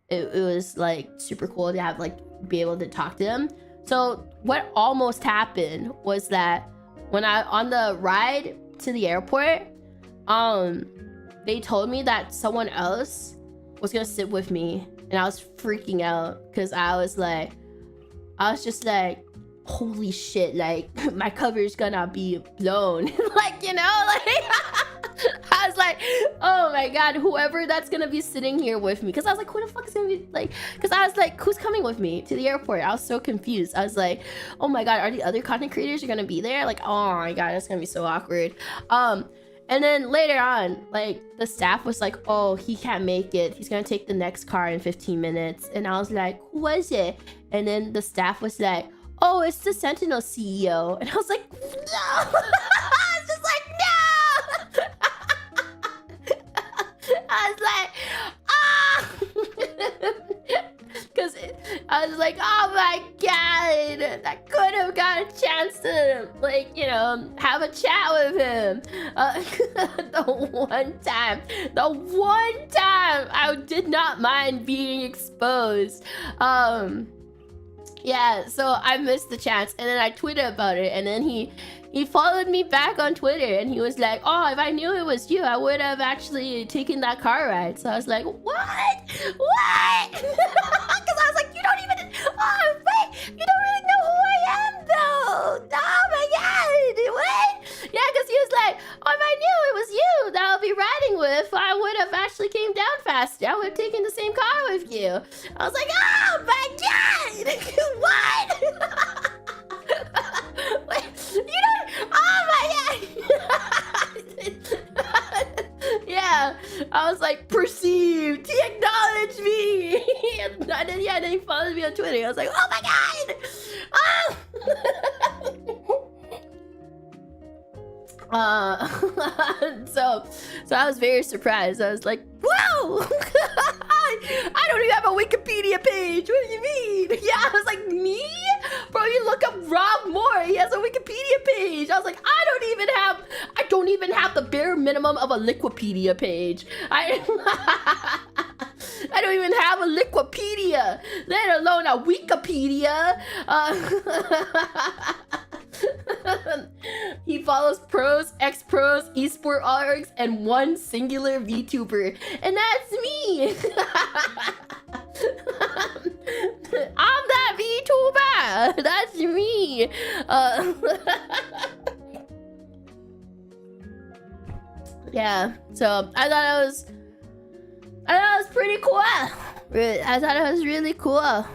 it was like super cool to have like be able to talk to him. So what almost happened was that when I on the ride to the airport, they told me that someone else was gonna sit with me, and I was freaking out because I was just like, holy shit, like my cover is gonna be blown. Like, you know, like I was like, oh my god, whoever that's gonna be sitting here with me, because I was like, who the fuck is gonna be like, because I was like, who's coming with me to the airport? I was so confused. I was like, oh my god, are the other content creators gonna be there? Like, oh my god, that's gonna be so awkward. And then later on, like, the staff was like, oh, he can't make it. He's gonna take the next car in 15 minutes. And I was like, who was it? And then the staff was like, oh, it's the Sentinel CEO. And I was like, no! I was just like, no! I was like, ah! Because I was like, oh my god, I could have got a chance to, like, you know, have a chat with him. The one time I did not mind being exposed. Yeah, so I missed the chance, and then I tweeted about it, and then he followed me back on Twitter, and he was like, oh, if I knew it was you, I would have actually taken that car ride. So I was like, what? Because I was like, you don't even, oh wait, you don't really know who I am though. Oh my god, what? Yeah, because he was like, oh, if I knew it was you that I'll be riding with, I would have actually came down faster. I would have taken the same car with you. I was like, oh my god, what? Wait, you don't, oh my god. Yeah, I was like, perceived, he acknowledged me. And then, yeah, then he followed me on Twitter. I was like, oh my god. So I was very surprised. I was like, whoa. I don't even have a Wikipedia page. What do you mean? Yeah, I was like, me? Bro, you look up Rob Moore. He has a Wikipedia page. I was like, I don't even have the bare minimum of a Liquipedia page. I don't even have a Liquipedia, let alone a Wikipedia. He follows pros, ex-pros, esport orgs, and one singular VTuber, and that's me. I'm that VTuber. That's me. Yeah. So I thought it was pretty cool. I thought it was really cool.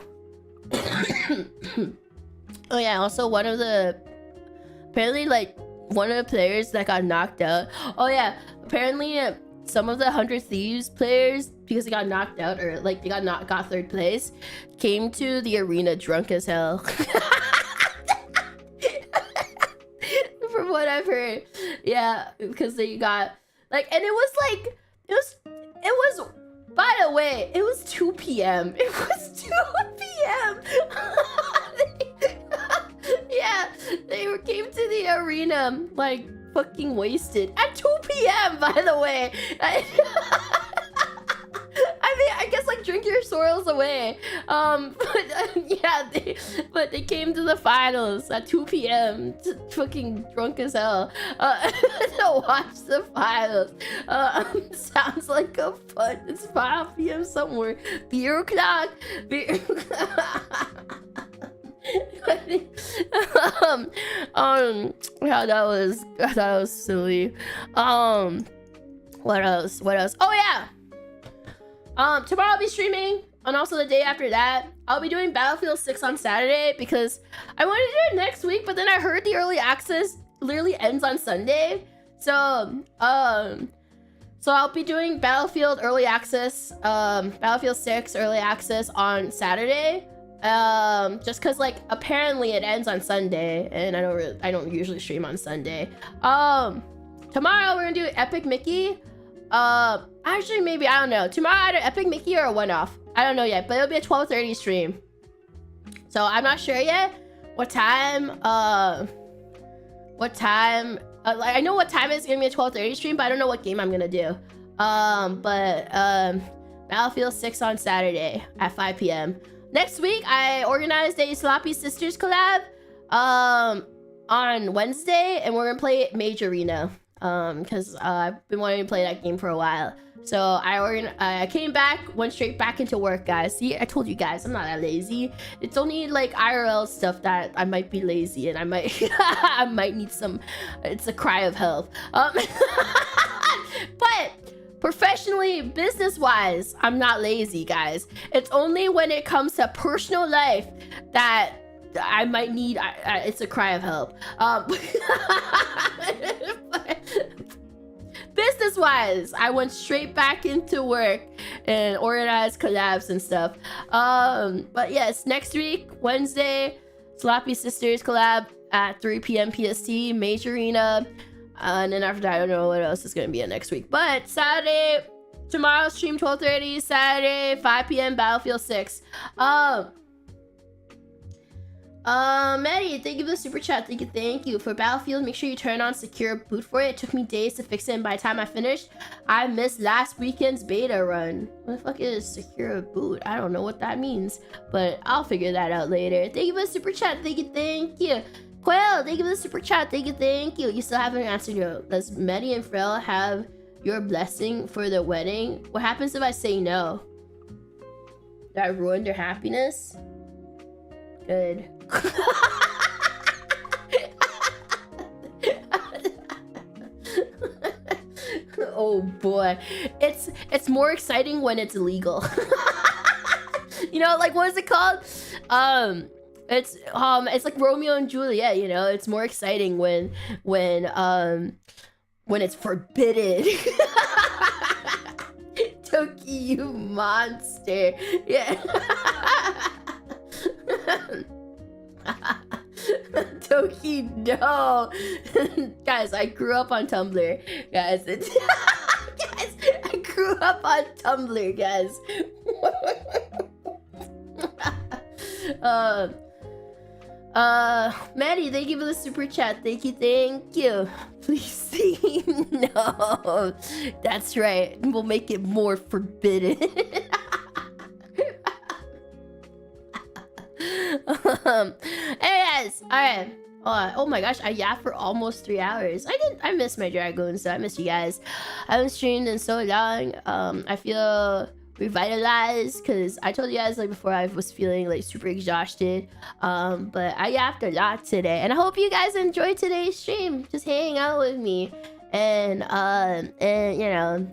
Oh yeah. Also, apparently, like, one of the players that got knocked out. Oh yeah, apparently some of the 100 Thieves players, because they got knocked out, or like they got third place, came to the arena drunk as hell. From what I've heard, yeah, because they got like, and it was by the way, it was 2 p.m. It was 2 p.m. Yeah, they came to the arena like fucking wasted at 2 p.m. by the way. I mean, I guess like drink your sorrows away. Yeah, they came to the finals at 2 p.m. Fucking drunk as hell to watch the finals. Sounds like a fun. It's 5 p.m. somewhere. Beer o'clock. Yeah, that was silly. What else? Oh yeah. Tomorrow I'll be streaming, and also the day after that I'll be doing Battlefield 6 on Saturday, because I wanted to do it next week, but then I heard the early access literally ends on Sunday. So I'll be doing Battlefield early access, Battlefield 6 early access on Saturday. Just cause like apparently it ends on Sunday, and I don't usually stream on Sunday. Tomorrow we're gonna do Epic Mickey. Actually, maybe, I don't know. Tomorrow, either Epic Mickey or a one-off. I don't know yet, but it'll be a 12:30 stream. So I'm not sure yet what time, like, I know what time it's gonna be a 12:30 stream, but I don't know what game I'm gonna do. Battlefield 6 on Saturday at 5 p.m. Next week, I organized a Sloppy Sisters collab, on Wednesday, and we're gonna play Mage Arena, because I've been wanting to play that game for a while. So I came back, went straight back into work, guys. See, I told you guys, I'm not that lazy. It's only like IRL stuff that I might be lazy, and I might I might need some. It's a cry of help. But professionally, business-wise, I'm not lazy, guys. It's only when it comes to personal life that I might need. It's a cry of help. Business-wise, I went straight back into work and organized collabs and stuff. But yes, next week, Wednesday, Sloppy Sisters collab at 3 p.m. PST, Mage Arena. And then after that, I don't know what else is going to be next week. But Saturday, tomorrow, stream 12:30. Saturday, 5 p.m. Battlefield 6. Maddie, thank you for the super chat. Thank you. For Battlefield, make sure you turn on secure boot for it. It took me days to fix it, and by the time I finished, I missed last weekend's beta run. What the fuck is secure boot? I don't know what that means, but I'll figure that out later. Thank you for the super chat. Thank you. Quail, thank you for the super chat. Thank you. You still haven't answered your. Does Maddie and Frel have your blessing for the wedding? What happens if I say no? Did I ruin their happiness? Good. Oh boy, it's more exciting when it's illegal. You know, like, what is it called? It's like Romeo and Juliet. You know, it's more exciting when it's forbidden. Doki, you monster. Yeah. Doki, no. Guys, I grew up on Tumblr. Guys, guys, I grew up on Tumblr, guys. Maddie, thank you for the super chat. Thank you. Please say no. That's right. We'll make it more forbidden. Anyways, alright. Oh my gosh, I yapped for almost 3 hours. I miss my dragoons, so I miss you guys. I haven't streamed in so long. I feel revitalized because I told you guys, like, before, I was feeling like super exhausted. But I yapped a lot today, and I hope you guys enjoyed today's stream, just hanging out with me and you know,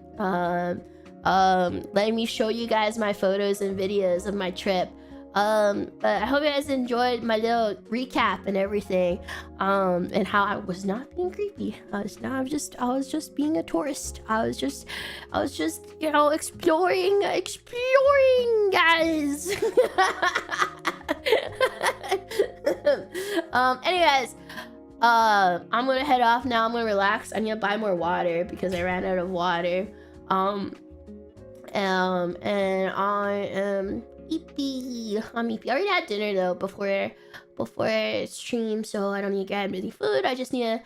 letting me show you guys my photos and videos of my trip. But I hope you guys enjoyed my little recap and everything, and how I was not being creepy. I was just being a tourist. I was just, you know, exploring, guys. Anyways, I'm gonna head off now. I'm gonna relax. I need to buy more water because I ran out of water. And I am eepy. I'm eepy. I already had dinner though before stream, so I don't need to get any food. I just need to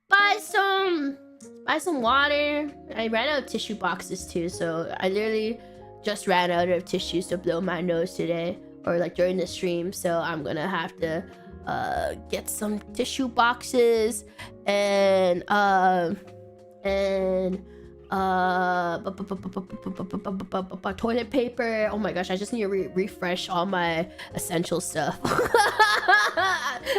buy some water. I ran out of tissue boxes too, so I literally just ran out of tissues to blow my nose today, or like during the stream. So I'm gonna have to get some tissue boxes and toilet paper. Oh my gosh, I just need to refresh all my essential stuff.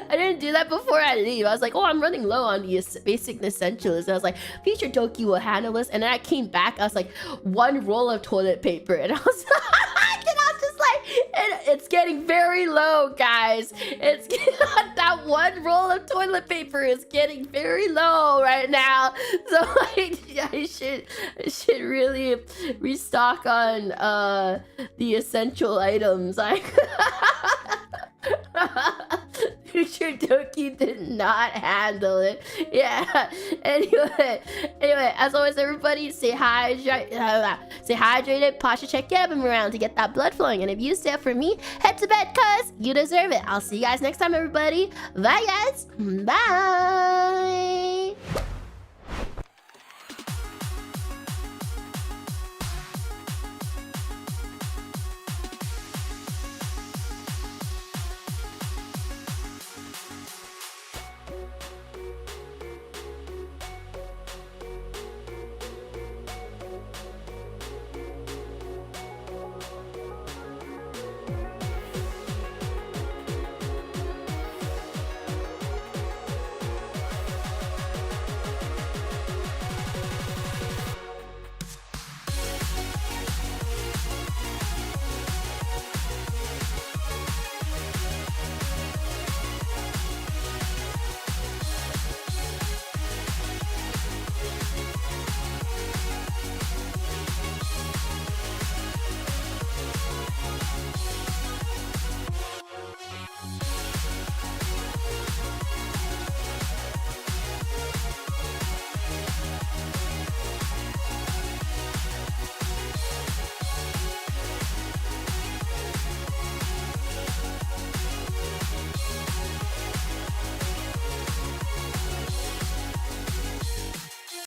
I didn't do that before I leave. I was like, oh, I'm running low on the basic essentials. And I was like, future Doki will handle this. And then I came back, I was like, 1 roll of toilet paper, and I was just like, it's getting very low, guys. It's that 1 roll of toilet paper is getting very low right now. So I should really restock on the essential items. future Doki did not handle it. Yeah. Anyway, as always, everybody stay hydrated. Pasha, check your abdomen around to get that blood flowing. And if you stay up for me, head to bed, cuz you deserve it. I'll see you guys next time, everybody. Bye, guys. Bye.